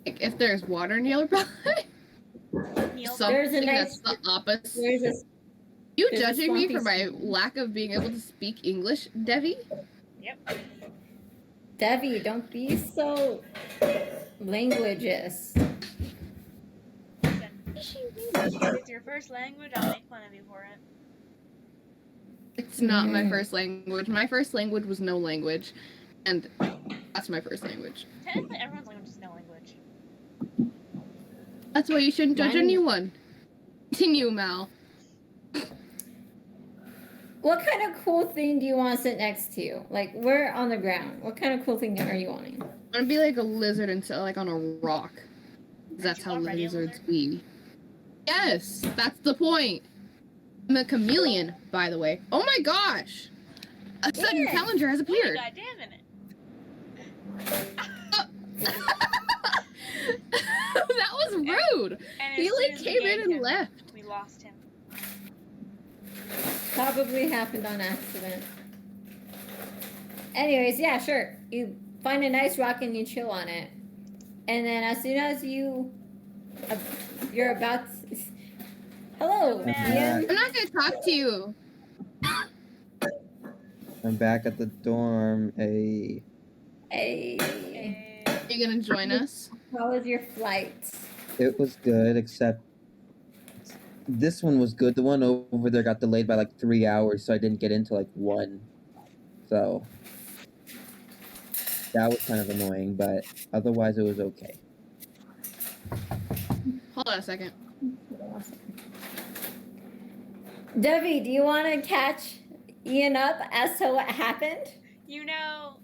Like if there's water nearby. Neil, There's a Something nice- that's the opposite. There's a You there's a judging me swampy for my stream. lack of being able to speak English, Devi? Yep. Debbie, don't be so languageous. If it's your first language, I'll make fun of you for it. It's not my first language. My first language was no language, and that's my first language. Technically, everyone's language is no language. That's why you shouldn't judge Mine is- anyone. Continue, Mal. What kind of cool thing do you want to sit next to you? Like, we're on the ground. What kind of cool thing are you wanting? I'm gonna be like a lizard and sit like on a rock. That's you how already a lizards lizard? be. Yes, that's the point. I'm a chameleon, by the way. Oh my gosh! A sudden Yeah. challenger has Wait a appeared. goddamn minute. That was rude. And He as soon like as we came in gained and him, left. We lost him. Probably happened on accident. Anyways, yeah, sure. You find a nice rock and you chill on it. And then as soon as you're about to... Hello, man. Ian. I'm not gonna talk to you. I'm back at the dorm. Hey, Hey. Are you gonna join us? How was your flight? it was good, except this one was good. The one over there got delayed by like 3 hours, so I didn't get into like 1. So that was kind of annoying, but otherwise it was okay. Hold on a second. Debbie, do you want to catch Ian up as to what happened? You know,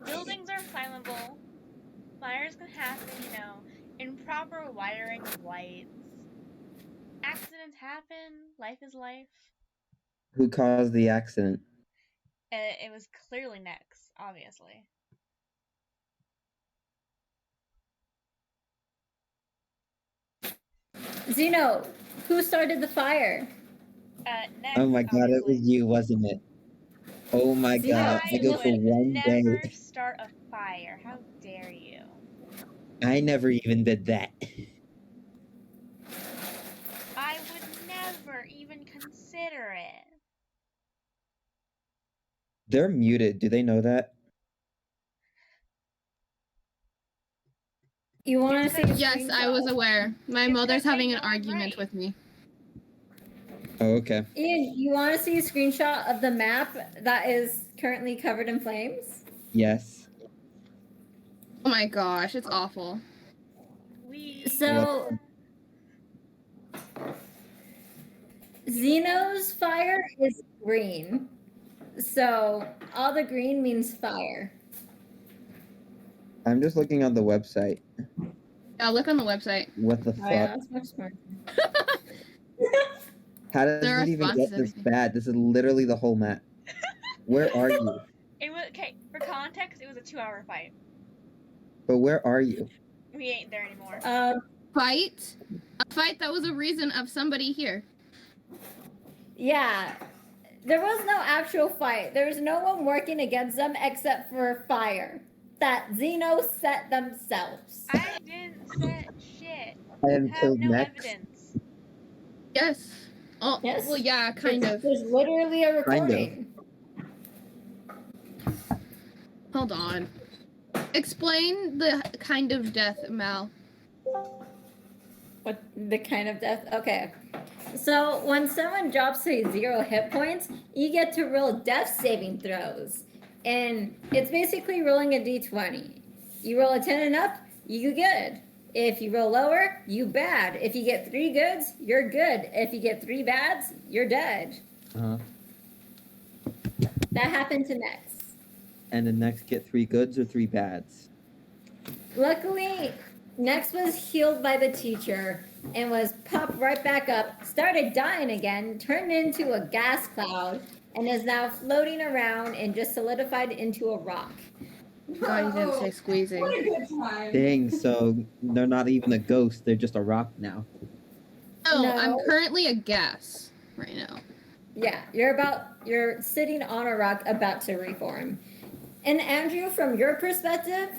buildings are flammable. Fires can happen, you know. Improper wiring of lights. Accidents happen. Life is life. Who caused the accident? It was clearly Nex, obviously. Zeno, who started the fire? Nex, Oh my god, it was obviously. you, wasn't it? Oh my See, god, I I go would for one never day. start a fire. How dare you? I never even did that. I would never even consider it. They're muted. Do they know that? You want to see? a Yes, I was screenshot? aware. My It's mother's 'cause they having an know I'm argument right. with me. Oh, okay. Ian, you want to see a screenshot of the map that is currently covered in flames? Yes. Oh my gosh, it's awful. So, Zeno's fire is green. So, all the green means fire. I'm just looking on the website. Yeah, look on the website. What the Oh, fuck? yeah, that's much smarter. How does Their it even response get is this everything. bad? This is literally the whole map. Where are you? It was okay. For context, it was a 2-hour fight. But where are you? We ain't there anymore. Fight? A fight that was a reason of somebody here. Yeah. There was no actual fight. There's no one working against them except for fire that Zeno set themselves. I didn't set shit. I am Have killed no next. evidence. Yes. Oh, Yes. well, yeah, kind of. There's literally a Kind of. recording. Hold on. Explain the kind of death, Mal. What the kind of death? Okay. So when someone drops to 0 hit points, you get to roll death saving throws. And it's basically rolling a d20. You roll a 10 and up, you good. If you roll lower, you bad. If you get 3 goods, you're good. If you get 3 bads, you're dead. Uh-huh. That happened to Nex. And the next get 3 goods or 3 bads. Luckily, Nex was healed by the teacher and was popped right back up, started dying again, turned into a gas cloud, and is now floating around and just solidified into a rock. God, you didn't say squeezing. What a good time. Dang, so they're not even a ghost, they're just a rock now. No, No. I'm currently a gas right now. Yeah, you're sitting on a rock about to reform. And Andrew, from your perspective,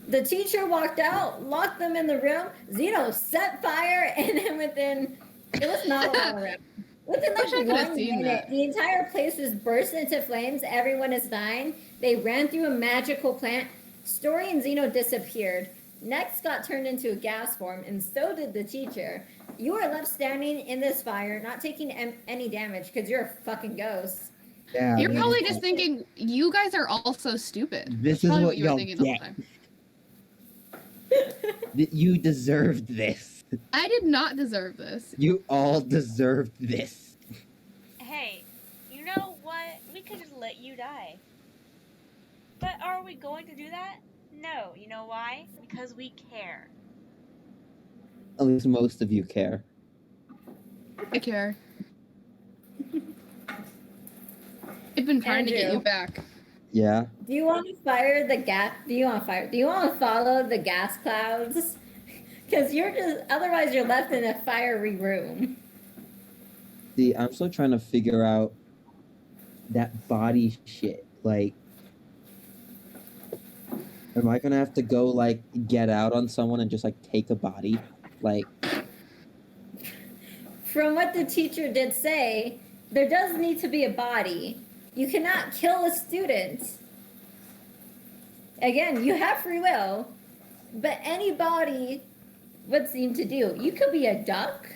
the teacher walked out, locked them in the room. Zeno set fire, and then it was not a long round. Within Wish I like could have 1 seen minute, that. the entire place just burst into flames. Everyone is dying. They ran through a magical plant. Story and Zeno disappeared. Next got turned into a gas form, and so did the teacher. You are left standing in this fire, not taking any damage because you're a fucking ghost. Yeah. You're you probably just- just thinking, you guys are all so stupid. This That's is probably what you were y'all thinking the whole get. time. You deserved this. I did not deserve this. You all deserved this. Hey, you know what? We could just let you die. But are we going to do that? No. You know why? Because we care. At least most of you care. I care. I've been trying to get Andrew. you back. Yeah. Do you want to fire the gas? Do you want to follow the gas clouds? Because otherwise you're left in a fiery room. See, I'm still trying to figure out that body shit. Like, am I gonna have to go like get out on someone and just like take a body? Like, From what the teacher did say, there does need to be a body. You cannot kill a student. Again, you have free will, but anybody would seem to do. You could be a duck.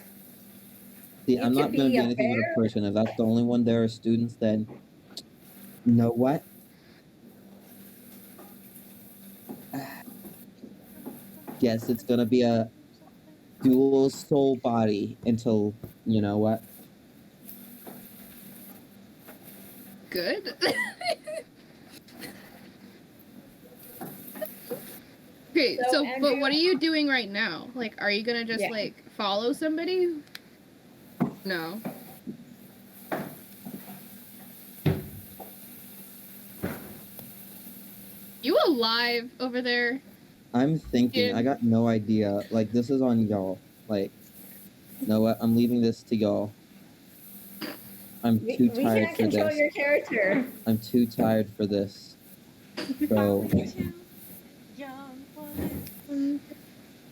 see, You I'm could not gonna be be a anything but bear. a person. If that's the only one there are students, then you know what? Guess it's gonna be a dual soul body until you know what? Good. Okay, So, so Andrew- but what are you doing right now? Like, are you gonna just Yeah. like follow somebody? No. You alive over there? I'm thinking. Dude. I got no idea. Like, this is on y'all. Like, you know what? I'm leaving this to y'all. I'm We too tired can't for control this. your character. I'm too tired for this. So, Too young for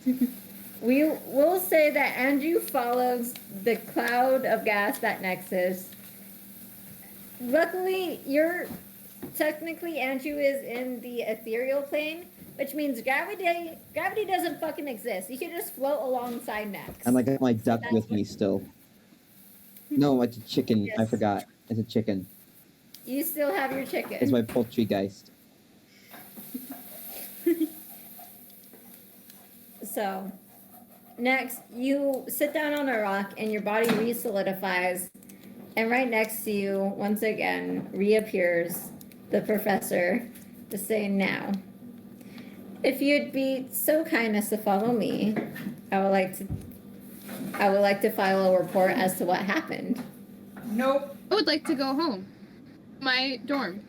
this. We will say that Andrew follows the cloud of gas that Nexus. Luckily, technically Andrew is in the ethereal plane, which means gravity doesn't fucking exist. You can just float alongside Nex. and I got my duck That's with me still. No, it's a chicken. I Yes. forgot. It's a chicken. You still have your chicken. It's my poultrygeist. So, next, you sit down on a rock and your body re-solidifies. And right next to you, once again, reappears the professor to say, now, if you'd be so kind as to follow me, I would like to file a report as to what happened. Nope. I would like to go home. My dorm.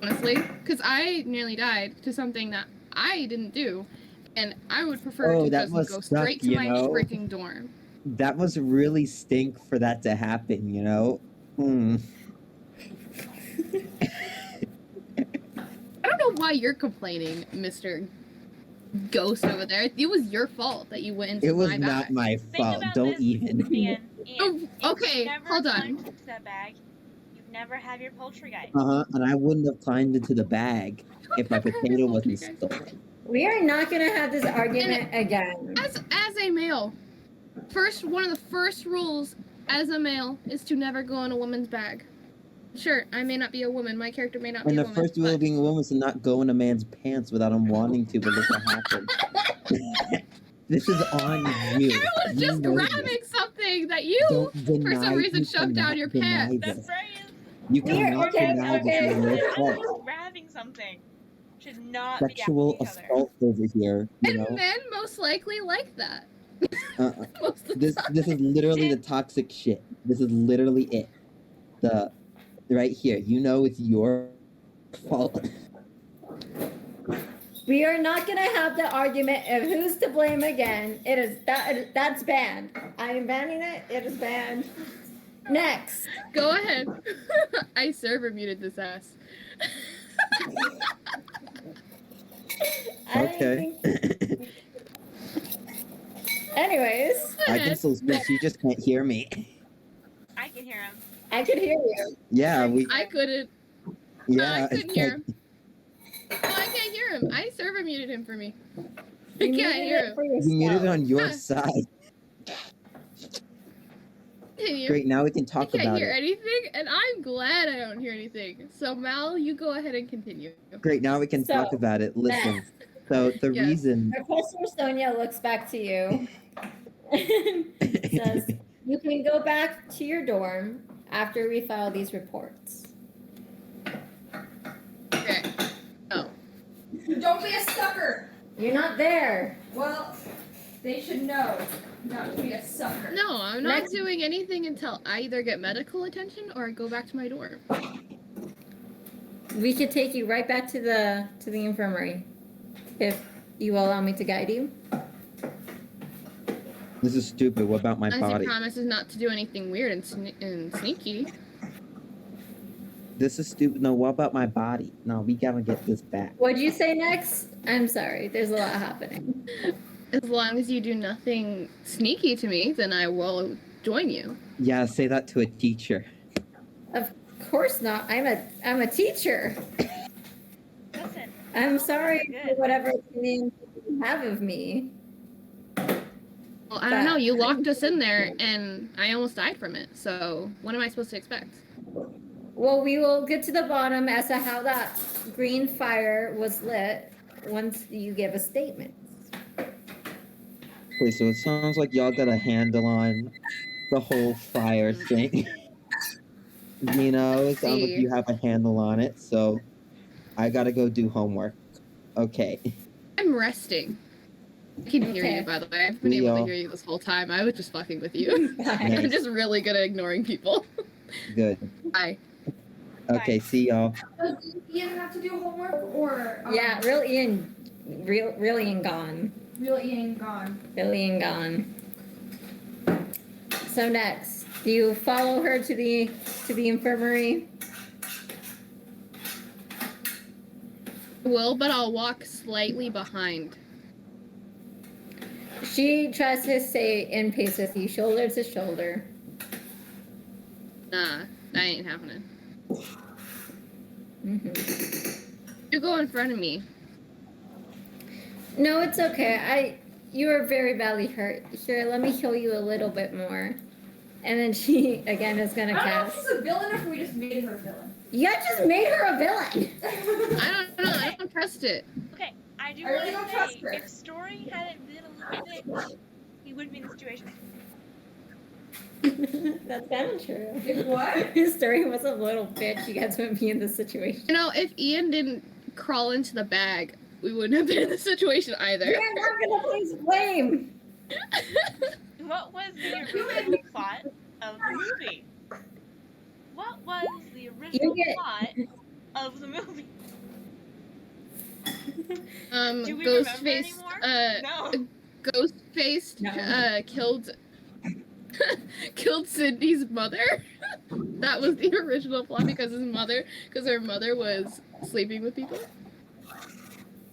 Honestly. Because I nearly died to something that I didn't do. And I would prefer Oh, to that just must go suck, straight to you my know? freaking dorm. That must really stink for that to happen, you know? Hmm. I don't know why you're complaining, Mr. Ghost over there. It was your fault that you went into It was my not bag. my Think fault. about Don't this, even. Ian. Oh, If okay, you never hold on. climbed into that bag, you'd never have your poultrygeist. And I wouldn't have climbed into the bag if my potato wasn't stolen. We are not going to have this argument again. As a male, one of the first rules as a male is to never go in a woman's bag. Sure, I may not be a woman. My character may not be And a the woman. first rule of being a woman is to not go in a man's pants without him wanting to, but look what happened. This is on you. I was You just know grabbing this. something that you, Don't deny, for some reason, you shoved down cannot your deny pants. this. That's right. You Here, cannot okay, deny this. okay. It was your I fault. was grabbing something. Should not be Sexual after each other. assault over here, you And know? men most likely like that. Uh, Most of the this time. this is literally the toxic shit. This is literally it. The right here. You know it's your fault. We are not gonna have the argument of who's to blame again. It is that's banned. I am banning it. It is banned. Next. Go ahead. I server muted this ass. Okay. Anyways, I can still speak. You just can't hear me. I can hear him. I could hear you. Yeah, we. I couldn't. Yeah, I couldn't hear him. No, I can't hear him. I server muted him for me. I You can't muted hear it him. for You muted it yourself. on your Huh. side. Continue. Great, now we can I talk can't about hear it. anything, and I'm glad I don't hear anything. So Mal, you go ahead and continue. Great, now we can So, talk about it. Listen. So the Yes. reason. Professor Sonia looks back to you and says, "You can go back to your dorm after we file these reports." Okay. Oh. Don't be a sucker. You're not there. Well, they should know not to be a sucker. No, I'm not Next- doing anything until I either get medical attention or I go back to my dorm. We could take you right back to the infirmary, if you will allow me to guide you. This is stupid. What about my Unless he body? promises not to do anything weird and, and sneaky. This is stupid. No, what about my body? No, we gotta get this back. What'd you say next? I'm sorry. There's a lot happening. As long as you do nothing sneaky to me, then I will join you. Yeah, say that to a teacher. Of course not. I'm a teacher. Listen. I'm Those sorry are for good. whatever opinion you have of me. Well, I don't know. You locked us in there, and I almost died from it. So what am I supposed to expect? Well, we will get to the bottom as to how that green fire was lit once you give a statement. Okay, so it sounds like y'all got a handle on the whole fire thing. You know, it sounds like See. you have a handle on it, so I gotta go do homework. Okay. I'm resting. I can hear Okay. you, by the way. I've been able to hear you this whole time. I was just fucking with you. I'm just really good at ignoring people. Good. Bye. Okay, see y'all. Does Ian have to do homework or? Yeah, real Ian gone. Real Ian gone. Real Ian gone. So next, do you follow her to the infirmary? I will, but I'll walk slightly behind. She tries to stay in pace with you, shoulder to shoulder. Nah, that ain't happening. You go in front of me. No, it's okay. You are very badly hurt. Here, let me heal you a little bit more. And then she again is gonna I don't know cast. if she's a villain or if we just made her a villain. You guys just made her a villain. I don't know. I don't trust it. Okay, I do I really want don't to trust say, her. if Story hadn't been a little bitch, he wouldn't be in the situation. That's kind of true. If what? If his story was a little bitch, you guys wouldn't be in this situation. You know, if Ian didn't crawl into the bag, we wouldn't have been in this situation either. You're not gonna place blame. What was the original plot of the movie? What was the original plot of the movie? Do we remember Ghostface, anymore? No. Ghostface, No. killed Sydney's mother. That was the original plot because her mother was sleeping with people.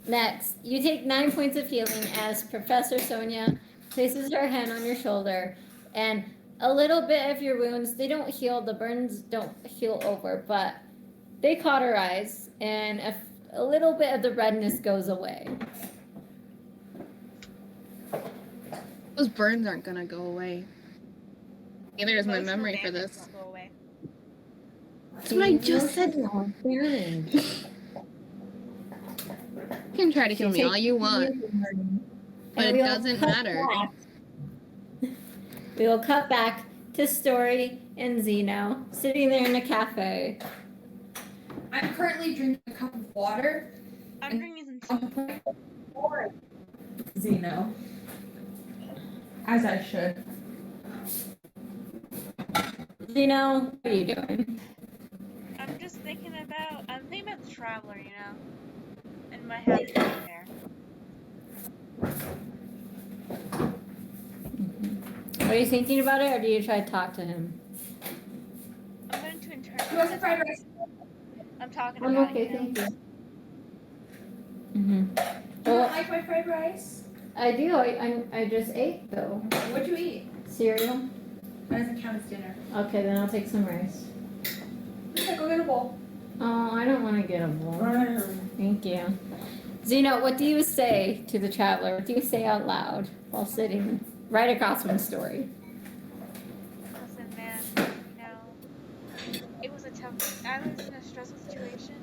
Next, you take 9 points of healing as Professor Sonia places her hand on your shoulder, and a little bit of your wounds, they don't heal, the burns don't heal over, but they cauterize, and a little bit of the redness goes away. Those burns aren't gonna go away. Neither is my Emotional memory for damage this. won't go away. That's what I just said. You can try to kill me all you want, but it doesn't matter. We will cut back to Story and Zeno sitting there in a cafe. I'm currently drinking a cup of water. I'm drinking some tea. Zeno. As I should. Zeno, what are you doing? I'm thinking about the Traveler, you know? And my happy there. Are you thinking about it, or do you try to talk to him? I'm going to interpret. You want some fried rice? I'm talking I'm about okay, it. You know? thank you. Mm-hmm. Do you like my fried rice? I do. I just ate though. What'd you eat? Cereal. That doesn't count as dinner. Okay, then I'll take some rice. Okay, go get a bowl. Oh, I don't want to get a bowl. Thank you. Zeno, what do you say to the traveler? What do you say out loud while sitting right across from the story? Listen, man. You know, it was a tough. I was in a stressful situation.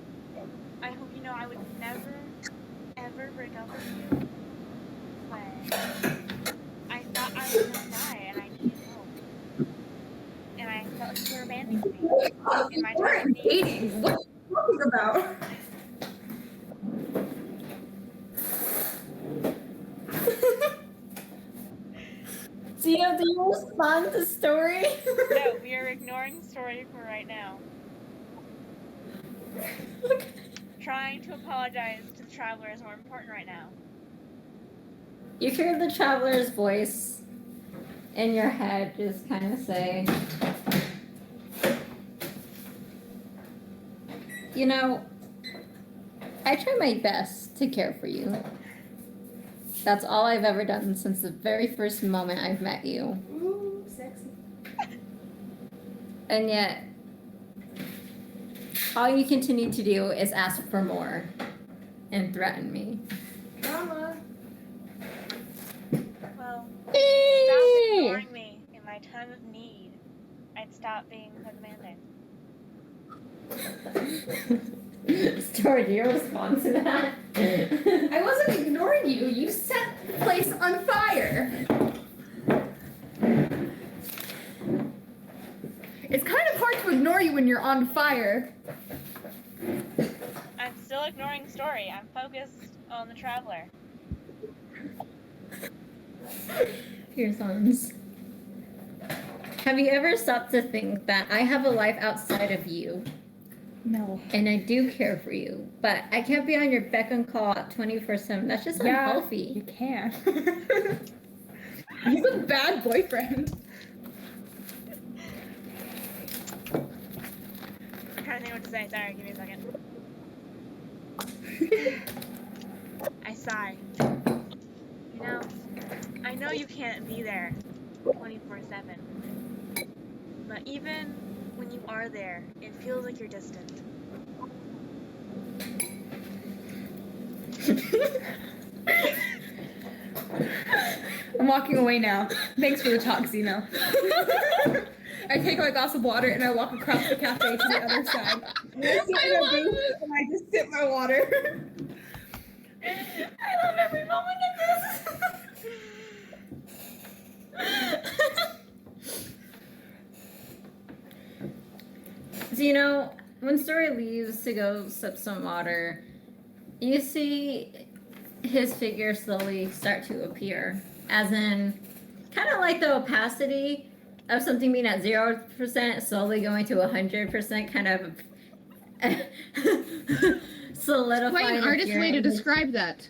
I hope you know I would never, ever break up with you. But I thought I was gonna die, and I needed help. And I felt like you were abandoning me in my time of need. Dating. What are you talking about? Zeno, do you respond to story? No, we are ignoring the story for right now. Trying to apologize to the traveler is more important right now. You hear the traveler's voice in your head just kind of say, you know, I try my best to care for you. That's all I've ever done since the very first moment I've met you. Ooh, sexy. And yet, all you continue to do is ask for more and threaten me. Drama. Well, stop ignoring me in my time of need. I'd stop being so demanding. Story, do you respond to that? I wasn't ignoring you. You set the place on fire. It's kind of hard to ignore you when you're on fire. I'm still ignoring the story. I'm focused on the traveler. Here's ones. Have you ever stopped to think that I have a life outside of you? No. And I do care for you, but I can't be on your beck and call 24/7. That's just unhealthy. You can. He's a bad boyfriend. I'm trying to think what to say. Sorry, give me a second. I sigh. You know, I know you can't be there 24/7. But even when you are there, it feels like you're distant. I'm walking away now. Thanks for the talk, Zeno. I take my glass of water and I walk across the cafe to the other side. And I sit in a booth and I just sip my water. I love every moment of this. So, you know, when Story leaves to go sip some water, you see his figure slowly start to appear. As in, kind of like the opacity of something being at 0% slowly going to 100%, kind of solidifying. Quite an artist way to describe that.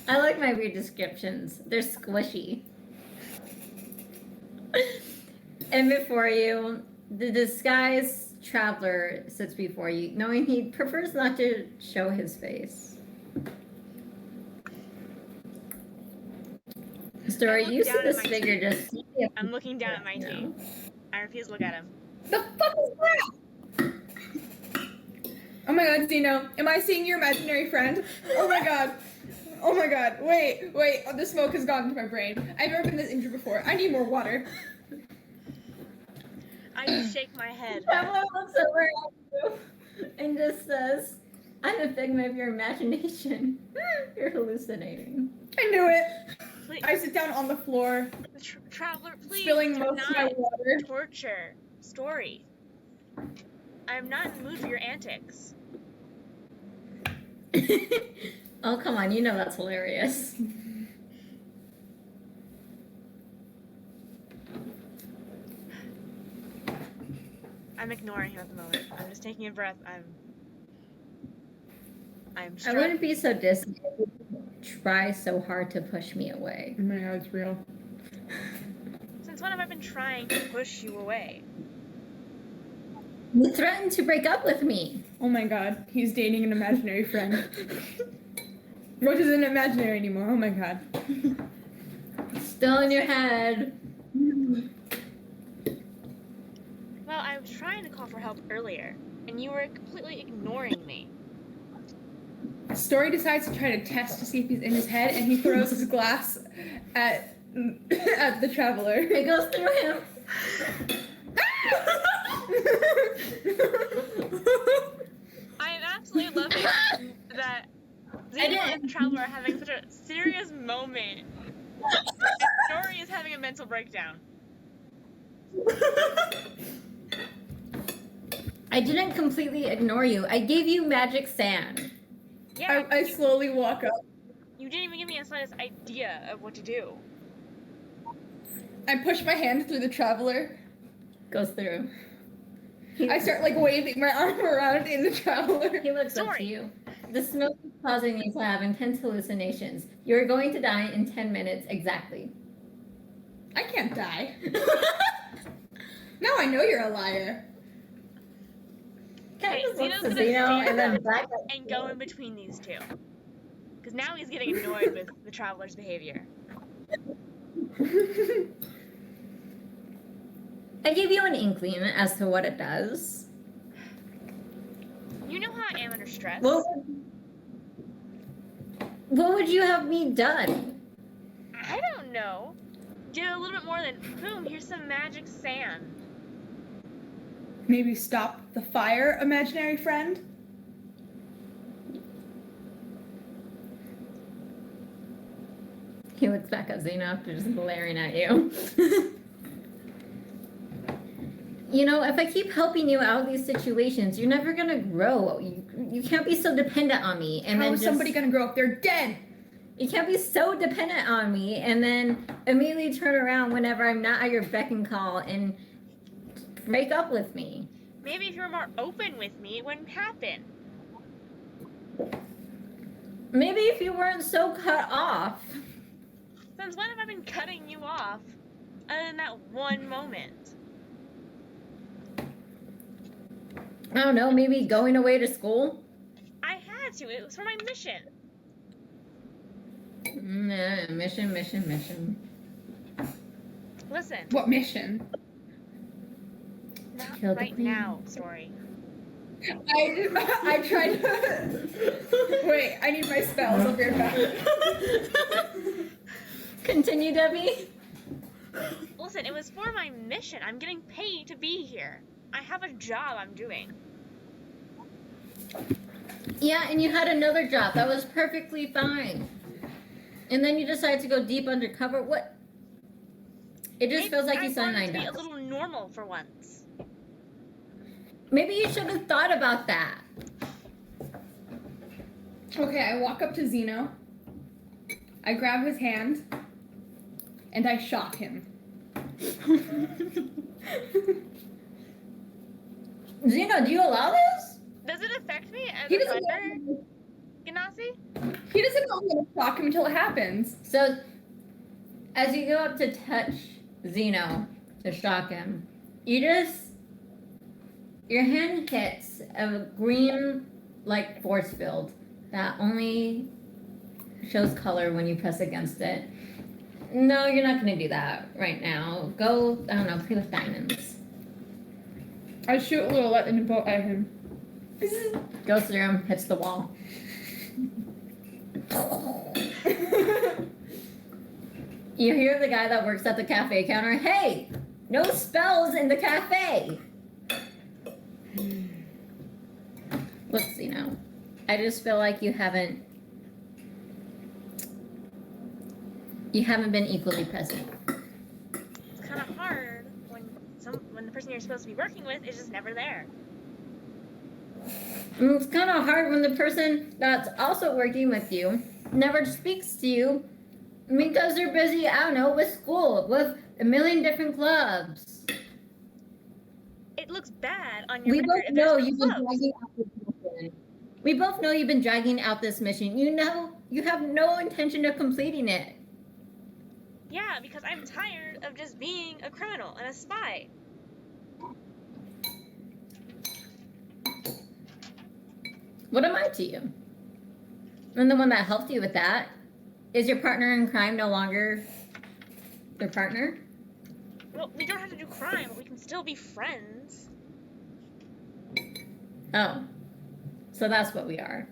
I like my weird descriptions. They're squishy. And before you, the disguised traveler sits before you, knowing he prefers not to show his face. Story, you see this figure just... I'm looking down at my tea. I refuse to look at him. The fuck is that? Oh my god, Zeno. Am I seeing your imaginary friend? Oh my god. Oh my god. Wait. Oh, the smoke has gotten to my brain. I've never been this injured before. I need more water. I just shake my head. Traveler looks over at you and just says, I'm a figment of your imagination. You're hallucinating. I knew it. Please, I sit down on the floor, traveler, please spilling do most of my not water. torture Story. I'm not in the mood for your antics. Oh, come on, you know that's hilarious. I'm ignoring him at the moment. I'm just taking a breath. I'm I wouldn't be so distant. try so hard to push me away? Oh my god, it's real. Since when have I been trying to push you away? You threatened to break up with me. Oh my god, he's dating an imaginary friend. Roach isn't imaginary anymore. Oh my god. Still in your head. Well, I was trying to call for help earlier, and you were completely ignoring me. Story decides to try to test to see if he's in his head, and he throws his glass at the traveler. It goes through him. I am absolutely loving that Zeno and the traveler are having such a serious moment. And Story is having a mental breakdown. I didn't completely ignore you. I gave you magic sand. Yeah, I slowly walk up. you didn't even give me a slightest idea of what to do. I push my hand through the traveler. Goes through. I start like waving my arm around in the traveler. He looks up to Sorry. you. The smoke is causing you to have intense hallucinations. You're going to die in 10 minutes exactly. I can't die. Now I know you're a liar. Okay, Kind of Zeno's looks gonna at Zeno stand and then up back up. and go in between these two. Because now he's getting annoyed with the traveler's behavior. I gave you an inkling as to what it does. You know how I am under stress. What would you have me done? I don't know. Do a little bit more than, boom, here's some magic sand. Maybe stop the fire, imaginary friend? He looks back at Zeno after just glaring at you. You know, if I keep helping you out of these situations, you're never gonna grow. You can't be so dependent on me. And How then is somebody gonna grow up? They're dead! You can't be so dependent on me and then immediately turn around whenever I'm not at your beck and call and break up with me. Maybe if you were more open with me, it wouldn't happen. Maybe if you weren't so cut off. Since when have I been cutting you off? Other than that one moment. I don't know, maybe going away to school? I had to. It was for my mission. Nah, mission. Listen, What mission? not Kill the right queen. now, Story. I tried to... Wait, I need my spells. I'll be right back. Continue, Debbie. Listen, it was for my mission. I'm getting paid to be here. I have a job I'm doing. Yeah, and you had another job. That was perfectly fine. And then you decided to go deep undercover. What? It just Maybe feels like I you signed wanted to 9 be a dollars. little normal for once. Maybe you should have thought about that. Okay, I walk up to Zeno. I grab his hand. And I shock him. Zeno, do you allow this? Does it affect me as He a doesn't thunder, know. Ganassi? He doesn't know I'm gonna shock him until it happens. So, as you go up to touch Zeno to shock him, your hand hits a green, like, force field that only shows color when you press against it. No, you're not gonna do that right now. Go, I don't know, play with diamonds. I shoot a little lightning bolt at him. Goes through him, hits the wall. You hear the guy that works at the cafe counter, hey, no spells in the cafe. Look, Zeno, I just feel like you haven't been equally present. It's kind of hard when the person you're supposed to be working with is just never there. And it's kind of hard when the person that's also working with you never speaks to you because they're busy, I don't know, with school, with a million different clubs. It looks bad on your We record both if there's know no you've been clubs. dragging out this mission. We both know you've been dragging out this mission. You know You have no intention of completing it. Yeah, because I'm tired of just being a criminal and a spy. What am I to you? I'm the one that helped you with that. Is your partner in crime no longer your partner? Well, we don't have to do crime, but we can still be friends. Oh. So that's what we are.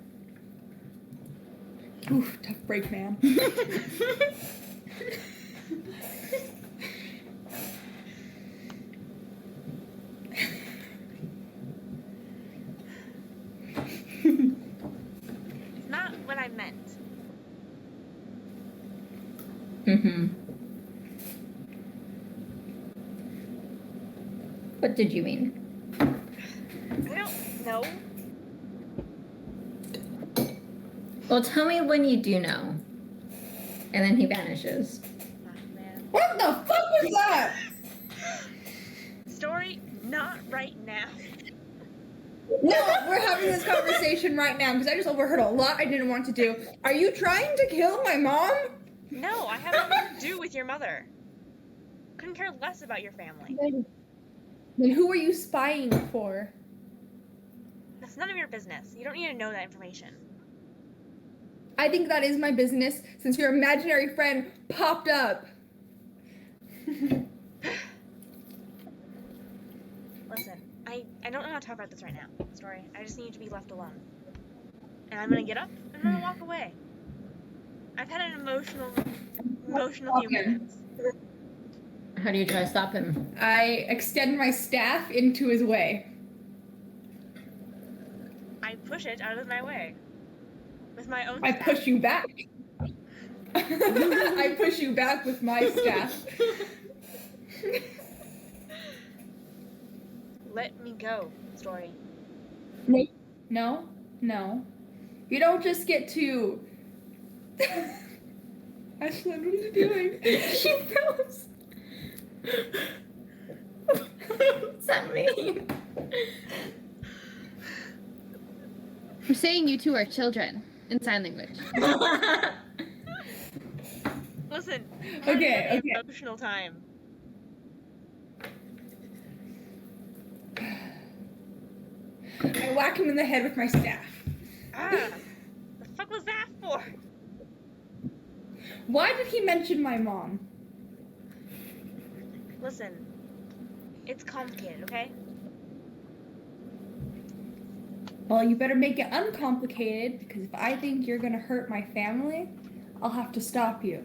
Oof, tough break, man. It's not what I meant. Mm-hmm. What did you mean? I don't know. Well, tell me when you do know. And then he vanishes. Oh, man. What the fuck was that? Story, not right now. No, we're having this conversation right now because I just overheard a lot I didn't want to do. Are you trying to kill my mom? No, I have nothing to do with your mother. Couldn't care less about your family. Then who are you spying for? That's none of your business. You don't need to know that information. I think that is my business since your imaginary friend popped up. Listen, I don't want to talk about this right now, Story. I just need to be left alone. And I'm gonna get up and I'm gonna walk away. I've had an emotional few minutes. How do you try to stop him? I extend my staff into his way. I push it out of my way. With my own I staff. push you back. I push you back with my staff. Let me go, Story. No. You don't just get to. Ashlyn, what are you doing? She froze. What's that mean? I'm saying you two are children in sign language. Listen. Okay. Emotional time. I whack him in the head with my staff. Ah, the fuck was that for? Why did he mention my mom? Listen, it's complicated, okay? Well, you better make it uncomplicated because if I think you're gonna hurt my family, I'll have to stop you.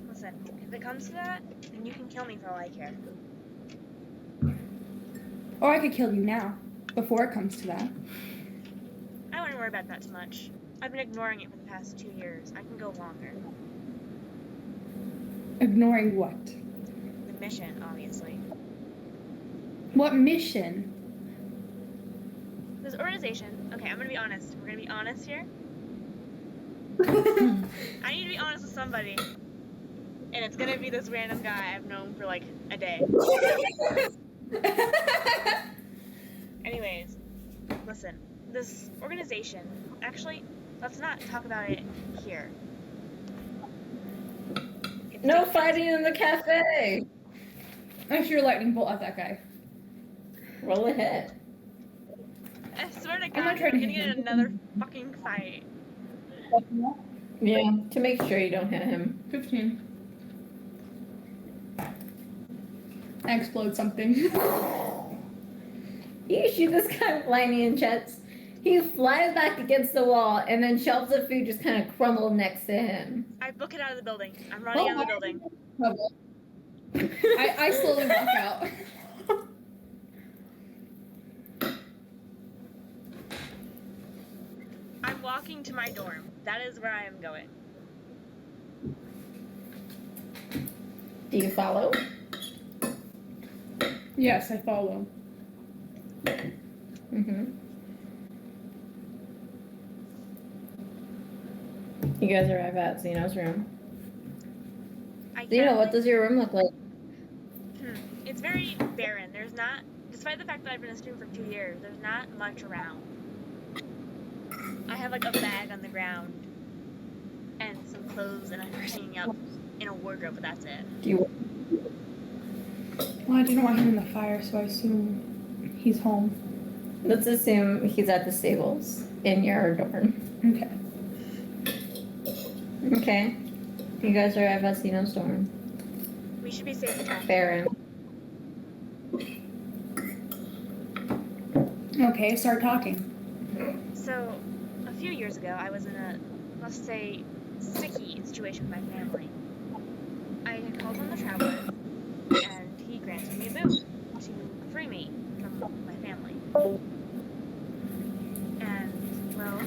Listen, if it comes to that, then you can kill me for all I care. Or I could kill you now, before it comes to that. I wouldn't worry about that too much. I've been ignoring it for the past 2 years. I can go longer. Ignoring what? The mission, obviously. What mission? This organization, okay, I'm gonna be honest. We're gonna be honest here. I need to be honest with somebody. And it's gonna be this random guy I've known for like a day. Anyways, listen, this organization, actually, let's not talk about it here. It's No dangerous. fighting in the cafe. I shoot a lightning bolt at that guy. Roll a hit. I swear to I'm God, not I'm trying to gonna hit get in him. another fucking fight. Yeah, to make sure you don't hit him. 15. I explode something. You shoot this guy with lightning chest. He flies back against the wall, and then shelves of food just kind of crumble next to him. I book it out of the building. I'm running out of the building. I slowly walk out. I'm walking to my dorm. That is where I am going. Do you follow? Yes, I follow. Mm-hmm. You guys arrive at Zeno's room. Zeno, can't- what does your room look like? It's very barren. There's not, despite the fact that I've been a student for 2 years, there's not much around. I have like a bag on the ground and some clothes and I'm hanging up in a wardrobe, but that's it. Do you? Well, I didn't want him in the fire, so I assume he's home. Let's assume he's at the stables in your dorm. Okay. Okay. You guys are at Vecino's dorm. We should be safe enough. Baron. Okay, start talking. So, a few years ago, I was in a, let's say, sticky situation with my family. I had called on the Traveler, and he granted me a boon to free me from my family. And, well,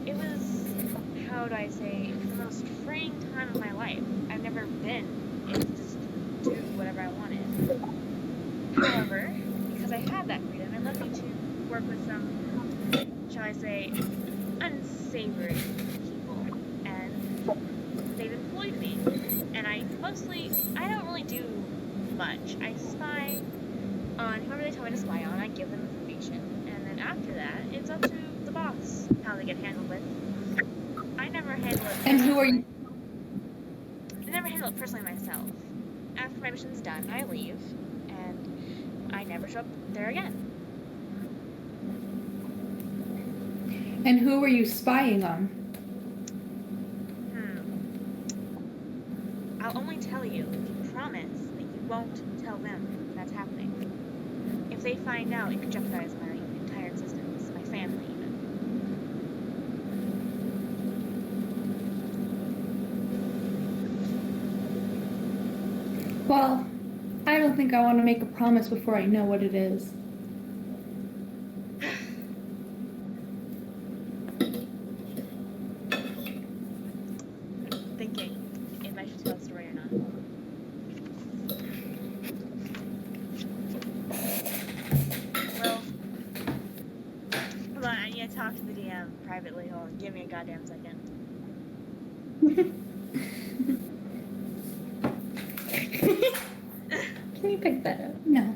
it was, how do I say, the most freeing time of my life. I've never been able to just do whatever I wanted. However, because I had that freedom, it led me to work with some, shall I say, unsavory people, and they've employed me. And I don't really do much. I spy on whoever they tell me to spy on. I give them information, and then after that, it's up to the boss how they get handled with. I never handle it. And who are you? I never handle it personally myself. After my mission's done, I leave, and I never show up there again. And who were you spying on? I'll only tell you if you promise that you won't tell them that's happening. If they find out, it could jeopardize my entire existence, my family even. Well, I don't think I want to make a promise before I know what it is. Thinking if I should tell the story or not. Well, hold on, I need to talk to the DM privately. Hold on, give me a goddamn second. Can you pick that up? No.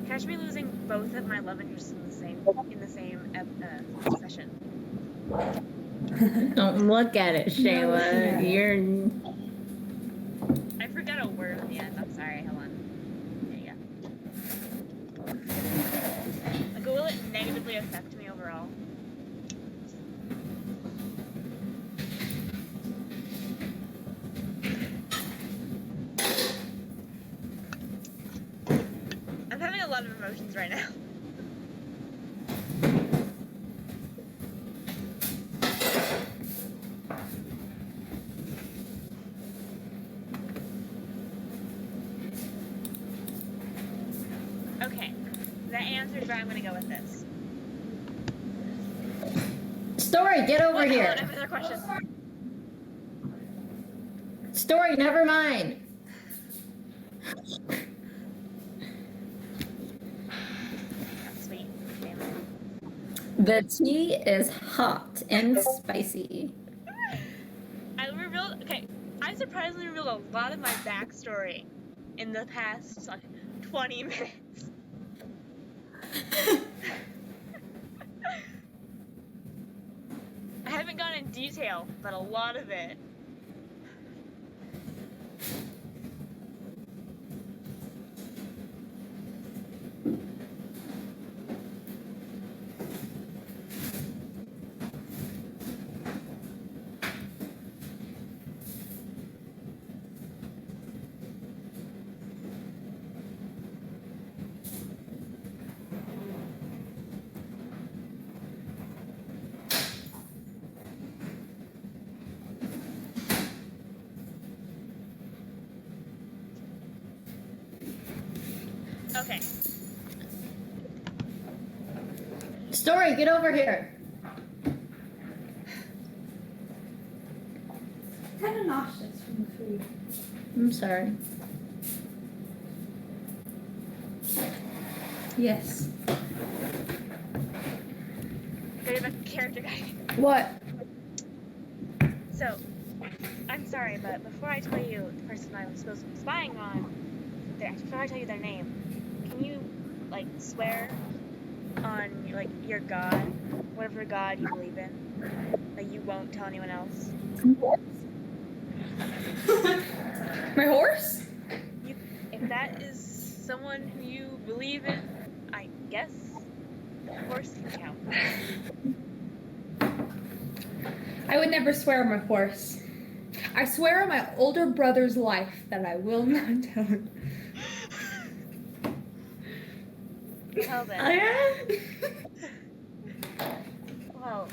Catch me losing both of my love interests in the same session. Don't look at it, Shayla. No. You're. I forgot a word at the end. I'm sorry. Hold on. There you go. Like, will it negatively affect me overall? I'm having a lot of emotions right now. Okay, that answers where I'm gonna go with this. Story, get over Wait, hold here. on, I have another question. Story, never mind. That's sweet. Damn it. The tea is hot and spicy. I surprisingly revealed a lot of my backstory in the past like 20 minutes. I haven't gone in detail, but a lot of it. Okay. Story, get over here. Kind of nauseous from the food. I'm sorry. Yes. Go to the character guide. What? So, I'm sorry, but before I tell you the person I was supposed to be spying on, before I tell you their name, can you, like, swear on, like, your god, whatever god you believe in, that you won't tell anyone else? My horse? If that is someone who you believe in, I guess the horse can count. I would never swear on my horse. I swear on my older brother's life that I will not tell him. Well then. Well,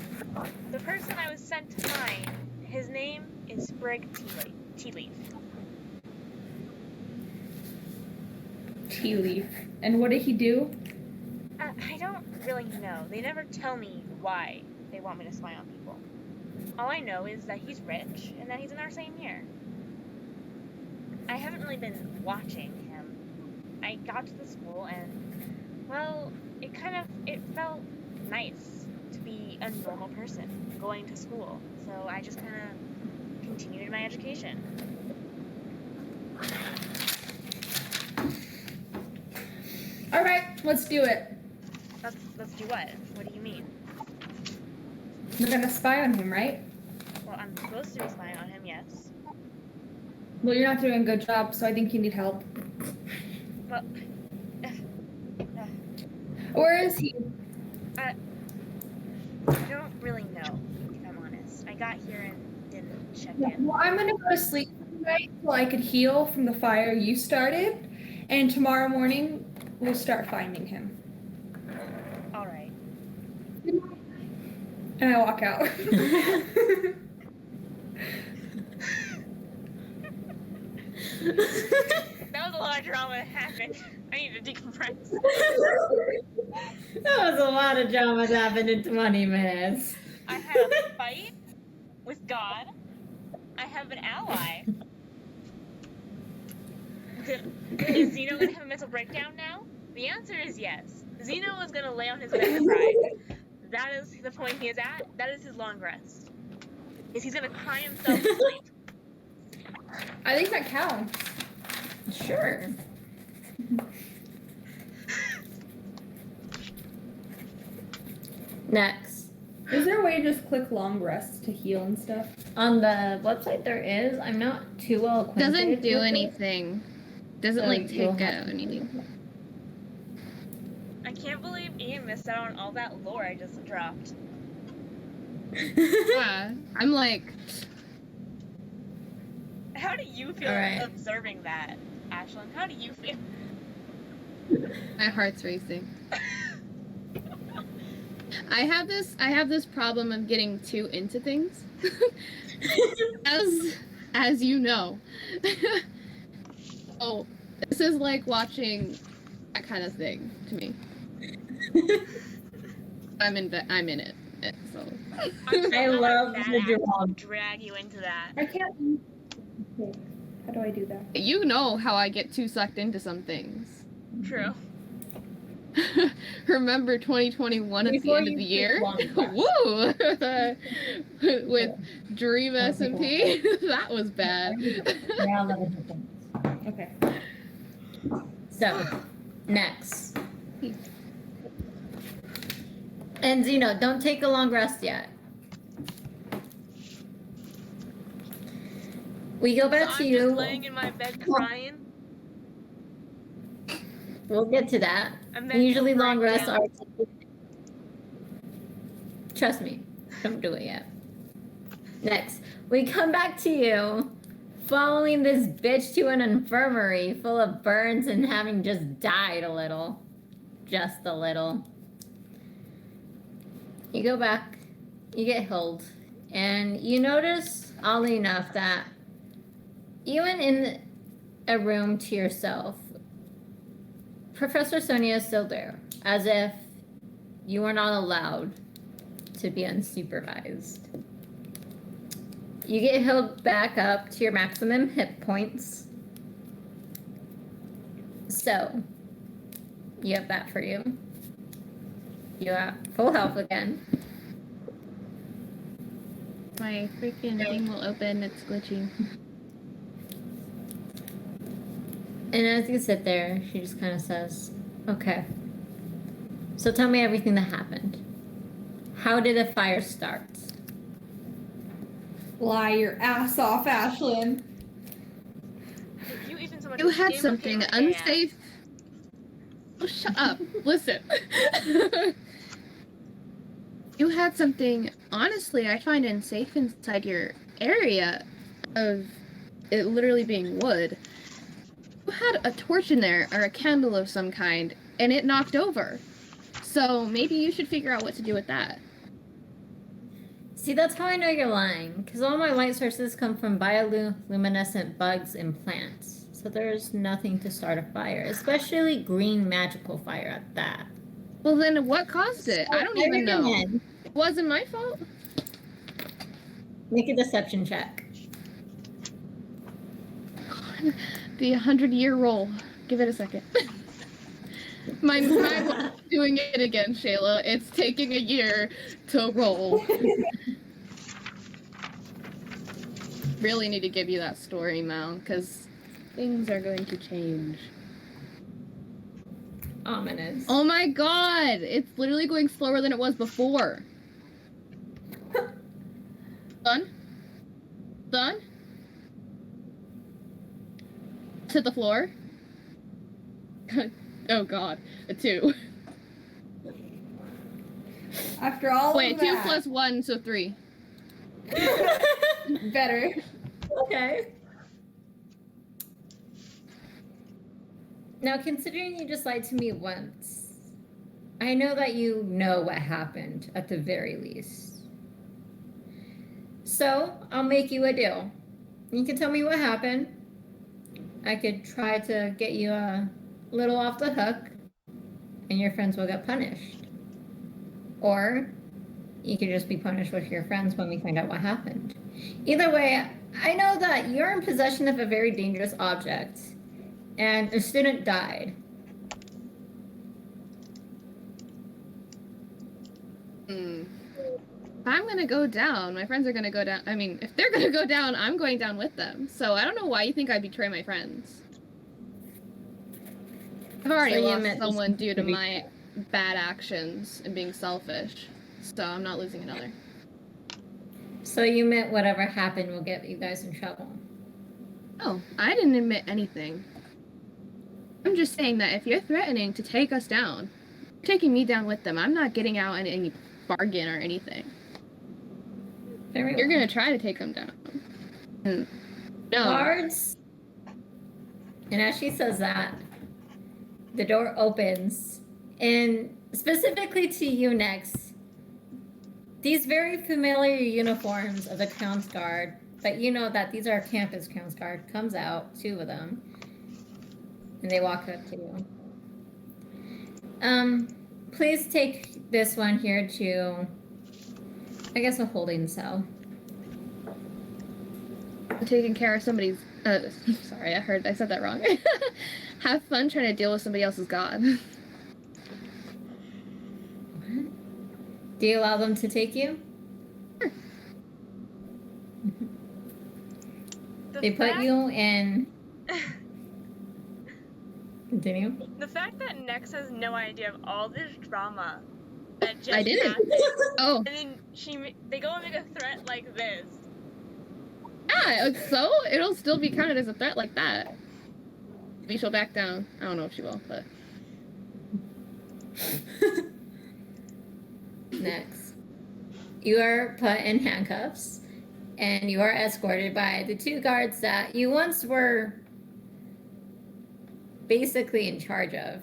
the person I was sent to find, his name is Sprig Tea Leaf. Tea Leaf. And what did he do? I don't really know. They never tell me why they want me to spy on people. All I know is that he's rich and that he's in our same year. I haven't really been watching him. I got to the school and, well, it felt nice to be a normal person going to school. So I just kind of continued my education. All right, let's do it. Let's do what? What do you mean? We're gonna spy on him, right? Well, I'm supposed to be spying on him, yes. Well, you're not doing a good job, so I think you need help. Well, Where is he? I don't really know, if I'm honest. I got here and didn't check in. Well, I'm gonna go to sleep tonight so I could heal from the fire you started, and tomorrow morning we'll start finding him. All right. And I walk out. That was a lot of drama that happened. I need to decompress. That was a lot of drama that happened in 20 minutes. I had a fight with God. I have an ally. Is Zeno gonna have a mental breakdown now? The answer is yes. Zeno is gonna lay on his bed and cry. That is the point he is at. That is his long rest. He's gonna cry himself to sleep. I think that counts. Sure. Next. Is there a way to just click long rest to heal and stuff? On the website there is. I'm not too well acquainted. Doesn't do with it. anything. Doesn't So like you'll take have out anything. I can't believe Ian missed out on all that lore I just dropped. Yeah, I'm like, How do you feel Alright. observing that, Ashlyn? How do you feel? my heart's racing. I have this problem of getting too into things, as you know. Oh, this is like watching that kind of thing to me. I'm in it. So I love that the drama. drag you into that. I can't. Okay. How do I do that? you know how I get too sucked into some things. True. Remember 2021 at the Before end of you the take year? long Woo! With Dream SMP, that was bad. Now let it happen. Okay. So, next. And Zeno, don't take a long rest yet. We go back So to I'm you. just laying in my bed crying. We'll get to that. A mental Usually long rests breakdown. are. Trust me, don't do it yet. Next, we come back to you following this bitch to an infirmary full of burns and having just died a little. Just a little. You go back, you get healed, and you notice, oddly enough, that even in a room to yourself, Professor Sonia is still there, as if you are not allowed to be unsupervised. You get healed back up to your maximum hit points. So, you have that for you. You have full health again. My freaking thing will open. It's glitching. And as you sit there, she just kind of says, okay. So tell me everything that happened. How did a fire start? Lie your ass off, Ashlyn. If you even so much You as had give a something paper hand- unsafe. Oh, shut up. Listen. You had something, honestly, I find unsafe inside your area of it literally being wood. You had a torch in there, or a candle of some kind, and it knocked over. So maybe you should figure out what to do with that. See, that's how I know you're lying, because all my light sources come from bioluminescent bugs and plants. So there's nothing to start a fire, especially green magical fire at that. Well, then what caused it? I don't even know. recommend It wasn't my fault. Make a deception check. The 100-year roll. Give it a second. my doing it again, Shayla. It's taking a year to roll. Really need to give you that story, Mal, because things are going to change. Ominous. Oh my god! It's literally going slower than it was before. Done? Done? To the floor? Oh god. A 2. After all Wait, of 2 that. plus 1, so 3. Better. Okay. Now, considering you just lied to me once, I know that you know what happened at the very least. So, I'll make you a deal. You can tell me what happened. I could try to get you a little off the hook, and your friends will get punished. Or you could just be punished with your friends when we find out what happened. Either way, I know that you're in possession of a very dangerous object, and a student died. If I'm gonna go down, my friends are gonna go down. I mean, if they're gonna go down, I'm going down with them. So I don't know why you think I'd betray my friends. I've already So you lost meant- someone due to my bad actions and being selfish. So I'm not losing another. So you meant whatever happened will get you guys in trouble. Oh, I didn't admit anything. I'm just saying that if you're threatening to take us down, you're taking me down with them. I'm not getting out in any bargain or anything. Very You're well. gonna try to take them down. No. Guards. And as she says that, the door opens, and specifically to you next, these very familiar uniforms of the Crown's Guard, but you know that these are campus Crown's Guard, comes out, 2 of them, and they walk up to you. Please take this one here to, I guess, a holding cell. I'm taking care of somebody's. Sorry, I said that wrong. Have fun trying to deal with somebody else's god. What? Do you allow them to take you? Sure. They put you in. Continue. The fact that Nex has no idea of all this drama that just I didn't. happened, Oh, and then they go and make a threat like this. yeah. So it'll still be counted as a threat like that. Maybe she'll back down. I don't know if she will, but Next, you are put in handcuffs, and you are escorted by the 2 guards that you once were basically in charge of.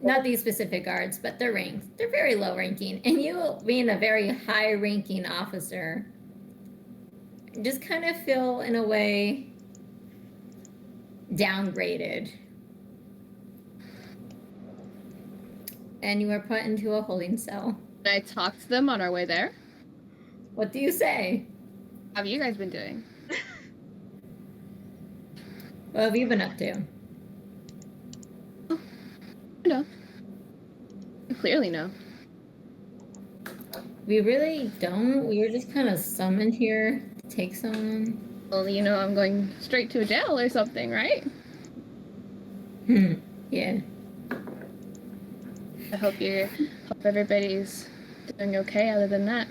Not these specific guards, but their ranks. They're very low ranking, and you, being a very high ranking officer, just kind of feel, in a way, downgraded. And you are put into a holding cell. I talked to them on our way there. What do you say? How have you guys been doing? What have you been up to? No. You clearly know. We really don't. We were just kind of summoned here to take someone. Well, you know, I'm going straight to a jail or something, right? Yeah. I hope everybody's doing okay other than that.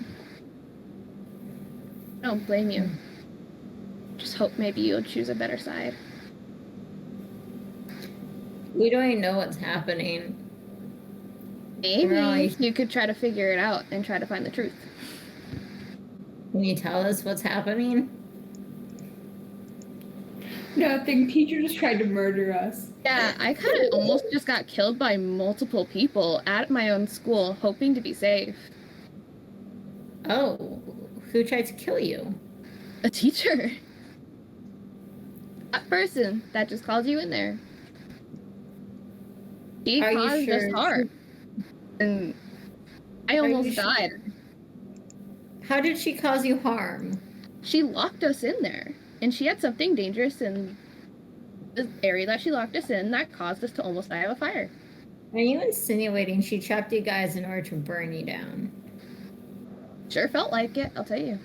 I don't blame you. Just hope maybe you'll choose a better side. We don't even know what's happening. Maybe Right. you could try to figure it out and try to find the truth. Can you tell us what's happening? Nothing. Teacher just tried to murder us. Yeah, I kind of almost just got killed by multiple people at my own school, hoping to be safe. Oh, who tried to kill you? A teacher. That person that just called you in there. She Are you caused sure? us harm. And I Are you almost sure? died. How did she cause you harm? She locked us in there. And she had something dangerous in the area that she locked us in that caused us to almost die of a fire. Are you insinuating she trapped you guys in order to burn you down? Sure felt like it, I'll tell you.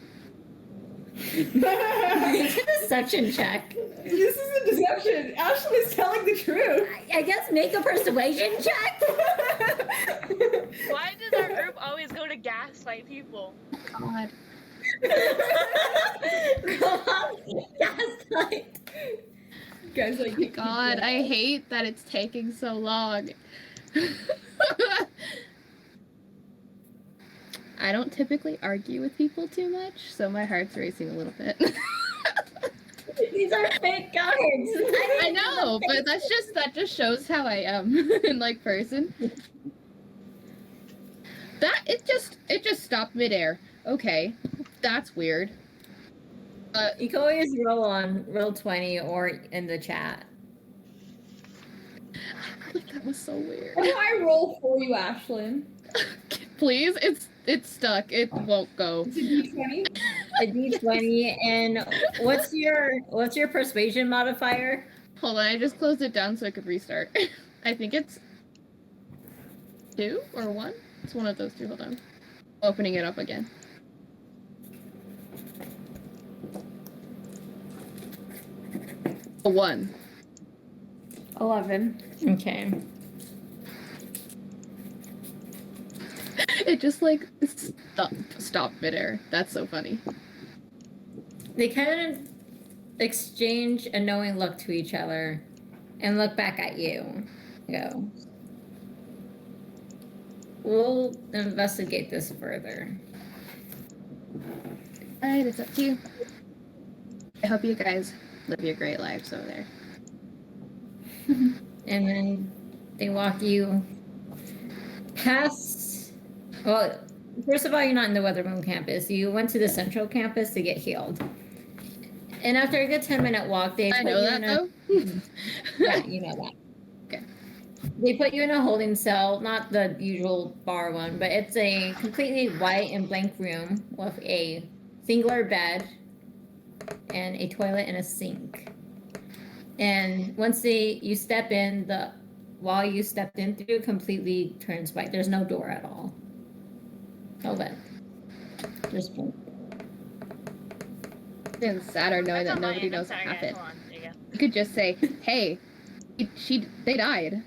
Make a deception check. This is a deception. Ashley's telling the truth. I guess make a persuasion check. Why does our group always go to gaslight people? God. Gaslight. Guys, like, Oh my God, I hate that it's taking so long. I don't typically argue with people too much, so my heart's racing a little bit. These are fake cards. I know, but that just shows how I am in like person. That it just stopped midair. Okay, that's weird. You can always roll 20 or in the chat. That was so weird. How do I roll for you, Ashlyn? Please, it's stuck. It won't go. It's a D20. A D20, and what's your persuasion modifier? Hold on, I just closed it down so I could restart. I think it's 2 or 1. It's one of those two. Hold on. Opening it up again. A 1. 11. Okay. It just like stop midair. That's so funny. They kind of exchange a knowing look to each other and look back at you. Go. We'll investigate this further. Alright, it's up to you. I hope you guys live your great lives over there. And then they walk you past. Well, first of all, you're not in the Weatherboom campus. You went to the central campus to get healed. And after a good 10-minute walk, they I put know you that in a. though. Yeah, you know that. Okay. They put you in a holding cell, not the usual bar one, but it's a completely white and blank room with a singular bed and a toilet and a sink. And once you step in, the wall you stepped in through completely turns white. There's no door at all. No vent. Just blank. It's sadder knowing That's that on my nobody end. I'm knows what sorry, guys. happened. Hold on. There you go. You could just say, "Hey, they died,"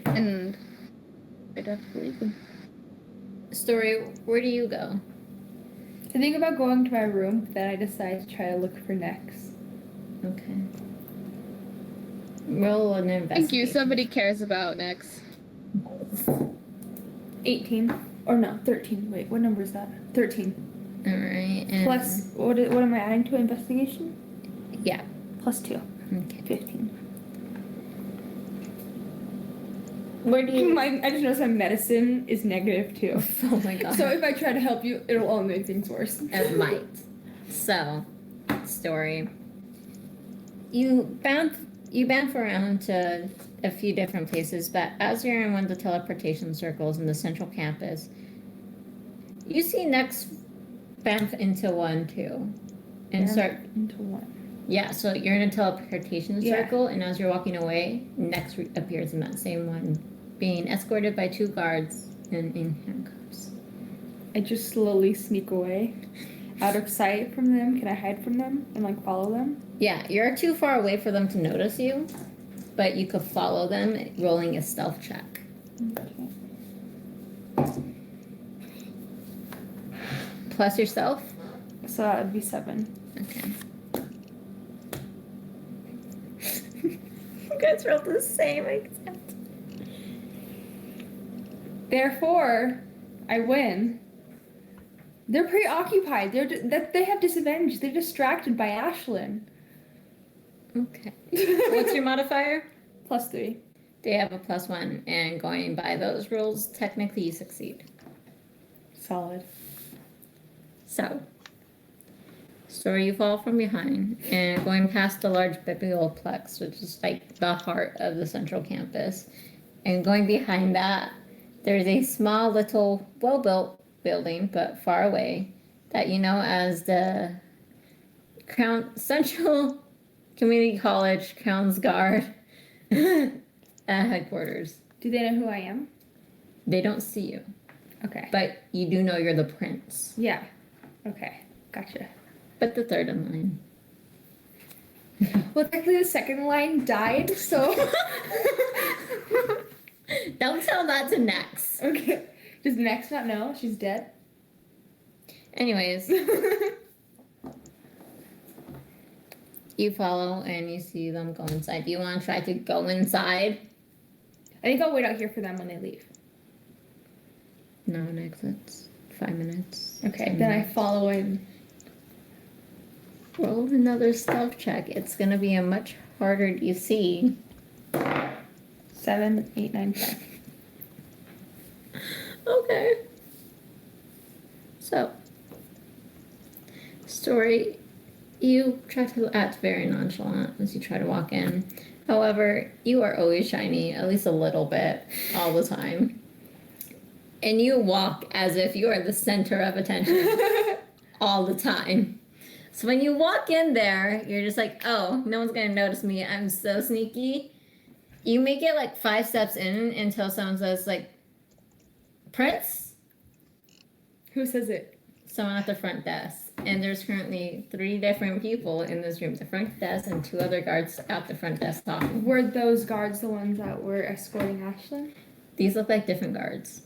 and I'd have to believe them. Story, where do you go? I think about going to my room, but then I decide to try to look for Nex. Okay. Roll an investigation. Thank you. Somebody cares about Nex. 18. Or no, 13. Wait, what number is that? 13. All right. And Plus, what am I adding to investigation? Yeah. Plus 2. Okay. 15. Where do you? I just noticed my medicine is -2. Oh my god. So if I try to help you, it'll only make things worse. It might. So, story. You bounce around to a few different places, but as you're in one of the teleportation circles in the central campus, you see Nex bounce into one too, and start. Into one. Yeah, so you're in a teleportation Yeah. circle, and as you're walking away, Nex appears in that same one, being escorted by 2 guards and in handcuffs. I just slowly sneak away, out of sight from them. Can I hide from them and like follow them? Yeah, you're too far away for them to notice you, but you could follow them rolling a stealth check. Okay. Plus yourself? So that would be 7. Okay. You guys rolled the same except. Therefore, I win. They're preoccupied. They have disadvantage. They're distracted by Ashlyn. Okay. What's your modifier? +3. They have a +1, and going by those rules, technically you succeed. Solid. So, you fall from behind, and going past the large biblioplex, which is like the heart of the central campus, and going behind that, there's a small little, well-built building, but far away, that you know as the Central Community College Crown's Guard headquarters. Do they know who I am? They don't see you, Okay. but you do know you're the prince. Yeah. Okay. Gotcha. But the third in line. Well, technically the second line died, so. Don't tell that to Nex. Okay. Does Nex not know she's dead? Anyways, you follow and you see them go inside. Do you want to try to go inside? I think I'll wait out here for them when they leave. No, Nex, it's 5 minutes. Okay, 10 then I minutes. follow in. Roll another stealth check. It's going to be a much harder you see. 7, 8, 9, 10. Okay. So, Story, you try to act very nonchalant as you try to walk in. However, you are always shiny, at least a little bit, all the time. And you walk as if you are the center of attention all the time. So when you walk in there, you're just like, oh, no one's gonna notice me. I'm so sneaky. You make it like 5 steps in until someone says like, Prince? Who says it? Someone at the front desk. And there's currently 3 different people in this room. The front desk and 2 other guards at the front desk talking. Were those guards the ones that were escorting Ashlyn? These look like different guards.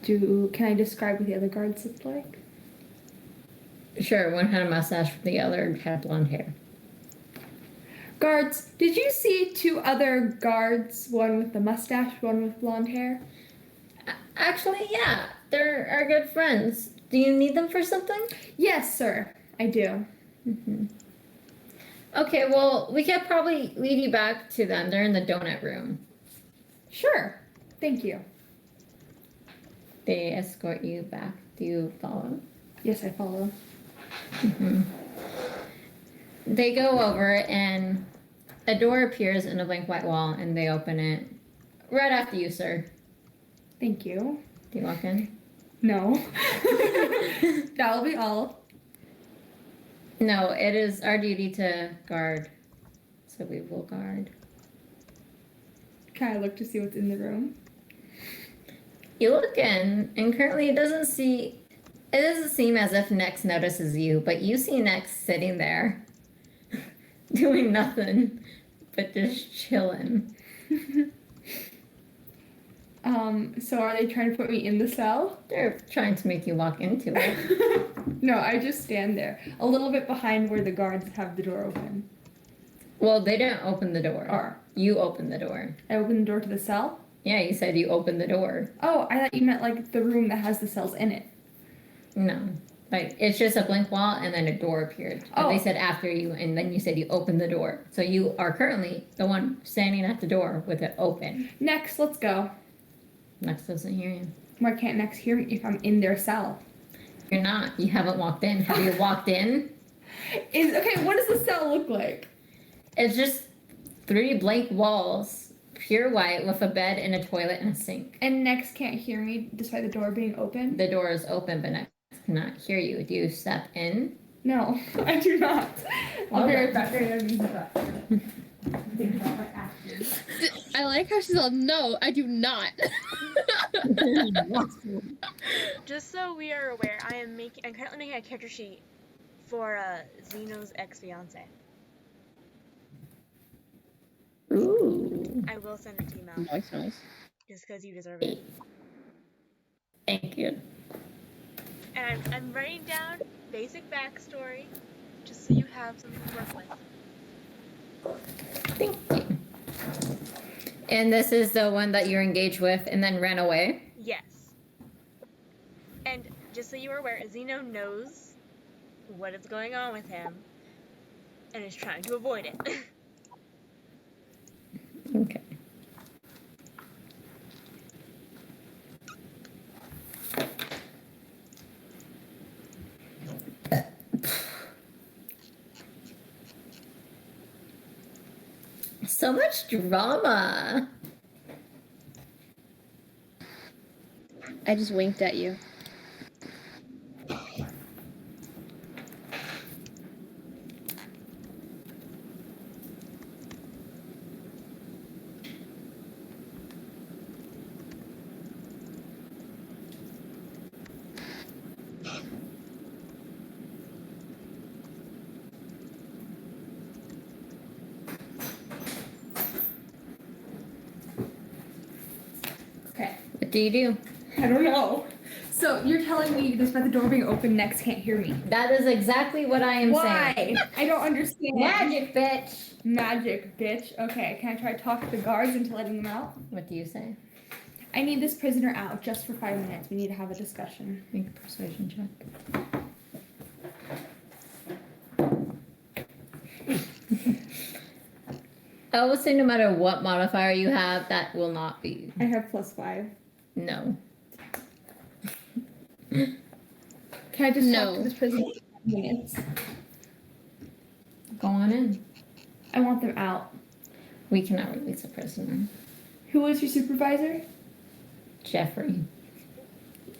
Can I describe what the other guards looked like? Sure, one had a mustache, the other had blonde hair. Guards, did you see 2 other guards? One with the mustache, one with blonde hair? Actually, yeah, they're our good friends. Do you need them for something? Yes, sir. I do. Mm-hmm. Okay, well, we could probably lead you back to them. They're in the donut room. Sure. Thank you. They escort you back. Do you follow? Yes, I follow. Mm-hmm. They go over and a door appears in a blank white wall and they open it right after you, sir. Thank you. Do you walk in? No. That'll be all. No, it is our duty to guard. So we will guard. Can I look to see what's in the room? You look in and currently it doesn't seem as if Nex notices you, but you see Nex sitting there doing nothing but just chilling. So are they trying to put me in the cell? They're trying to make you walk into it. No, I just stand there, a little bit behind where the guards have the door open. Well, they didn't open the door. Or You opened the door. I open the door to the cell? Yeah, you said you opened the door. Oh, I thought you meant like the room that has the cells in it. No. Like, it's just a blank wall and then a door appeared. But they said after you, and then you said you opened the door. So you are currently the one standing at the door with it open. Next, let's go. Nex doesn't hear you. Why can't Next hear me if I'm in their cell? You're not. You haven't walked in. Have you walked in? Okay, what does the cell look like? It's just 3 blank walls, pure white, with a bed and a toilet and a sink. And Next can't hear me despite the door being open? The door is open, but Nex cannot hear you. Do you step in? No, I do not. I'll be right back. I like how she's all, no, I do not. Just so we are aware, I'm currently making a character sheet for Zeno's ex-fiance. Ooh. I will send it to you, Mel. Nice. Just because you deserve it. Thank you. And I'm writing down basic backstory, just so you have something to work with. Thank you. And this is the one that you're engaged with and then ran away? Yes. And just so you are aware, Zeno knows what is going on with him and is trying to avoid it. Okay. So much drama. I just winked at you. Okay. What do you do? I don't know. So you're telling me despite the door being open, Nex can't hear me. That is exactly what I am Why? saying. I don't understand. Magic, bitch. Magic, bitch. Okay, can I try to talk to the guards into letting them out? What do you say? I need this prisoner out just for 5 minutes. We need to have a discussion. Make a persuasion check. I will say no matter what modifier you have, that will not be. I have +5. No. Can I just No. talk to this prisoner for 5 minutes? Go on in. I want them out. We cannot release a prisoner. Who is your supervisor? Jeffrey.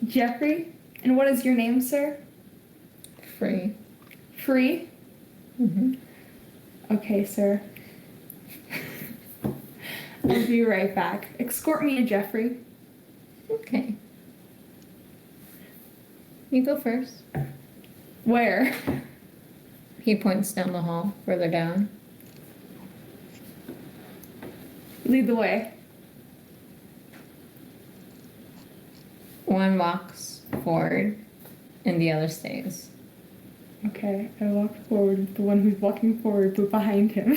Jeffrey? And what is your name, sir? Free. Free? Mm-hmm. Okay, sir. I'll be right back. Escort me to Jeffrey. Okay. You go first. Where? He points down the hall, further down. Lead the way. One walks forward, and the other stays. Okay, I walk forward. The one who's walking forward, but behind him.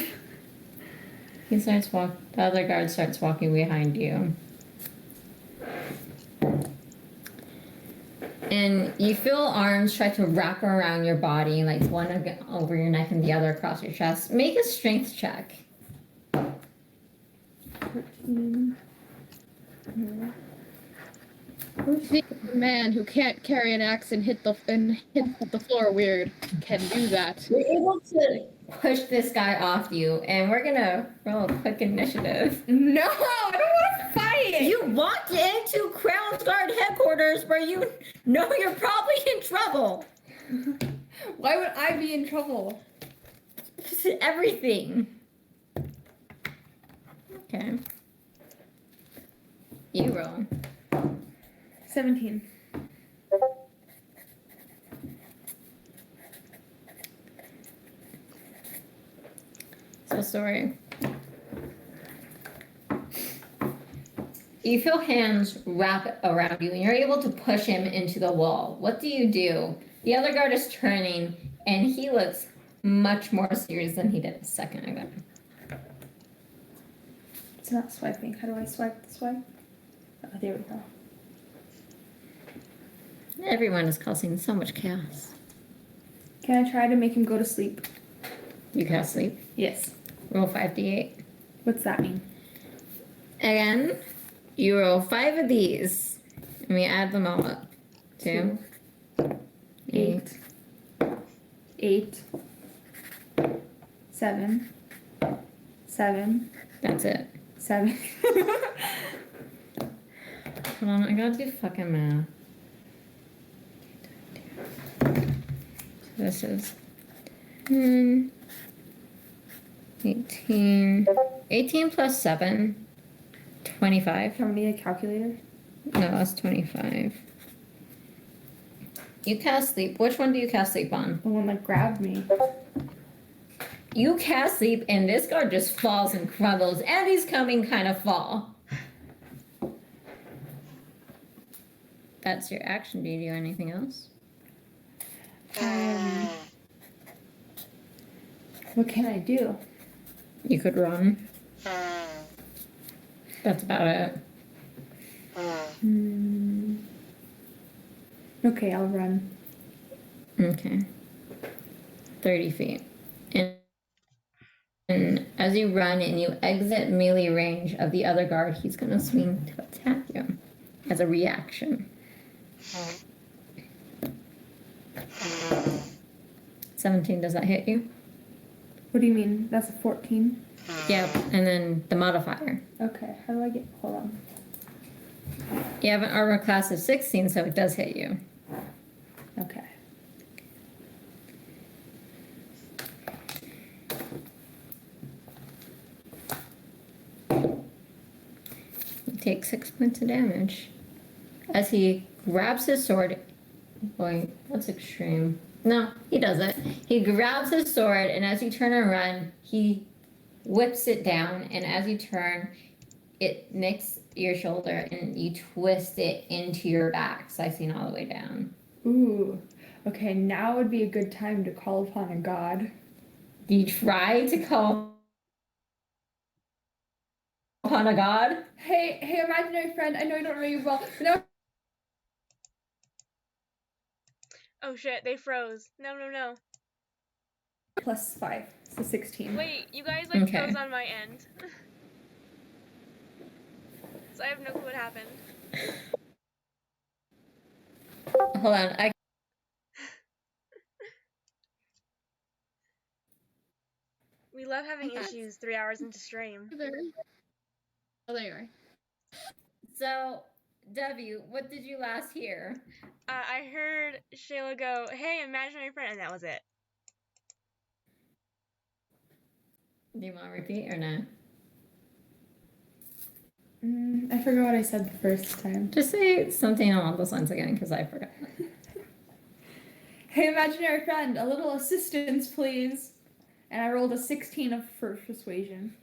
The other guard starts walking behind you. And you feel arms try to wrap around your body, like one over your neck and the other across your chest. Make a strength check. 14. The man who can't carry an axe and hit the floor weird can do that. You're able to push this guy off you, and we're gonna roll a quick initiative. No, I don't want to fight! You walked into Crown's Guard headquarters where you know you're probably in trouble. Why would I be in trouble? Everything. Okay. You roll. 17. So sorry. You feel hands wrap around you and you're able to push him into the wall. What do you do? The other guard is turning and he looks much more serious than he did a second ago. It's not swiping. How do I swipe this way? Oh, there we go. Everyone is causing so much chaos. Can I try to make him go to sleep? You can't sleep. Yes. Roll 5d8. What's that mean? Again, you roll 5 of these. And we add them all up. 2, 8, 8, 7, 7, That's it. 7. Hold on, I gotta do fucking math. This is 18 plus 7, 25. Can we need a calculator? No, that's 25. You cast sleep. Which one do you cast sleep on? The one that grabbed me. You cast sleep, and this guard just falls and crumbles, and he's coming kind of fall. That's your action. Do you do anything else? What can I do? You could run. That's about it. Okay, I'll run. Okay. 30 feet. And as you run and you exit melee range of the other guard, he's going to swing to attack you as a reaction. 17, does that hit you? What do you mean? That's a 14? Yep, and then the modifier. Okay, how do I get... Hold on. You have an armor class of 16, so it does hit you. Okay. You take 6 points of damage. As he grabs his sword... Boy, that's extreme. No, he doesn't. He grabs his sword, and as you turn and run, he whips it down, and as you turn, it nicks your shoulder, and you twist it into your back, slicing all the way down. Ooh. Okay, now would be a good time to call upon a god. Do you try to call upon a god? Hey, imaginary friend, I know you don't know you well, but now... Oh shit, they froze. No. Plus 5, so 16. Wait, you guys like Okay. froze on my end. So I have no clue what happened. Hold on, We love having Okay. issues 3 hours into stream. Oh, there you are. So, Debbie, what did you last hear? I heard Shayla go, "Hey, imaginary friend," and that was it. Do you want to repeat or not? I forgot what I said the first time. Just say something along those lines again, because I forgot. Hey, imaginary friend, a little assistance, please. And I rolled a 16 for persuasion.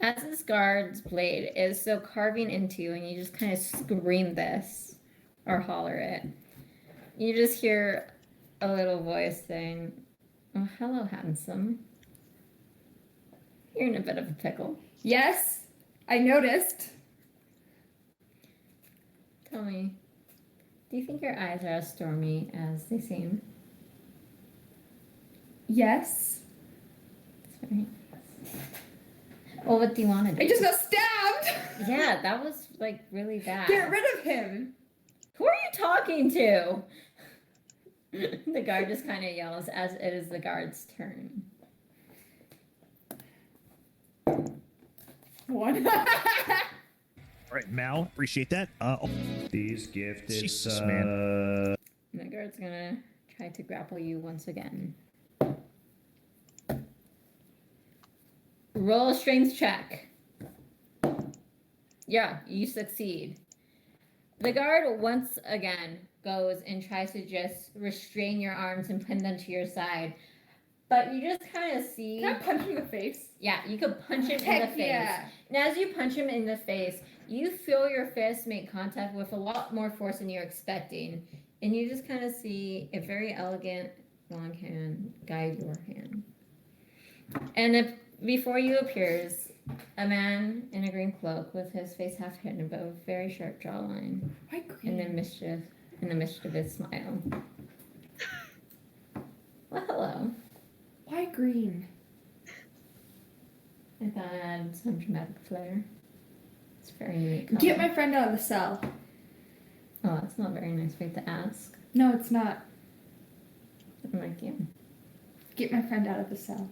As this guard's blade is still carving into you, and you just kind of scream this or holler it, you just hear a little voice saying, "Oh, hello, handsome. You're in a bit of a pickle. Yes, I noticed. Tell me, do you think your eyes are as stormy as they seem?" Yes. That's very nice. Well, what do you want to do? I just got stabbed! Yeah, that was like really bad. Get rid of him! Who are you talking to? The guard just kind of yells as it is the guard's turn. 1. All right, Mal, appreciate that. These gifted Jesus, man. And the guard's gonna try to grapple you once again. Roll a strength check. Yeah, you succeed. The guard once again goes and tries to just restrain your arms and pin them to your side. But you just kind of see... Can I punch him in the face? Yeah, you could punch him in the Heck face. yeah. And as you punch him in the face, you feel your fist make contact with a lot more force than you're expecting. And you just kind of see a very elegant long hand guide your hand. And before you appears a man in a green cloak with his face half hidden above a very sharp jawline Why green? and a mischievous smile. Well, hello. Why green? I thought I'd add some dramatic flair. It's very unique. Color. Get my friend out of the cell. Oh, that's not a very nice way to ask. No, it's not. I'm like, yeah. Get my friend out of the cell.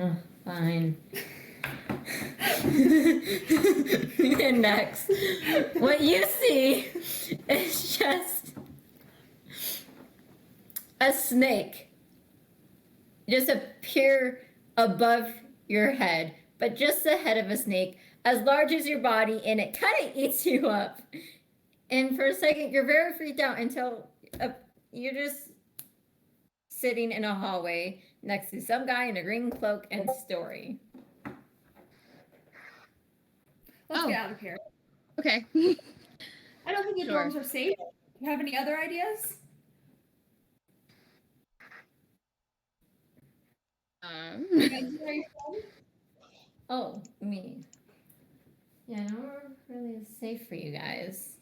Oh, fine. And next, what you see is just a snake just appear above your head, but just the head of a snake, as large as your body, and it kind of eats you up. And for a second, you're very freaked out until you're just sitting in a hallway next to some guy in a green cloak and story. Let's Oh. get out of here. Okay. I don't think your Sure. dorms are safe. Do you have any other ideas? Imaginary friend? Oh, me. Yeah, no, we're really safe for you guys.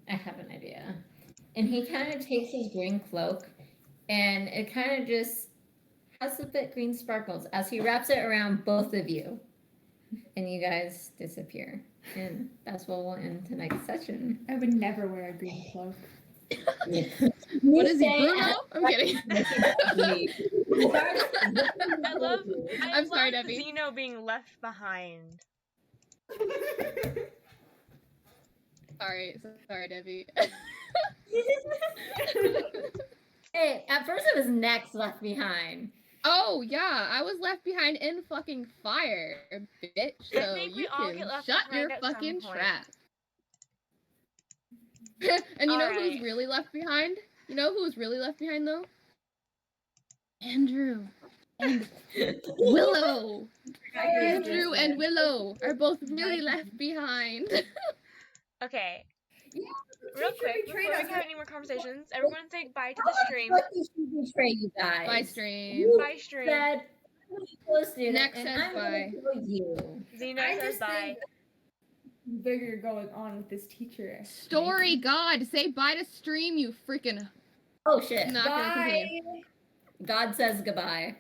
I have an idea. And he kind of takes his green cloak, and it kind of just has a bit green sparkles as he wraps it around both of you. And you guys disappear. And that's what will end tonight's session. I would never wear a green cloak. What is he, Bruno? I'm kidding. I'm sorry, Debbie. Zeno being left behind. Sorry, Debbie. Hey, at first it was Next left behind. Oh yeah, I was left behind in fucking fire, bitch. I So think we you all can get left shut behind your at some fucking point. trap. And you know Alright. who's really left behind? You know who's really left behind though? Andrew and Willow. Andrew and Willow are both really left behind. Okay, Yeah, real quick, before we have any more conversations, everyone say bye to the stream. What did she betray you guys? Bye stream. Bye stream. Said, I'm a student, Next and says I'm gonna bye. kill you. Zeno I says just bye. think bigger going on with this teacher. Story God, say bye to stream, you freaking. Oh shit. Not gonna continue. Bye. God says goodbye.